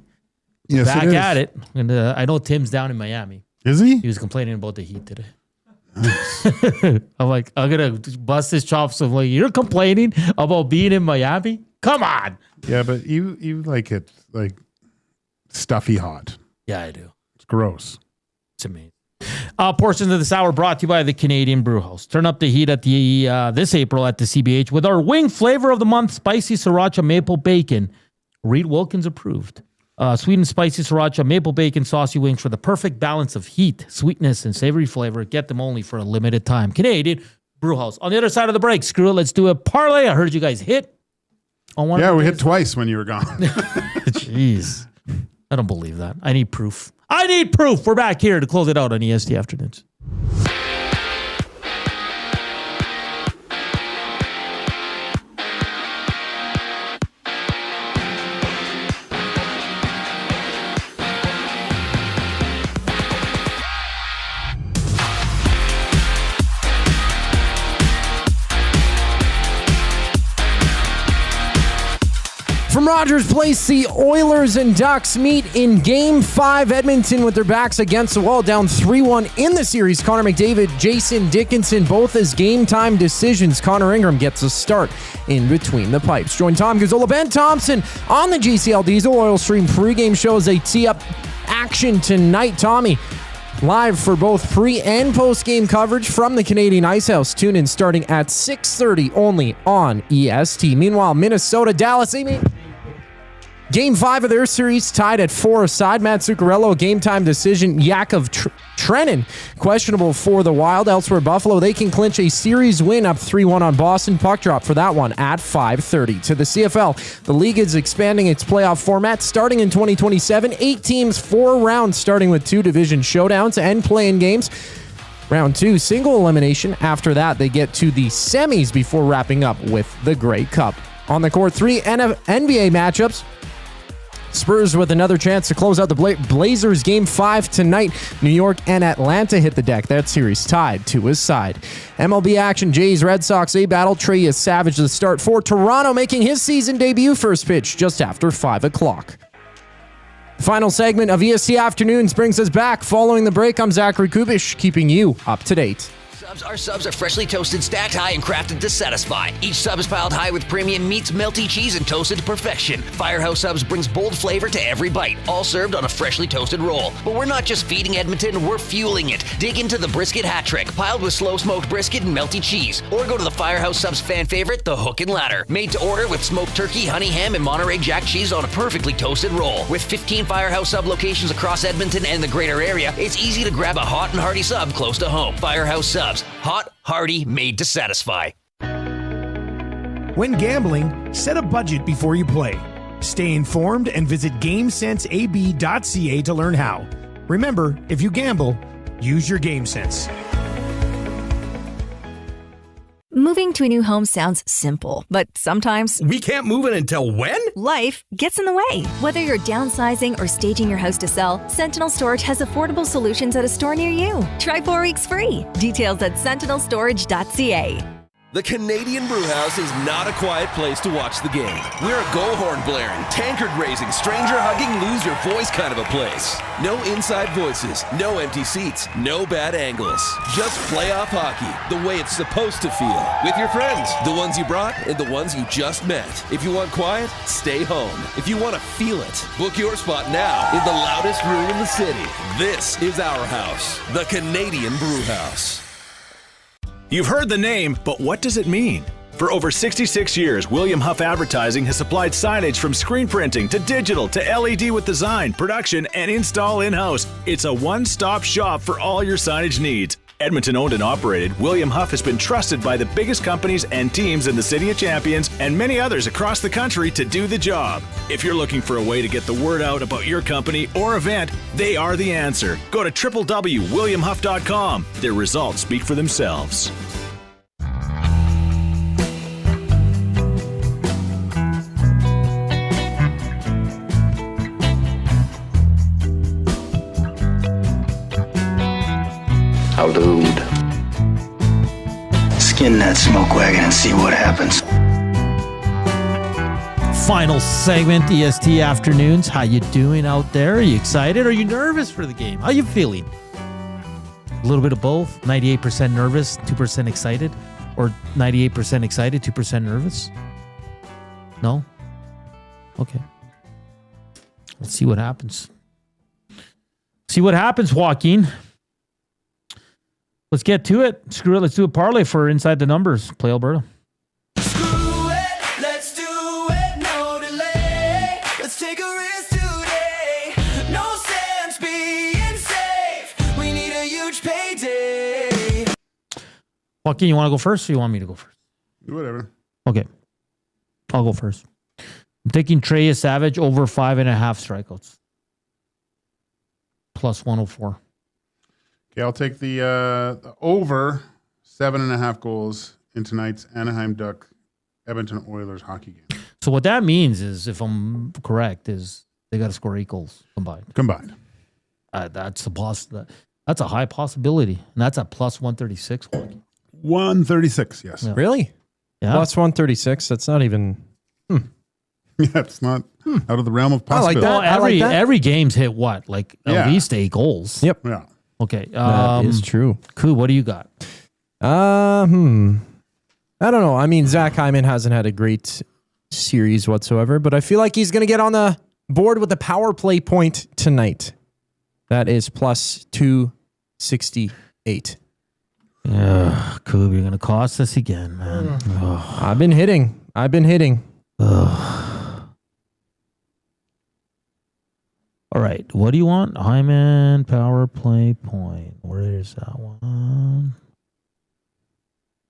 [SPEAKER 2] Yes,
[SPEAKER 3] Back
[SPEAKER 2] it is.
[SPEAKER 3] at it. And I know Tim's down in Miami.
[SPEAKER 2] Is he?
[SPEAKER 3] He was complaining about the heat today. I'm like, I'm going to bust his chops. I'm like, you're complaining about being in Miami? Come on.
[SPEAKER 2] Yeah, but you like it like stuffy hot.
[SPEAKER 3] Yeah, I do.
[SPEAKER 2] It's gross.
[SPEAKER 3] It's amazing. Portions of this hour brought to you by the Canadian Brewhouse. Turn up the heat at the this April at the CBH with our wing flavor of the month, spicy sriracha maple bacon. Reed Wilkins approved. Sweet and spicy sriracha maple bacon saucy wings for the perfect balance of heat, sweetness, and savory flavor. Get them only for a limited time. Canadian Brewhouse. On the other side of the break, screw it. Let's do a parlay. I heard you guys hit on one.
[SPEAKER 2] Yeah, we hit twice when you were gone.
[SPEAKER 3] Jeez. I don't believe that. I need proof. We're back here to close it out on EST Afternoons.
[SPEAKER 5] From Rogers Place, the Oilers and Ducks meet in Game 5. Edmonton with their backs against the wall, down 3-1 in the series. Connor McDavid, Jason Dickinson, both as game-time decisions. Connor Ingram gets a start in between the pipes. Join Tom Gazzola, Ben Thompson on the GCL Diesel Oil Stream pregame show as they tee up action tonight. Tommy, live for both pre- and post-game coverage from the Canadian Ice House. Tune in starting at 6:30 only on EST. Meanwhile, Minnesota, Dallas, Game 5 of their series tied at 4 aside. Matt Zuccarello, a game-time decision. Yakov Trenin, questionable for the Wild. Elsewhere, Buffalo, they can clinch a series win up 3-1 on Boston. Puck drop for that one at 5:30. To the CFL, the league is expanding its playoff format starting in 2027. 8 teams, 4 rounds, starting with 2 division showdowns and play-in games. Round 2, single elimination. After that, they get to the semis before wrapping up with the Grey Cup. On the court, 3 NBA matchups. Spurs with another chance to close out the Blazers Game 5 tonight. New York and Atlanta hit the deck. That series tied to his side. MLB action, Jays, Red Sox, a battle. Trey is savage to the start for Toronto, making his season debut. First pitch just after 5 o'clock. The final segment of EST Afternoons brings us back. Following the break, I'm Zachary Kubish, keeping you up to date.
[SPEAKER 17] Our subs are freshly toasted, stacked high, and crafted to satisfy. Each sub is piled high with premium meats, melty cheese, and toasted to perfection. Firehouse Subs brings bold flavor to every bite, all served on a freshly toasted roll. But we're not just feeding Edmonton, we're fueling it. Dig into the brisket hat trick, piled with slow-smoked brisket and melty cheese. Or go to the Firehouse Subs fan favorite, the Hook and Ladder. Made to order with smoked turkey, honey ham, and Monterey Jack cheese on a perfectly toasted roll. With 15 Firehouse Sub locations across Edmonton and the greater area, it's easy to grab a hot and hearty sub close to home. Firehouse Subs. Hot, hearty, made to satisfy.
[SPEAKER 18] When gambling, set a budget before you play. Stay informed and visit GameSenseAB.ca to learn how. Remember, if you gamble, use your game sense.
[SPEAKER 20] Moving to a new home sounds simple, but sometimes
[SPEAKER 24] we can't move in until when?
[SPEAKER 20] Life gets in the way. Whether you're downsizing or staging your house to sell, Sentinel Storage has affordable solutions at a store near you. Try 4 weeks free. Details at sentinelstorage.ca.
[SPEAKER 16] The Canadian Brewhouse is not a quiet place to watch the game. We're a goal horn blaring, tankard raising, stranger hugging, lose your voice kind of a place. No inside voices, no empty seats, no bad angles. Just playoff hockey, the way it's supposed to feel. With your friends, the ones you brought and the ones you just met. If you want quiet, stay home. If you want to feel it, book your spot now in the loudest room in the city. This is our house, the Canadian Brewhouse.
[SPEAKER 4] You've heard the name, but what does it mean? For over 66 years, William Huff Advertising has supplied signage from screen printing to digital to LED with design, production, and install in-house. It's a one-stop shop for all your signage needs. Edmonton owned and operated, William Huff has been trusted by the biggest companies and teams in the City of Champions and many others across the country to do the job. If you're looking for a way to get the word out about your company or event, they are the answer. Go to www.williamhuff.com. Their results speak for themselves.
[SPEAKER 25] Dude. Skin that smoke wagon and see what happens.
[SPEAKER 3] Final segment, EST Afternoons. How you doing out there? Are you excited? Are you nervous for the game? How you feeling? A little bit of both. 98% nervous, 2% excited? Or 98% excited, 2% nervous? No? Okay. Let's see what happens. See what happens, Joaquin. Let's get to it. Screw it. Let's do a parlay for Inside the Numbers. Play Alberta.
[SPEAKER 11] Let's do it, no delay. Let's take a risk today. No sense being safe. We need a huge payday.
[SPEAKER 3] Joaquin, you want to go first or you want me to go first?
[SPEAKER 2] Whatever.
[SPEAKER 3] Okay. I'll go first. I'm taking Trey Savage over 5.5 strikeouts. Plus 104.
[SPEAKER 2] Okay, I'll take the over 7.5 goals in tonight's Anaheim Duck Edmonton Oilers hockey game.
[SPEAKER 3] So what that means is, if I'm correct, is they got to score 8 goals combined. That's a high possibility, and that's at plus 136.
[SPEAKER 2] 136, yes.
[SPEAKER 3] Yeah.
[SPEAKER 5] Really?
[SPEAKER 3] Yeah.
[SPEAKER 5] Plus 136. That's not even.
[SPEAKER 2] Yeah, it's not out of the realm of possibility.
[SPEAKER 3] Well, every game's hit what? Like at least 8 goals.
[SPEAKER 5] Yep.
[SPEAKER 2] Yeah.
[SPEAKER 3] Okay.
[SPEAKER 5] That is true.
[SPEAKER 3] Cool. What do you got?
[SPEAKER 5] I don't know. I mean, Zach Hyman hasn't had a great series whatsoever, but I feel like he's going to get on the board with the power play point tonight. That is plus 268.
[SPEAKER 3] Cool. You're going to cost us again, man.
[SPEAKER 5] I've been hitting.
[SPEAKER 3] All right. What do you want? Hyman power play point. Where is that one?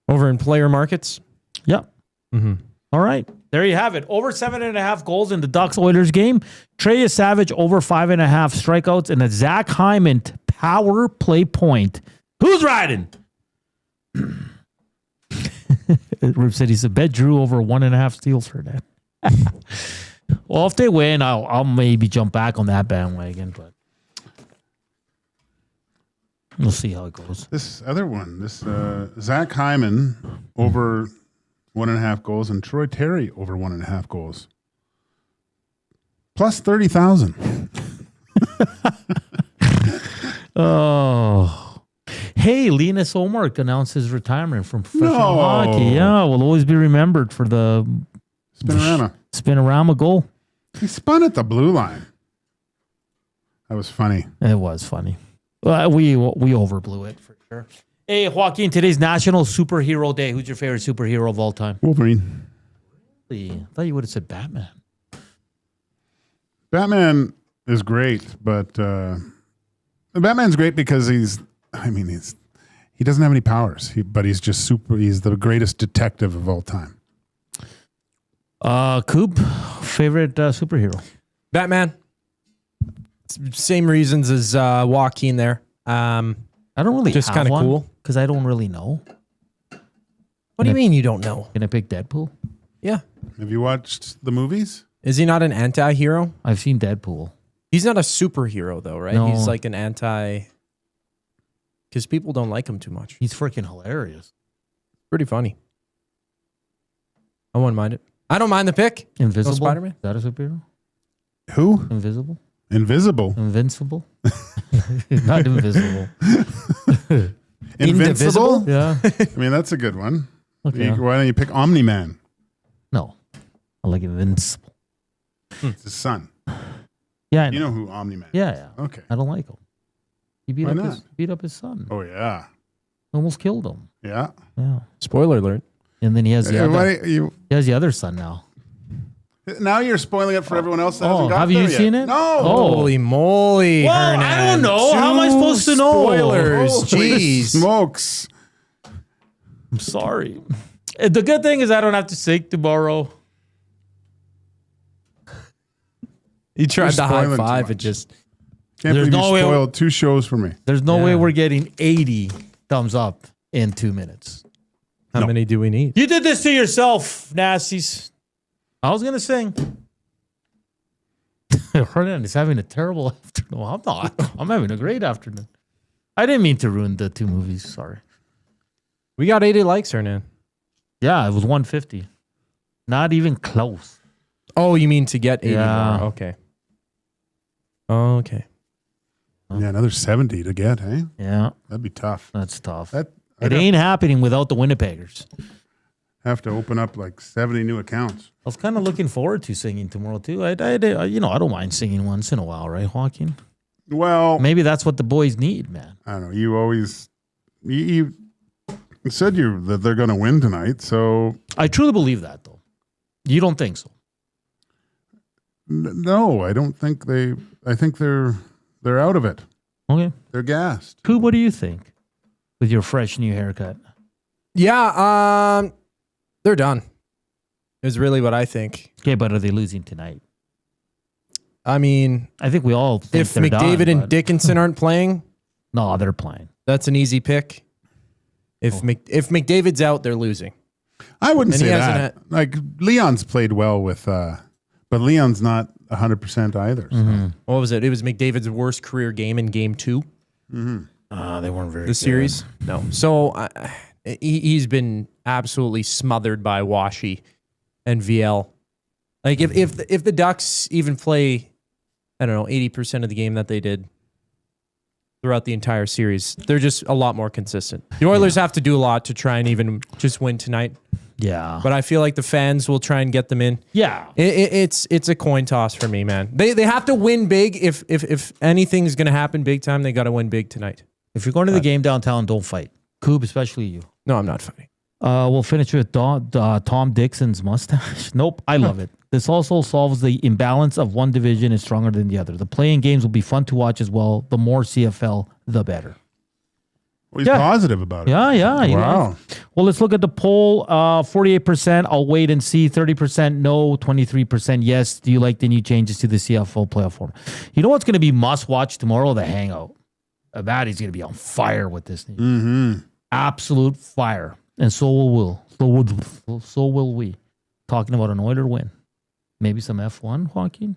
[SPEAKER 5] Over in player markets?
[SPEAKER 3] Yep.
[SPEAKER 5] Mm-hmm.
[SPEAKER 3] All right. There you have it. Over 7.5 goals in the Ducks-Oilers game. Trey Savage over 5.5 strikeouts and a Zach Hyman power play point. Who's riding? Rip said he's a bet Drew over 1.5 steals for that. Well, if they win, I'll maybe jump back on that bandwagon, but we'll see how it goes.
[SPEAKER 2] This other one, Zach Hyman over 1.5 goals and Troy Terry over 1.5 goals. Plus 30,000.
[SPEAKER 3] Oh. Hey, Linus Omark announced his retirement from professional hockey. Yeah, will always be remembered for the Spinorama goal.
[SPEAKER 2] He spun at the blue line. That was funny.
[SPEAKER 3] It was funny. Well, we overblew it for sure. Hey, Joaquin, today's National Superhero Day. Who's your favorite superhero of all time?
[SPEAKER 2] Wolverine.
[SPEAKER 3] I thought you would have said Batman.
[SPEAKER 2] Batman is great, but Batman's great because he doesn't have any powers, but he's just super. He's the greatest detective of all time.
[SPEAKER 3] Coop, favorite superhero?
[SPEAKER 5] Batman. Same reasons as Joaquin there.
[SPEAKER 3] I don't really
[SPEAKER 5] just kind of cool
[SPEAKER 3] because I don't really know.
[SPEAKER 5] What do you mean you don't know?
[SPEAKER 3] Can I pick Deadpool?
[SPEAKER 5] Yeah.
[SPEAKER 2] Have you watched the movies?
[SPEAKER 5] Is he not an anti-hero?
[SPEAKER 3] I've seen Deadpool.
[SPEAKER 5] He's not a superhero though, right?
[SPEAKER 3] No.
[SPEAKER 5] He's like an anti. Because people don't like him too much.
[SPEAKER 3] He's freaking hilarious.
[SPEAKER 5] Pretty funny. I wouldn't mind it. I don't mind the pick.
[SPEAKER 3] Invisible.
[SPEAKER 5] No Spider-Man.
[SPEAKER 3] Is that a superhero?
[SPEAKER 2] Who?
[SPEAKER 3] Invisible.
[SPEAKER 2] Invisible.
[SPEAKER 3] Invincible. Not invisible.
[SPEAKER 2] Invincible?
[SPEAKER 3] Yeah.
[SPEAKER 2] I mean, that's a good one.
[SPEAKER 3] Okay.
[SPEAKER 2] Why don't you pick Omni-Man?
[SPEAKER 3] No. I like Invincible.
[SPEAKER 2] It's his son.
[SPEAKER 3] Yeah. I
[SPEAKER 2] You know who Omni-Man is?
[SPEAKER 3] Yeah.
[SPEAKER 2] Okay.
[SPEAKER 3] I don't like him. He beat up his son.
[SPEAKER 2] Oh, yeah.
[SPEAKER 3] Almost killed him.
[SPEAKER 2] Yeah.
[SPEAKER 3] Yeah.
[SPEAKER 5] Spoiler alert.
[SPEAKER 3] And then he has the
[SPEAKER 2] Yeah,
[SPEAKER 3] other.
[SPEAKER 2] why you-
[SPEAKER 3] He has the other son now.
[SPEAKER 2] Now you're spoiling it for everyone else that hasn't got
[SPEAKER 3] have
[SPEAKER 2] there
[SPEAKER 3] you
[SPEAKER 2] yet.
[SPEAKER 3] seen it?
[SPEAKER 2] No.
[SPEAKER 5] Holy moly,
[SPEAKER 3] Well,
[SPEAKER 5] Hernan.
[SPEAKER 3] I don't know. How am I supposed to know?
[SPEAKER 5] Spoilers.
[SPEAKER 2] Holy
[SPEAKER 5] Jeez.
[SPEAKER 2] smokes.
[SPEAKER 3] I'm sorry. The good thing is I don't have to sing tomorrow.
[SPEAKER 5] He tried
[SPEAKER 2] You're
[SPEAKER 5] the high
[SPEAKER 2] spoiling too
[SPEAKER 5] five.
[SPEAKER 2] much.
[SPEAKER 5] It just.
[SPEAKER 2] Can't
[SPEAKER 3] There's
[SPEAKER 2] believe
[SPEAKER 3] no
[SPEAKER 2] you
[SPEAKER 3] way-
[SPEAKER 2] spoiled 2 shows for me.
[SPEAKER 3] There's no
[SPEAKER 5] Yeah.
[SPEAKER 3] way we're getting 80 thumbs up in 2 minutes.
[SPEAKER 5] How many do we need?
[SPEAKER 3] You did this to yourself, Nasties. I was going to sing. Hernan is having a terrible afternoon. I'm not. I'm having a great afternoon. I didn't mean to ruin the 2 movies. Sorry.
[SPEAKER 5] We got 80 likes, Hernan.
[SPEAKER 3] Yeah, it was 150. Not even close.
[SPEAKER 5] Oh, you mean to get 80
[SPEAKER 3] Yeah.
[SPEAKER 5] more? Okay. Okay.
[SPEAKER 2] Yeah, another 70 to get, hey?
[SPEAKER 3] Yeah.
[SPEAKER 2] That'd be tough.
[SPEAKER 3] That's tough.
[SPEAKER 2] I'd
[SPEAKER 3] It ain't happening without the Winnipeggers.
[SPEAKER 2] have to open up like 70 new accounts.
[SPEAKER 3] I was kind of looking forward to singing tomorrow too. I don't mind singing once in a while, right, Joaquin?
[SPEAKER 2] Well,
[SPEAKER 3] Maybe that's what the boys need, man.
[SPEAKER 2] I don't know. You always you said that they're going to win tonight, so
[SPEAKER 3] I truly believe that, though. You don't think so?
[SPEAKER 2] no, I don't think they. I think they're out of it.
[SPEAKER 3] Okay.
[SPEAKER 2] They're gassed.
[SPEAKER 3] Who? What do you think with your fresh new haircut?
[SPEAKER 5] Yeah. They're done. Is really what I think.
[SPEAKER 3] Okay, but are they losing tonight?
[SPEAKER 5] I mean,
[SPEAKER 3] I think we all think
[SPEAKER 5] if
[SPEAKER 3] they're
[SPEAKER 5] McDavid
[SPEAKER 3] done,
[SPEAKER 5] and
[SPEAKER 3] but-
[SPEAKER 5] Dickinson aren't playing,
[SPEAKER 3] No, they're playing.
[SPEAKER 5] that's an easy pick. If McDavid's out, they're losing.
[SPEAKER 2] I wouldn't
[SPEAKER 5] And
[SPEAKER 2] say
[SPEAKER 5] he hasn't
[SPEAKER 2] that. Like Leon's played well with, but Leon's not 100% either. So.
[SPEAKER 5] What was it? It was McDavid's worst career game in Game 2.
[SPEAKER 3] They weren't very
[SPEAKER 5] The series? No. So he's been absolutely smothered by Washi and VL. Like if the Ducks even play, I don't know, 80% of the game that they did throughout the entire series, they're just a lot more consistent. The Oilers have to do a lot to try and even just win tonight.
[SPEAKER 3] Yeah.
[SPEAKER 5] But I feel like the fans will try and get them in.
[SPEAKER 3] Yeah.
[SPEAKER 5] It's a coin toss for me, man. They have to win big. If anything's going to happen big time, they got to win big tonight.
[SPEAKER 3] If you're going to the game downtown, don't fight. Coob, especially you.
[SPEAKER 5] No, I'm not fighting.
[SPEAKER 1] We'll finish with Tom Dixon's mustache. Nope, I love it. This also solves the imbalance of one division is stronger than the other. The playing games will be fun to watch as well. The more CFL, the better.
[SPEAKER 2] Well, he's positive about it.
[SPEAKER 1] Yeah.
[SPEAKER 2] Wow.
[SPEAKER 1] Well, let's look at the poll. 48%, I'll wait and see. 30% no, 23% yes. Do you like the new changes to the CFL playoff form? You know what's going to be must-watch tomorrow? The Hangout. Abadi's going to be on fire with this. Absolute fire. And so will we. Talking about an Oiler win. Maybe some F1, Joaquin.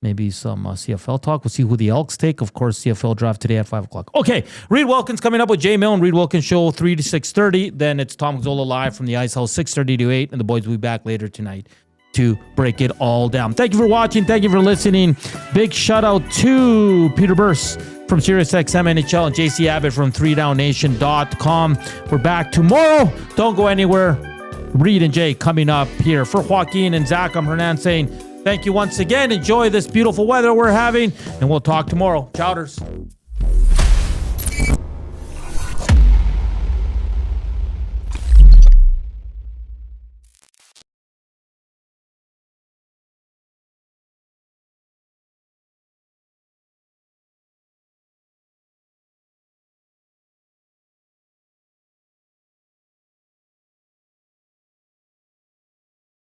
[SPEAKER 1] Maybe some CFL talk. We'll see who the Elks take. Of course, CFL draft today at 5 o'clock. Okay, Reed Wilkins coming up with Jay Milne. Reed Wilkins Show 3 to 6:30. Then it's Tom Zola live from the Ice House 6:30 to 8. And the boys will be back later tonight to break it all down. Thank you for watching. Thank you for listening. Big shout out to Peter Burse from SiriusXM NHL and JC Abbott from 3downnation.com. We're back tomorrow. Don't go anywhere. Reed and Jay coming up here. For Joaquin and Zach, I'm Hernan saying thank you once again. Enjoy this beautiful weather we're having, and we'll talk tomorrow. Chowders.